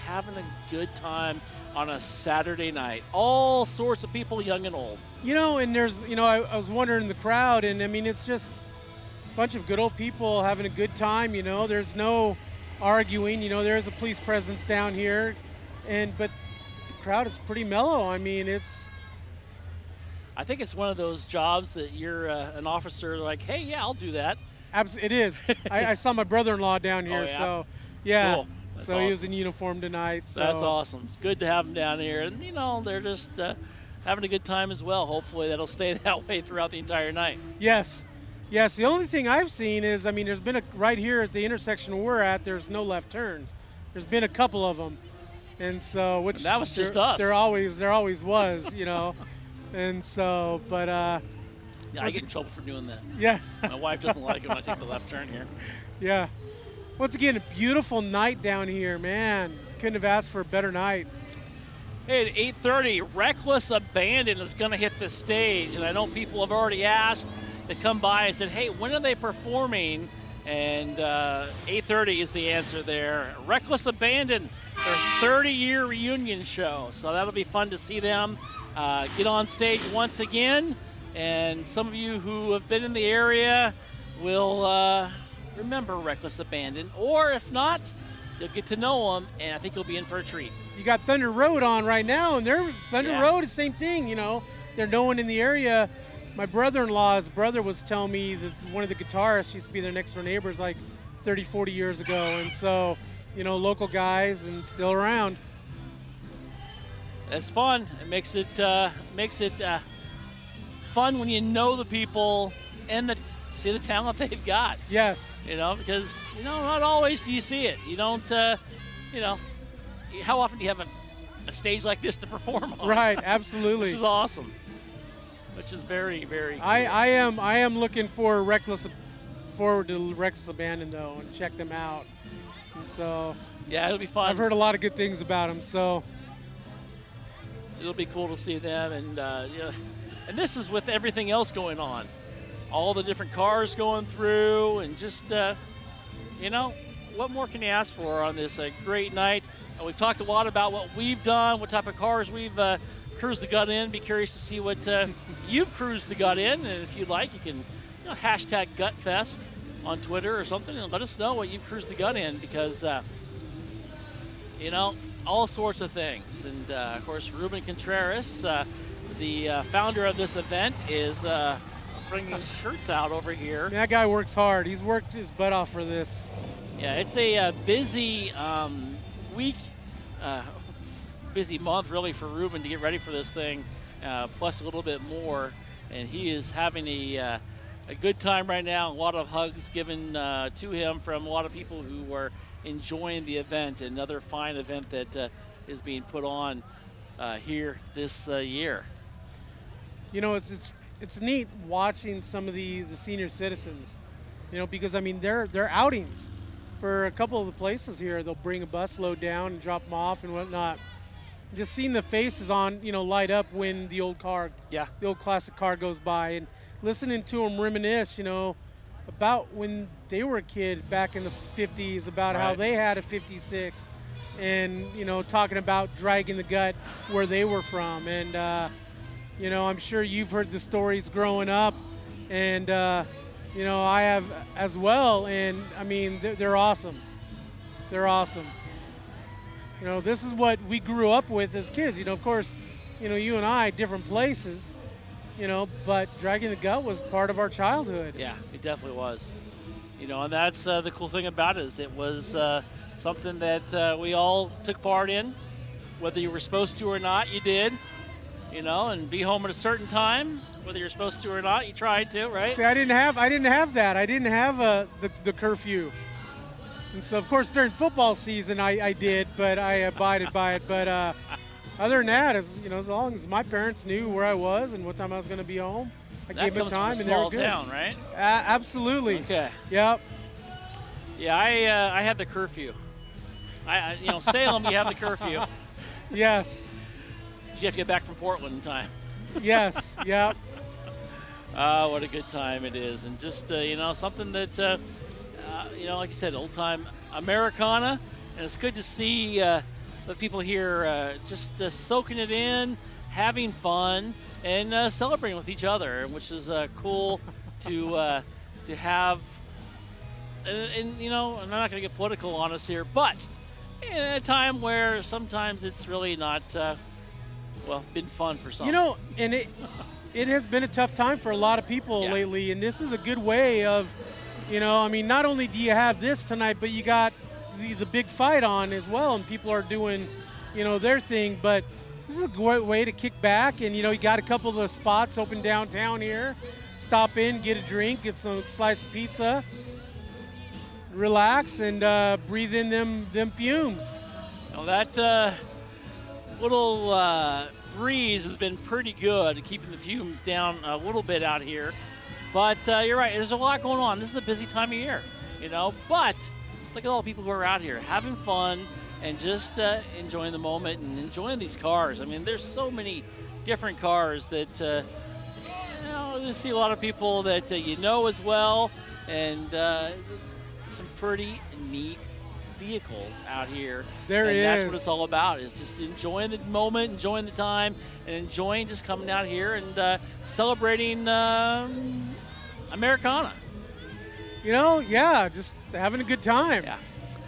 Speaker 1: having a good time on a Saturday night. All sorts of people, young and old.
Speaker 3: And there's, I was wondering the crowd, and I mean, it's just a bunch of good old people having a good time. There's no arguing. There's a police presence down here, but the crowd is pretty mellow. I mean,
Speaker 1: I think it's one of those jobs that you're an officer like, hey, yeah, I'll do that.
Speaker 3: It is. I saw my brother-in-law down here,
Speaker 1: so
Speaker 3: yeah.
Speaker 1: Cool. That's
Speaker 3: so
Speaker 1: awesome.
Speaker 3: he was in uniform tonight. So.
Speaker 1: That's awesome. It's good to have them down here, and they're just having a good time as well. Hopefully that'll stay that way throughout the entire night.
Speaker 3: Yes. The only thing I've seen is, there's been right here at the intersection we're at, there's no left turns. There's been a couple of them, and so
Speaker 1: and that was just us.
Speaker 3: There always was, and so, but
Speaker 1: yeah, I get in trouble for doing that.
Speaker 3: Yeah.
Speaker 1: My wife doesn't like it when I take the left turn here.
Speaker 3: Yeah. Once again, a beautiful night down here, man. Couldn't have asked for a better night.
Speaker 1: Hey, at 8:30, Reckless Abandon is going to hit the stage, and I know people have already asked to come by and said, hey, when are they performing? And 8:30 is the answer there. Reckless Abandon, their 30-year reunion show. So that'll be fun to see them get on stage once again. And some of you who have been in the area will remember Reckless Abandon. Or if not, you'll get to know them, and I think you'll be in for a treat.
Speaker 3: You got Thunder Road on right now, and Thunder
Speaker 1: Yeah.
Speaker 3: Road is the same thing, you know. They're known in the area. My brother-in-law's brother was telling me that one of the guitarists used to be their next door neighbors like 30, 40 years ago. And so, you know, local guys and still around.
Speaker 1: It's fun. It makes it fun when you know the people and see the talent they've got.
Speaker 3: Yes.
Speaker 1: You know, because, you know, not always do you see it. You don't, you know, how often do you have a stage like this to perform on?
Speaker 3: Right, absolutely.
Speaker 1: Which is awesome. Which is very, very cool.
Speaker 3: I am looking forward to Reckless Abandon though, and check them out. And so
Speaker 1: yeah, it'll be fun.
Speaker 3: I've heard a lot of good things about them, so
Speaker 1: it'll be cool to see them. And yeah, and this is with everything else going on, all the different cars going through, and just you know, what more can you ask for on this great night? We've talked a lot about what we've done, what type of cars we've cruised the gut in. Be curious to see what you've cruised the gut in, and if you'd like, you can hashtag GutFest on Twitter or something, and let us know what you've cruised the gut in, because you know, all sorts of things. And of course, Ruben Contreras, the founder of this event, is bringing shirts out over here.
Speaker 3: that guy works hard. He's worked his butt off for this.
Speaker 1: Yeah, it's a busy week, busy month really for Ruben to get ready for this thing, plus a little bit more. And he is having a good time right now. A lot of hugs given to him from a lot of people who are enjoying the event. Another fine event that is being put on here this year.
Speaker 3: You know, it's neat watching some of the senior citizens, you know, because I mean they're outings for a couple of the places here. They'll bring a busload down and drop them off and whatnot. Just seeing the faces on, you know, light up when the old classic car goes by, and listening to them reminisce, you know, about when they were a kid back in the 50s, about how they had a 56, and, you know, talking about dragging the gut where they were from. And, you know, I'm sure you've heard the stories growing up, and, you know, I have as well. And, I mean, they're awesome. They're awesome. You know, this is what we grew up with as kids. You know, of course, you know, you and I, different places, you know, but Dragging the Gut was part of our childhood.
Speaker 1: Yeah, it definitely was. You know, and that's the cool thing about it, is it was something that we all took part in. Whether you were supposed to or not, you did. You know, and be home at a certain time, whether you're supposed to or not, you tried to, right?
Speaker 3: See, I didn't have that. I didn't have the curfew. And so, of course, during football season, I did, but I abided by it. But other than that, you know, as long as my parents knew where I was and what time I was going to be home, I gave them time, and they were good. That comes from a small
Speaker 1: town, right?
Speaker 3: Absolutely.
Speaker 1: Okay.
Speaker 3: Yep.
Speaker 1: Yeah, I had the curfew. You know, Salem, you have the curfew.
Speaker 3: Yes.
Speaker 1: You have to get back from Portland in time.
Speaker 3: Yes. Yep.
Speaker 1: What a good time it is, and just you know, something that you know, like you said, old time Americana, and it's good to see the people here just soaking it in, having fun, and celebrating with each other, which is cool to have. And you know, I'm not going to get political on us here, but in a time where sometimes it's really not. Well, been fun for some.
Speaker 3: You know, and it has been a tough time for a lot of people lately, and this is a good way of, you know, I mean, not only do you have this tonight, but you got the big fight on as well, and people are doing, you know, their thing. But this is a great way to kick back, and, you know, you got a couple of the spots open downtown here. Stop in, get a drink, get some slice of pizza, relax, and breathe in them fumes.
Speaker 1: Well, that little breeze has been pretty good, keeping the fumes down a little bit out here. But you're right, there's a lot going on. This is a busy time of year, you know. But look at all the people who are out here having fun and just enjoying the moment and enjoying these cars. I mean, there's so many different cars that, you know, you see a lot of people that you know as well. And some pretty neat vehicles out here.
Speaker 3: There
Speaker 1: and
Speaker 3: is.
Speaker 1: That's what it's all about, is just enjoying the moment, enjoying the time, and enjoying just coming out here and celebrating Americana.
Speaker 3: Yeah, just having a good time.
Speaker 1: Yeah,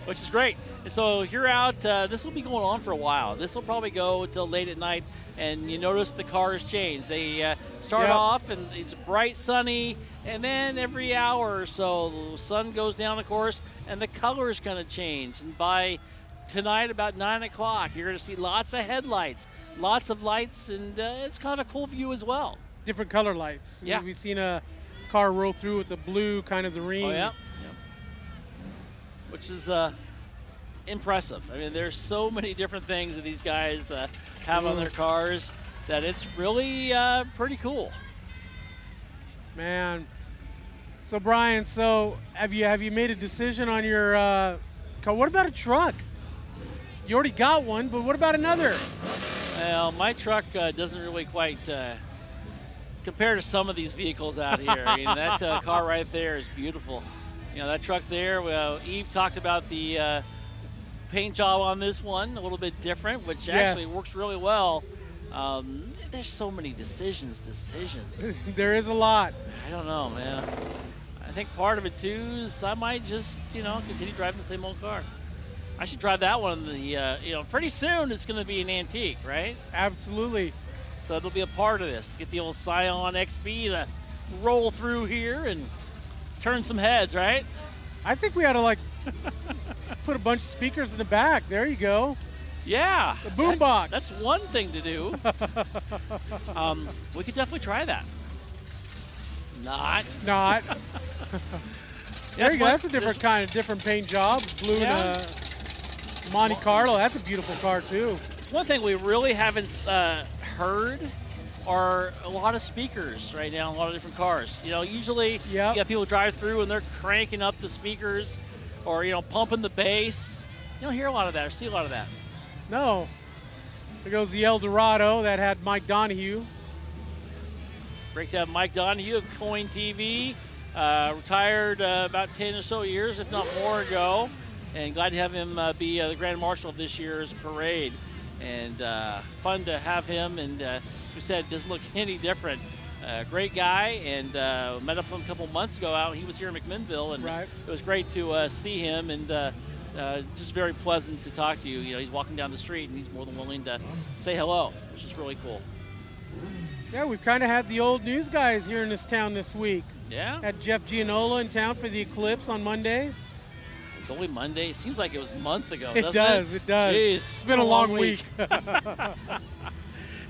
Speaker 1: which is great. And so you're out, this will be going on for a while. This will probably go until late at night, and you notice the cars change. They start off and it's bright, sunny, and then every hour or so the sun goes down, of course, and the color's going to change. And by tonight, about 9 o'clock, you're going to see lots of headlights, lots of lights, and it's kind of a cool view as well.
Speaker 3: Different color lights.
Speaker 1: Yeah.
Speaker 3: We've seen a car roll through with the blue, kind of the ring.
Speaker 1: Oh, yeah. Which is impressive. I mean, there's so many different things that these guys have on their cars that it's really pretty cool.
Speaker 3: Man. So Brian, have you made a decision on your car? What about a truck? You already got one, but what about another?
Speaker 1: Well, my truck doesn't really quite compare to some of these vehicles out here. I mean, that car right there is beautiful. That truck there, Eve talked about the paint job on this one, a little bit different, which actually works really well. There's so many decisions.
Speaker 3: There is a lot.
Speaker 1: I don't know, man. I think part of it too is I might just, continue driving the same old car. I should drive that one. Pretty soon it's going to be an antique, right?
Speaker 3: Absolutely.
Speaker 1: So it'll be a part of this. Get the old Scion XB to roll through here and turn some heads, right?
Speaker 3: I think we ought to put a bunch of speakers in the back. There you go.
Speaker 1: Yeah.
Speaker 3: The boombox.
Speaker 1: That's one thing to do. We could definitely try that. Not.
Speaker 3: There you go. That's a different paint job. Blue and Monte Carlo. That's a beautiful car too.
Speaker 1: One thing we really haven't heard are a lot of speakers right now in a lot of different cars. Usually you got people drive through and they're cranking up the speakers or, pumping the bass. You don't hear a lot of that or see a lot of that.
Speaker 3: No. There goes the Eldorado that had Mike Donahue.
Speaker 1: Great to have Mike Donahue of Coin TV. Retired about 10 or so years, if not more ago. And glad to have him be the Grand Marshal of this year's parade. And fun to have him. And we said, doesn't look any different. Great guy, and met up with him a couple months ago out. He was here in McMinnville, and it was great to see him, and just very pleasant to talk to you. He's walking down the street, and he's more than willing to say hello, which is really cool.
Speaker 3: Yeah, we've kind of had the old news guys here in this town this week.
Speaker 1: Yeah.
Speaker 3: Had Jeff Gianola in town for the Eclipse on Monday.
Speaker 1: It's only Monday. It seems like it was a month ago,
Speaker 3: It does.
Speaker 1: Jeez,
Speaker 3: it's been a long week.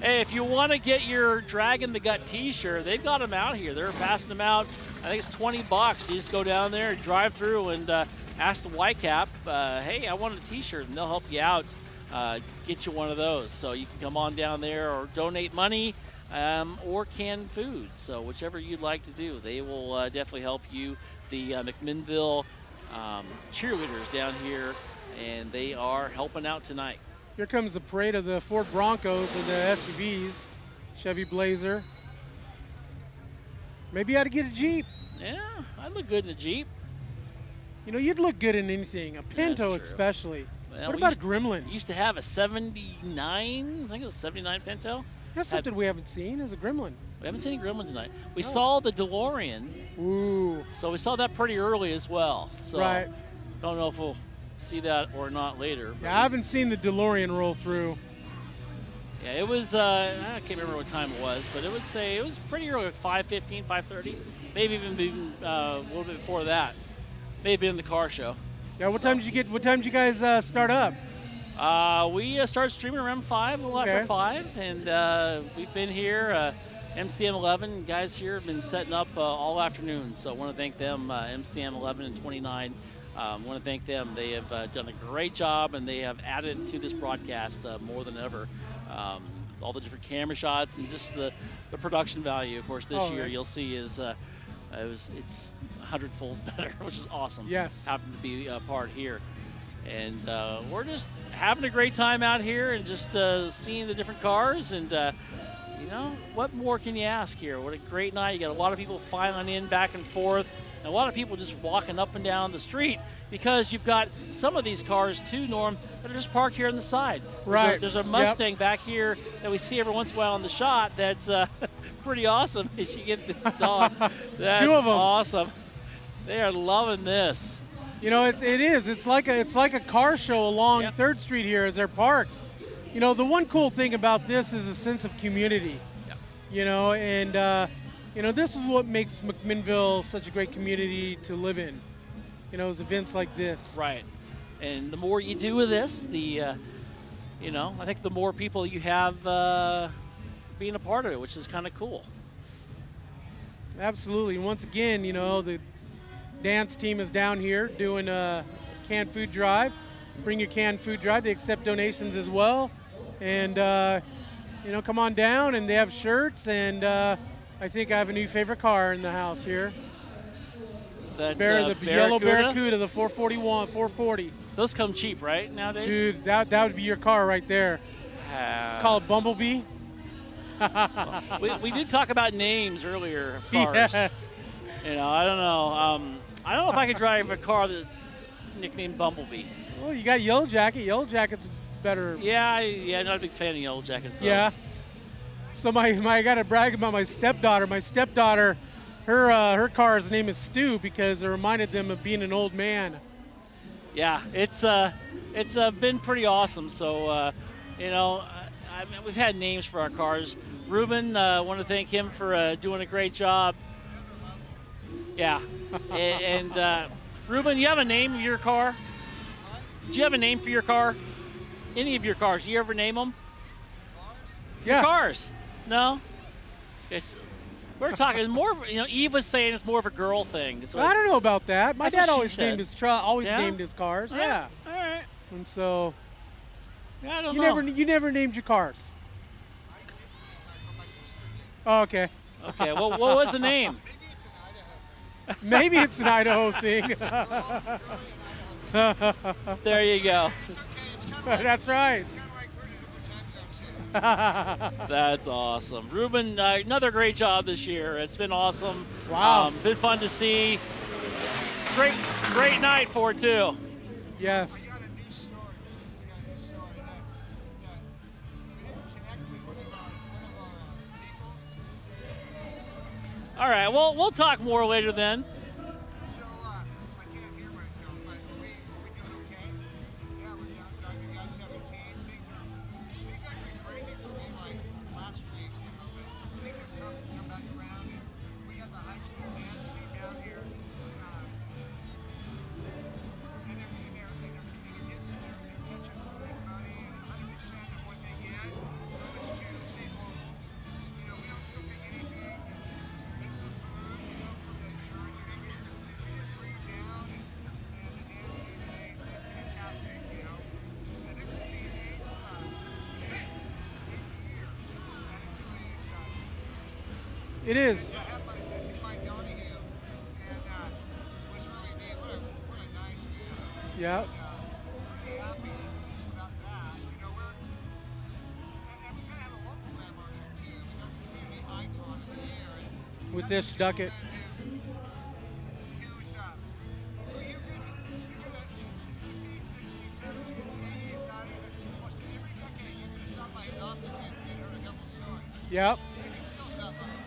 Speaker 1: Hey, if you want to get your Drag the Gut t-shirt, they've got them out here. They're passing them out. I think it's $20. You just go down there, drive through, and ask the Whitecap, hey, I want a t-shirt, and they'll help you out, get you one of those. So you can come on down there or donate money or canned food. So whichever you'd like to do, they will definitely help you. The McMinnville cheerleaders down here, and they are helping out tonight.
Speaker 3: Here comes the parade of the Ford Broncos and the SUVs, Chevy Blazer. Maybe you ought to get a Jeep.
Speaker 1: Yeah, I'd look good in a Jeep.
Speaker 3: You'd look good in anything, a Pinto especially.
Speaker 1: Well,
Speaker 3: what about a Gremlin?
Speaker 1: We used to have a 79, I think it was a 79 Pinto.
Speaker 3: That's something we haven't seen, is a Gremlin.
Speaker 1: We haven't seen any Gremlins tonight. We saw the DeLorean.
Speaker 3: Ooh.
Speaker 1: So we saw that pretty early as well. So
Speaker 3: right.
Speaker 1: Don't know if we'll see that or not later.
Speaker 3: Yeah, I haven't seen the DeLorean roll through.
Speaker 1: Yeah, it was, I can't remember what time it was, but it was pretty early, 5:15, 5:30, maybe even a little bit before that. Maybe in the car show.
Speaker 3: Yeah, what time did you guys start up?
Speaker 1: We started streaming around 5, a little after 5, and we've been here. MCM 11 guys here have been setting up all afternoon, so I want to thank them, MCM 11 and 29. I want to thank them. They have done a great job, and they have added to this broadcast more than ever. All the different camera shots and just the production value, of course, this year you'll see is it's 100-fold better, which is awesome.
Speaker 3: Yes.
Speaker 1: Happen to be a part here. And we're just having a great time out here and just seeing the different cars. And, what more can you ask here? What a great night. You got a lot of people filing in back and forth. And a lot of people just walking up and down the street because you've got some of these cars too, Norm, that are just parked here on the side.
Speaker 3: Right.
Speaker 1: There's a Mustang back here that we see every once in a while in the shot that's pretty awesome as you get this dog. That's
Speaker 3: 2 of them.
Speaker 1: awesome. They are loving this.
Speaker 3: You know, it is. It's like a car show along
Speaker 1: Yep.
Speaker 3: 3rd Street here as they're parked. You know, the one cool thing about this is a sense of community.
Speaker 1: Yep.
Speaker 3: You know, and you know, this is what makes McMinnville such a great community to live in. You know, is events like this.
Speaker 1: Right. And the more you do with this, the you know, I think the more people you have being a part of it, which is kind of cool.
Speaker 3: Absolutely. And once again, you know, the dance team is down here doing a canned food drive. Bring your canned food drive. They accept donations as well. And, you know, come on down, and they have shirts. And I think I have a new favorite car in the house here.
Speaker 1: That,
Speaker 3: the yellow
Speaker 1: Barracuda?
Speaker 3: Barracuda, the 440.
Speaker 1: Those come cheap, right, nowadays?
Speaker 3: Dude, that would be your car right there. Call it Bumblebee.
Speaker 1: we did talk about names earlier of cars.
Speaker 3: Yes.
Speaker 1: You know, I don't know. I don't know if I could drive a car that's nicknamed Bumblebee.
Speaker 3: Well, you got Yellow Jacket. Yellow Jacket's better.
Speaker 1: Yeah, not a big fan of Yellow Jackets, though.
Speaker 3: Yeah. So I got to brag about my stepdaughter. My stepdaughter, her car's name is Stu because it reminded them of being an old man.
Speaker 1: Yeah, it's been pretty awesome. So, you know, I mean, we've had names for our cars. Ruben, want to thank him for doing a great job. Yeah, and Ruben, you have a name of your car? Do you have a name for your car? Any of your cars? Do you ever name them?
Speaker 3: Yeah.
Speaker 1: Cars? No. We're talking more. You know, Eve was saying it's more of a girl thing. So
Speaker 3: I don't know about that. My
Speaker 1: That's what
Speaker 3: dad
Speaker 1: she
Speaker 3: always
Speaker 1: said.
Speaker 3: named his
Speaker 1: Yeah?
Speaker 3: named his cars.
Speaker 1: All
Speaker 3: Yeah.
Speaker 1: right, all right.
Speaker 3: And so
Speaker 1: Yeah, I don't
Speaker 3: you
Speaker 1: know.
Speaker 3: never named your cars. Oh, okay.
Speaker 1: Okay. Well, what was the name?
Speaker 3: Maybe it's an Idaho thing.
Speaker 1: There you go.
Speaker 3: That's right.
Speaker 1: That's awesome. Ruben, another great job this year. It's been awesome.
Speaker 3: Wow.
Speaker 1: Been fun to see. Great night for it, too.
Speaker 3: Yes.
Speaker 1: All right. Well, we'll talk more later then.
Speaker 3: It is. Yeah. With this Duckett. Yep.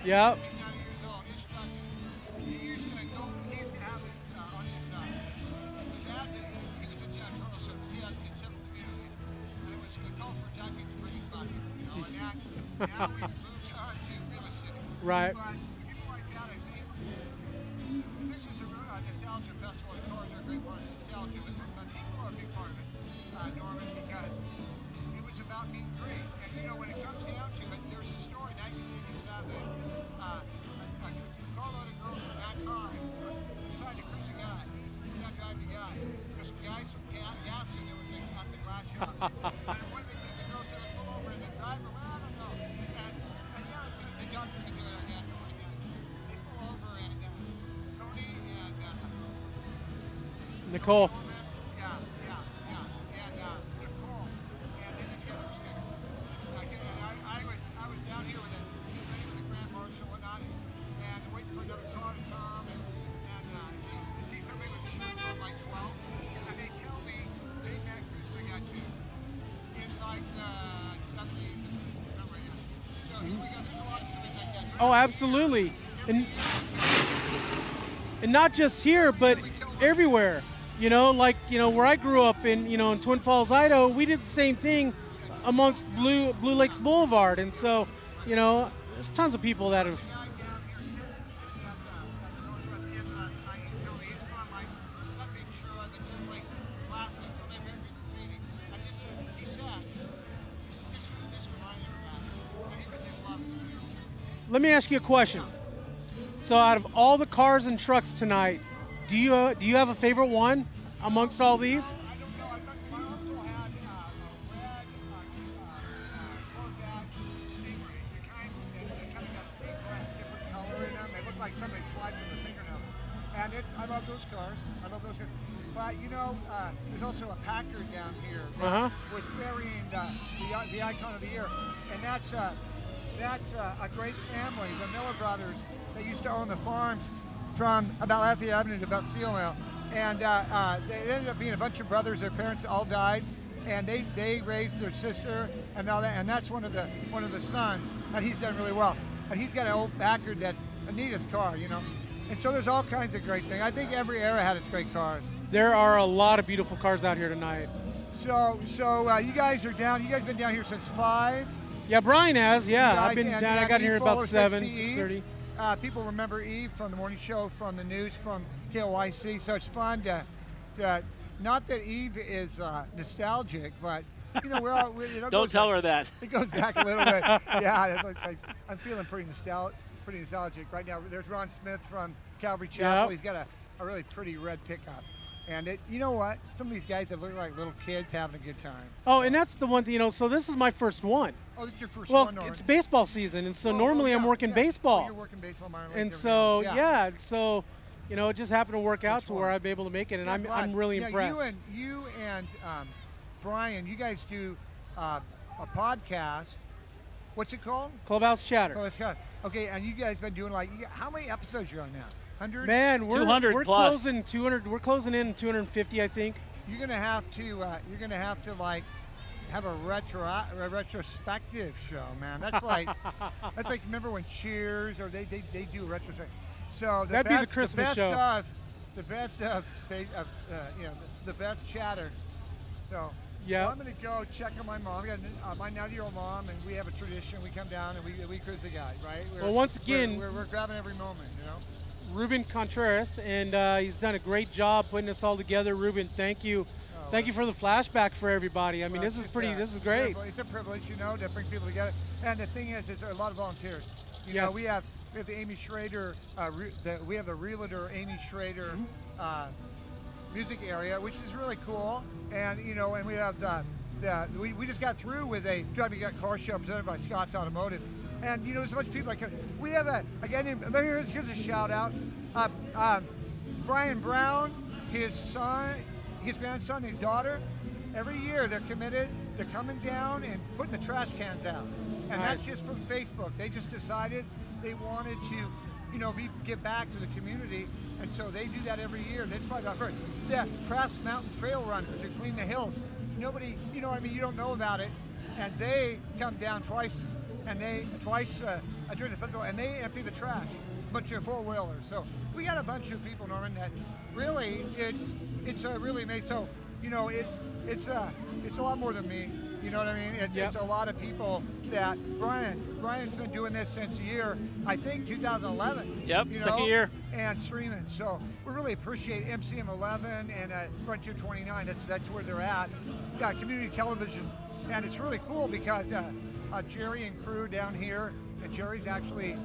Speaker 3: Yep. Right.
Speaker 4: This is a nostalgia festival. The cars are a great part of nostalgia, but people are a big part of it, Norman, because it was about meet and greet. And you know, when it comes down to it, there's a story. 1987, a carload of girls from that car decided to cruise a guy. Not drive the guy. There's some guys from Gaston that were at the glass shop. And one of the girls said, let's pull over and then drive around. I don't know. And yeah, the doctor can do it. They pull over and Tony and
Speaker 3: Nicole.
Speaker 4: yeah, and Nicole, and then the Eriksen. I was down here with the Grand Marshal and whatnot, and waiting for another car to come, and
Speaker 3: Oh, absolutely. And not just here, but everywhere. Like, where I grew up in Twin Falls, Idaho, we did the same thing amongst Blue Lakes Boulevard. And so, there's tons of people that have. Let me ask you a question. So out of all the cars and trucks tonight, do you have a favorite one amongst all these?
Speaker 4: I don't know. My uncle had a red Corvette Stingrays. They kind of got a paintbrush, different color in them. They look like somebody swiped with a fingernail. And I love those cars. But there's also a Packard down here that was ferrying the icon of the year, and that's a great family, the Miller brothers. They used to own the farms from about Lafayette Avenue to about Steel Mill, and they ended up being a bunch of brothers. Their parents all died, and they raised their sister and all that. And that's one of the sons, and he's done really well. And he's got an old Packard that's the neatest car, And so there's all kinds of great things. I think every era had its great cars.
Speaker 3: There are a lot of beautiful cars out here tonight.
Speaker 4: So you guys are down. You guys been down here since 5.
Speaker 3: Yeah, Brian has. Yeah,
Speaker 4: Guys,
Speaker 3: I've been
Speaker 4: and
Speaker 3: down. I got here about 7,
Speaker 4: Eve.
Speaker 3: 6:30.
Speaker 4: People remember Eve from the morning show, from the news, from KOYC. So it's fun to not that Eve is nostalgic, but we're all.
Speaker 1: Don't tell her that.
Speaker 4: It goes back a little bit. Yeah, I'm feeling pretty nostalgic right now. There's Ron Smith from Calvary Chapel.
Speaker 3: Yep.
Speaker 4: He's got a really pretty red pickup. And you know what? Some of these guys that look like little kids having a good time.
Speaker 3: Oh, and that's the one thing, so this is my first one.
Speaker 4: Oh, this is your first
Speaker 3: well,
Speaker 4: one, Norman.
Speaker 3: it's baseball season, and so normally I'm working baseball.
Speaker 4: Oh, you're working baseball, minor league,
Speaker 3: and
Speaker 4: everything
Speaker 3: so,
Speaker 4: else.
Speaker 3: so, it just happened to work out
Speaker 4: That's
Speaker 3: to where
Speaker 4: fun.
Speaker 3: I'm able to make it, and
Speaker 4: Yeah,
Speaker 3: I'm really impressed.
Speaker 4: You and Brian, you guys do a podcast. What's it called?
Speaker 3: Clubhouse Chatter.
Speaker 4: Oh, it's called. Okay, and you guys been doing how many episodes you're on now? 100?
Speaker 3: Man, we're
Speaker 1: 200 plus.
Speaker 3: closing 200. We're closing in 250, I think.
Speaker 4: You're gonna have to have a retrospective show, man. That's like remember when Cheers or they do a retrospective. So
Speaker 3: That'd be the Christmas show.
Speaker 4: The best chatter. So
Speaker 3: Yeah.
Speaker 4: I'm gonna go check on my mom. I got my 90-year-old mom, and we have a tradition. We come down and we cruise the guy, right?
Speaker 3: Well, once again,
Speaker 4: we're grabbing every moment,
Speaker 3: Ruben Contreras, and he's done a great job putting this all together. Ruben, thank you. Thank you for the flashback for everybody. I mean, this is great.
Speaker 4: It's a privilege, to bring people together. And the thing is, a lot of volunteers.
Speaker 3: Yes.
Speaker 4: We have the Amy Schrader, we have the realtor Amy Schrader music area, which is really cool. And and we have we just got through with a Drag the Gut car show presented by Scott's Automotive. And there's a bunch of people we have here's a shout out. Brian Brown, his son, his grandson, his daughter, every year they're committed to coming down and putting the trash cans out. And that's just from Facebook. They just decided they wanted to, give back to the community. And so they do that every year. That's probably not first. The Crafts Mountain Trail Runners who clean the hills. Nobody, you don't know about it. And they come down twice during the festival, and they empty the trash, a bunch of four-wheelers. So we got a bunch of people, Norman, that really, it's really amazing. So, it's a lot more than me. You know what I mean? It's a lot of people that Brian's been doing this since the year, I think, 2011.
Speaker 1: Yep, second year.
Speaker 4: And streaming. So we really appreciate MCM 11 and Frontier 29. That's where they're at. Community television. And it's really cool because Jerry and crew down here, and Jerry's actually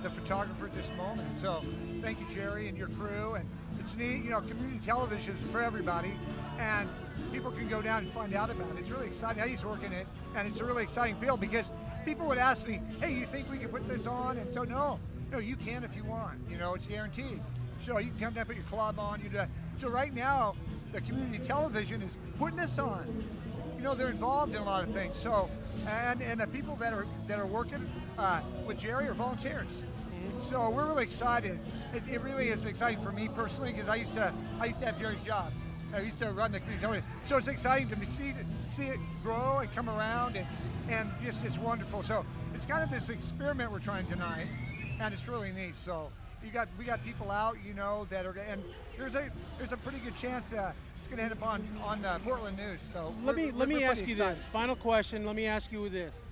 Speaker 4: the photographer at this moment. So thank you, Jerry, and your crew. And it's neat, community television is for everybody, and people can go down and find out about it. It's really exciting. I used to work in it, and it's a really exciting field because people would ask me, hey, you think we can put this on? And so no, you can if you want. It's guaranteed. So you can come down, put your club on, you do that. So right now, the community television is putting this on. They're involved in a lot of things. So, and the people that are working with Jerry are volunteers. So we're really excited. It really is exciting for me personally because I used to have Jerry's job. I used to run the community television. So it's exciting to see it grow and come around, and just it's wonderful. So it's kind of this experiment we're trying tonight. and it's really neat. So we got people out, that are, and there's a pretty good chance that it's going to end up on Portland News. So
Speaker 3: Let me ask you
Speaker 4: excited.
Speaker 3: this. Final question. Let me ask you this.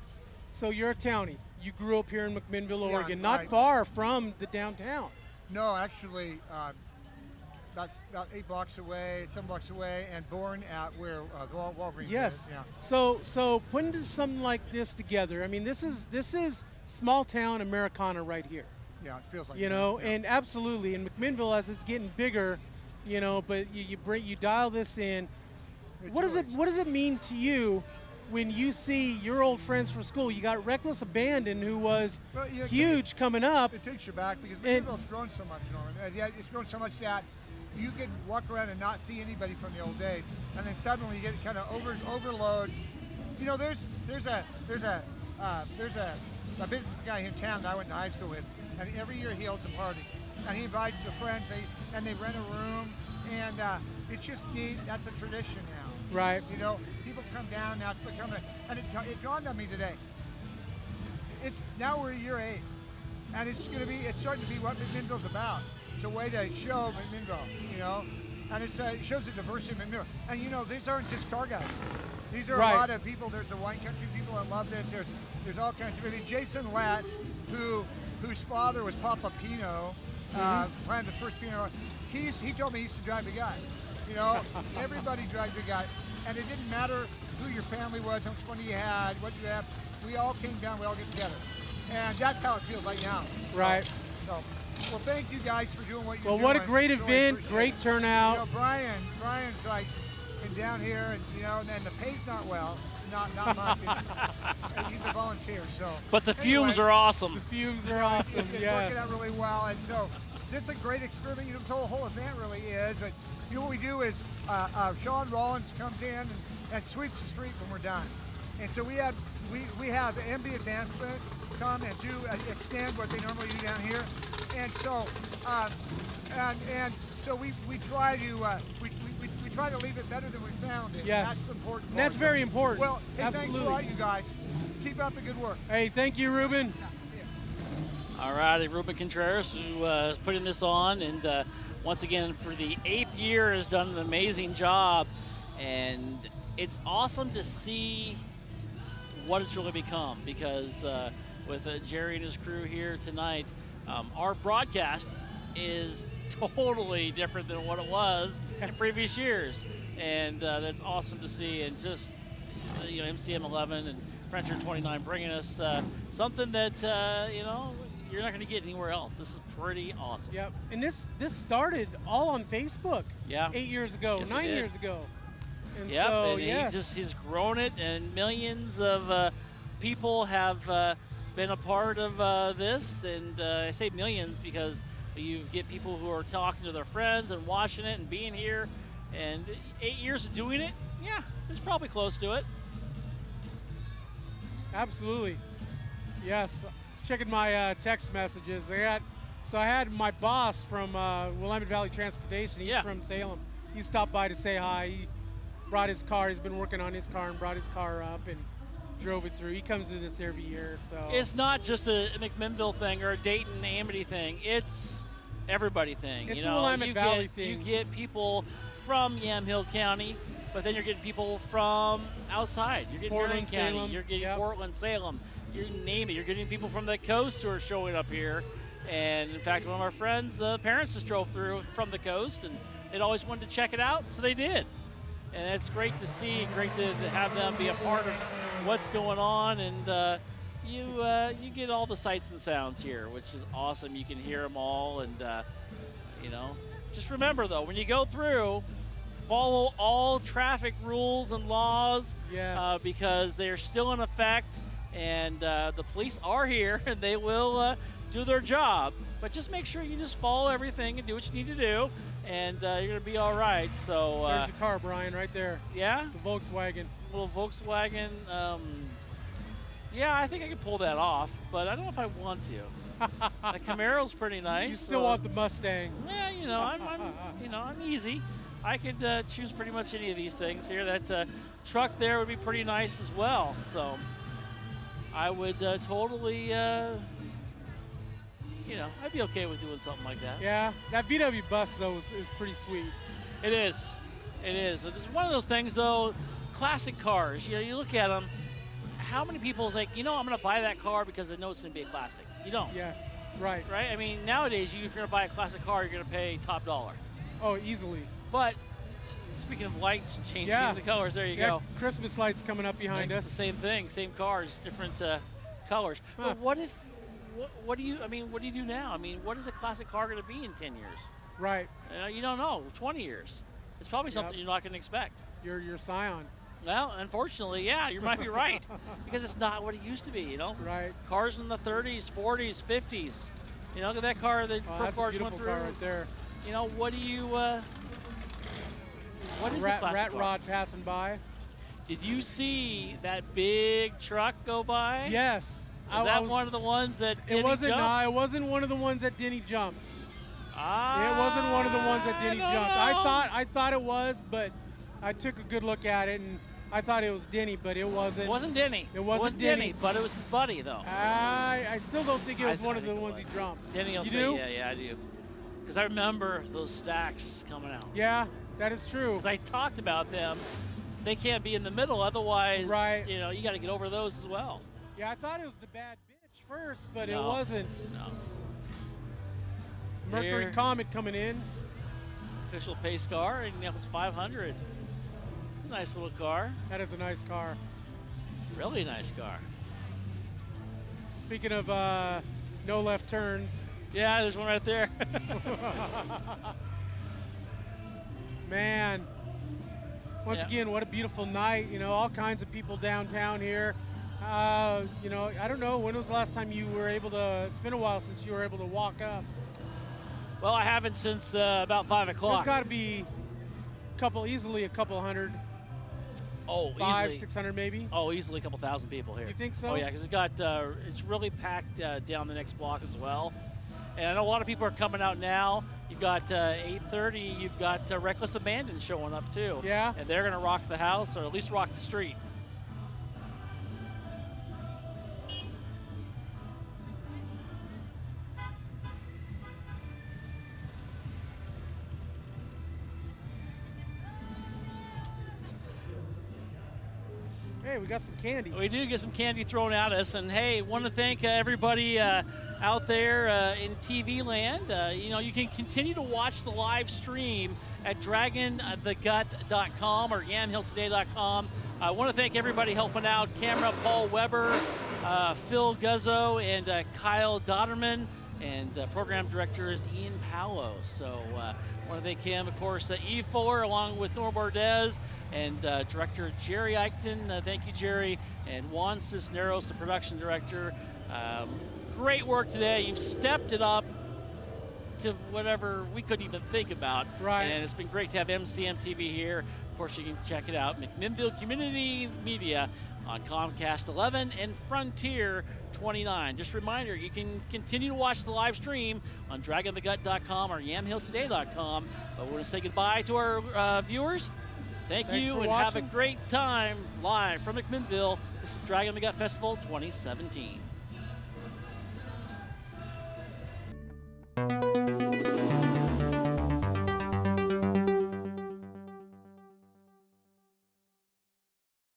Speaker 3: So you're a townie. You grew up here in McMinnville,
Speaker 4: Yeah,
Speaker 3: Oregon, not
Speaker 4: right.
Speaker 3: far from the downtown.
Speaker 4: No, actually, that's about 7 blocks away, and born at where Walgreens
Speaker 3: Yes.
Speaker 4: is. Yeah.
Speaker 3: So putting something like this together. I mean, this is small town Americana right here.
Speaker 4: Yeah, it feels like
Speaker 3: You
Speaker 4: that,
Speaker 3: know,
Speaker 4: yeah.
Speaker 3: and absolutely in McMinnville as it's getting bigger, but you dial this in.
Speaker 4: It's
Speaker 3: What
Speaker 4: really-
Speaker 3: does it mean to you when you see your old friends from school? You got Reckless Abandon, who was
Speaker 4: Well, yeah,
Speaker 3: huge coming up.
Speaker 4: It takes you back because
Speaker 3: And-
Speaker 4: McMinnville's grown so much, Norman. Yeah, it's grown so much that you can walk around and not see anybody from the old days, and then suddenly you get kind of overload. There's a business guy here in town that I went to high school with, and every year he holds a party, and he invites the friends, and they rent a room, and it's just neat. That's a tradition now.
Speaker 3: Right.
Speaker 4: People come down now. It's become and it dawned on me today. Now we're year 8, and it's starting to be what McMinnville's about. It's a way to show McMinnville, and it shows the diversity of McMinnville. And these aren't just car guys. These are
Speaker 3: Right.
Speaker 4: a lot of people. There's the wine country people that love this. There's all kinds of. Jason Latt, whose father was Papa Pino, planned the first Pino. He told me he used to drive the guy. Everybody drives the guy, and it didn't matter who your family was, how much money you had, what you had. We all came down. We all get together, and that's how it feels right now.
Speaker 3: Right.
Speaker 4: So, well, thank you guys for doing what you're
Speaker 3: Well,
Speaker 4: doing.
Speaker 3: what a great
Speaker 4: Really
Speaker 3: event,
Speaker 4: appreciate
Speaker 3: great
Speaker 4: it.
Speaker 3: turnout.
Speaker 4: Brian's like been down here, and the pay's not not much. And he's a volunteer, so.
Speaker 1: But the fumes are awesome.
Speaker 3: The fumes are awesome.
Speaker 4: It's
Speaker 3: Yeah.
Speaker 4: working out really well, and so this is a great experiment. The whole event really is. But what we do is Sean Rollins comes in and sweeps the street when we're done, and so we have MB Advancement come and do extend what they normally do down here, and so so we try to we try to leave it better than we found it.
Speaker 3: Yes.
Speaker 4: That's the important part.
Speaker 3: That's very important.
Speaker 4: Well, hey,
Speaker 3: Absolutely.
Speaker 4: thanks a lot, you guys. Keep up the good work.
Speaker 3: Hey, thank you, Ruben.
Speaker 1: All righty, Ruben Contreras, who is putting this on, and once again, for the 8th year, has done an amazing job. And it's awesome to see what it's really become, because with Jerry and his crew here tonight, our broadcast is totally different than what it was in previous years. And that's awesome to see. And just, MCM 11 and Frontier 29 bringing us something that, you're not going to get anywhere else. This is pretty awesome.
Speaker 3: Yep. And this started all on Facebook.
Speaker 1: Yeah.
Speaker 3: 8 years ago,
Speaker 1: Yes, it
Speaker 3: 9
Speaker 1: did.
Speaker 3: years ago. And
Speaker 1: Yep,
Speaker 3: so,
Speaker 1: and he's grown it, and millions of people have been a part of this. And I say millions because you get people who are talking to their friends and watching it and being here. And 8 years of doing it, yeah, it's probably close to it.
Speaker 3: Absolutely. Yes. Checking my text messages. I had my boss from Willamette Valley Transportation. He's from Salem. He stopped by to say hi. He brought his car. He's been working on his car and brought his car up and drove it through. He comes to this every year. So
Speaker 1: it's not just a McMinnville thing or a Dayton Amity thing. It's everybody thing.
Speaker 3: It's a Willamette Valley thing.
Speaker 1: You get people from Yamhill County, but then you're getting people from outside. You're getting Marion
Speaker 3: Portland,
Speaker 1: County.
Speaker 3: Salem.
Speaker 1: You're getting
Speaker 3: Yep.
Speaker 1: Portland, Salem. You name it. You're getting people from the coast who are showing up here. And in fact, one of our friends' parents just drove through from the coast, and they'd always wanted to check it out, so they did. And it's great to see, great to have them be a part of what's going on. And you get all the sights and sounds here, which is awesome. You can hear them all, and just remember though, when you go through, follow all traffic rules and laws,
Speaker 3: Yes.
Speaker 1: because they're still in effect, and the police are here and they will do their job. But just make sure you just follow everything and do what you need to do, and you're gonna be all right. So
Speaker 3: there's your car, Brian, right there.
Speaker 1: yeah,
Speaker 3: The Volkswagen.
Speaker 1: little Volkswagen. Yeah, I think I could pull that off, but I don't know if I want to. The Camaro's pretty nice.
Speaker 3: You still want the Mustang.
Speaker 1: Yeah, I'm easy. I could choose pretty much any of these things here. That truck there would be pretty nice as well. So I would totally I'd be okay with doing something like that.
Speaker 3: Yeah, that VW bus though is pretty sweet.
Speaker 1: It is. It is. It's one of those things, though. Classic cars. You look at them. How many people think, I'm going to buy that car because I know it's going to be a classic? You don't.
Speaker 3: Yes, right.
Speaker 1: Right? I mean, nowadays, if you're going to buy a classic car, you're going to pay top dollar.
Speaker 3: Oh, easily.
Speaker 1: But speaking of lights changing the colors, there you
Speaker 3: yeah,
Speaker 1: go.
Speaker 3: Christmas lights coming up behind
Speaker 1: It's
Speaker 3: us.
Speaker 1: the same thing, same cars, different colors.
Speaker 3: Huh.
Speaker 1: But what if? What do you do now? I mean, what is a classic car going to be in 10 years?
Speaker 3: Right.
Speaker 1: You don't know. 20 years. It's probably something you're not going to expect.
Speaker 3: Your Scion.
Speaker 1: Well, unfortunately, yeah, you might be right, because it's not what it used to be.
Speaker 3: Right.
Speaker 1: Cars in the 30s, 40s, 50s. Look at that car that Pro
Speaker 3: That's a
Speaker 1: Cars
Speaker 3: beautiful
Speaker 1: went through.
Speaker 3: car right there.
Speaker 1: What do you? What is a classic
Speaker 3: Rat
Speaker 1: car?
Speaker 3: rod passing by.
Speaker 1: Did you see that big truck go by?
Speaker 3: Yes.
Speaker 1: Was that one of the ones that
Speaker 3: It wasn't.
Speaker 1: jump?
Speaker 3: No, it wasn't one of the ones that Denny jumped.
Speaker 1: Ah,
Speaker 3: It wasn't one of the ones that Denny
Speaker 1: I don't
Speaker 3: jumped.
Speaker 1: know.
Speaker 3: I thought it was, but I took a good look at it and I thought it was Denny, but it wasn't.
Speaker 1: It wasn't Denny.
Speaker 3: It wasn't
Speaker 1: Denny,
Speaker 3: Denny.
Speaker 1: but it was his buddy, though.
Speaker 3: I still don't think it was one of the
Speaker 1: think it
Speaker 3: ones
Speaker 1: was.
Speaker 3: he jumped.
Speaker 1: Denny will
Speaker 3: You
Speaker 1: say,
Speaker 3: do?
Speaker 1: yeah, I do. Because I remember those stacks coming out.
Speaker 3: Yeah, that is true.
Speaker 1: Because I talked about them. They can't be in the middle, otherwise,
Speaker 3: Right.
Speaker 1: you got to get over those as well.
Speaker 3: Yeah, I thought it was the bad bitch first, but
Speaker 1: No.
Speaker 3: it wasn't.
Speaker 1: No.
Speaker 3: Mercury
Speaker 1: Here.
Speaker 3: Comet coming in.
Speaker 1: Official pace car, and it was 500. It's a nice little car.
Speaker 3: That is a nice car.
Speaker 1: Really nice car.
Speaker 3: Speaking of no left turns.
Speaker 1: Yeah, there's one right there.
Speaker 3: Man. Once
Speaker 1: Yeah.
Speaker 3: again, what a beautiful night. All kinds of people downtown here. I don't know, when was the last time you were able to, it's been a while since you were able to walk up.
Speaker 1: Well, I haven't since about 5
Speaker 3: There's
Speaker 1: o'clock.
Speaker 3: got to be easily a couple hundred,
Speaker 1: Oh,
Speaker 3: 500,
Speaker 1: easily.
Speaker 3: 600 maybe.
Speaker 1: Oh, easily a couple thousand people here.
Speaker 3: You think so?
Speaker 1: Oh, yeah, because it's really packed down the next block as well. And I know a lot of people are coming out now. You've got 8:30. You've got Reckless Abandon showing up too.
Speaker 3: Yeah.
Speaker 1: And they're going to rock the house, or at least rock the street.
Speaker 3: Hey, we got some candy.
Speaker 1: We do get some candy thrown at us, and hey, want to thank everybody out there in TV land. You can continue to watch the live stream at dragonthegut.com or yamhilltoday.com. I want to thank everybody helping out: camera Paul Weber, Phil Guzzo, and Kyle Dodderman, and program director is Ian Powell. So I want to thank him, of course, Eve Fuller, along with Norm Ordaz, and director Jerry Eichten. Thank you, Jerry. And Juan Cisneros, the production director. Great work today. You've stepped it up to whatever we couldn't even think about.
Speaker 3: Right.
Speaker 1: And it's been great to have MCM TV here. Of course, you can check it out, McMinnville Community Media on Comcast 11 and Frontier 29. Just a reminder, you can continue to watch the live stream on dragonthegut.com or yamhilltoday.com. But we're going to say goodbye to our viewers. Thanks you,
Speaker 3: for
Speaker 1: and
Speaker 3: watching.
Speaker 1: have a great time live from McMinnville. This is Dragon the Gut Festival 2017.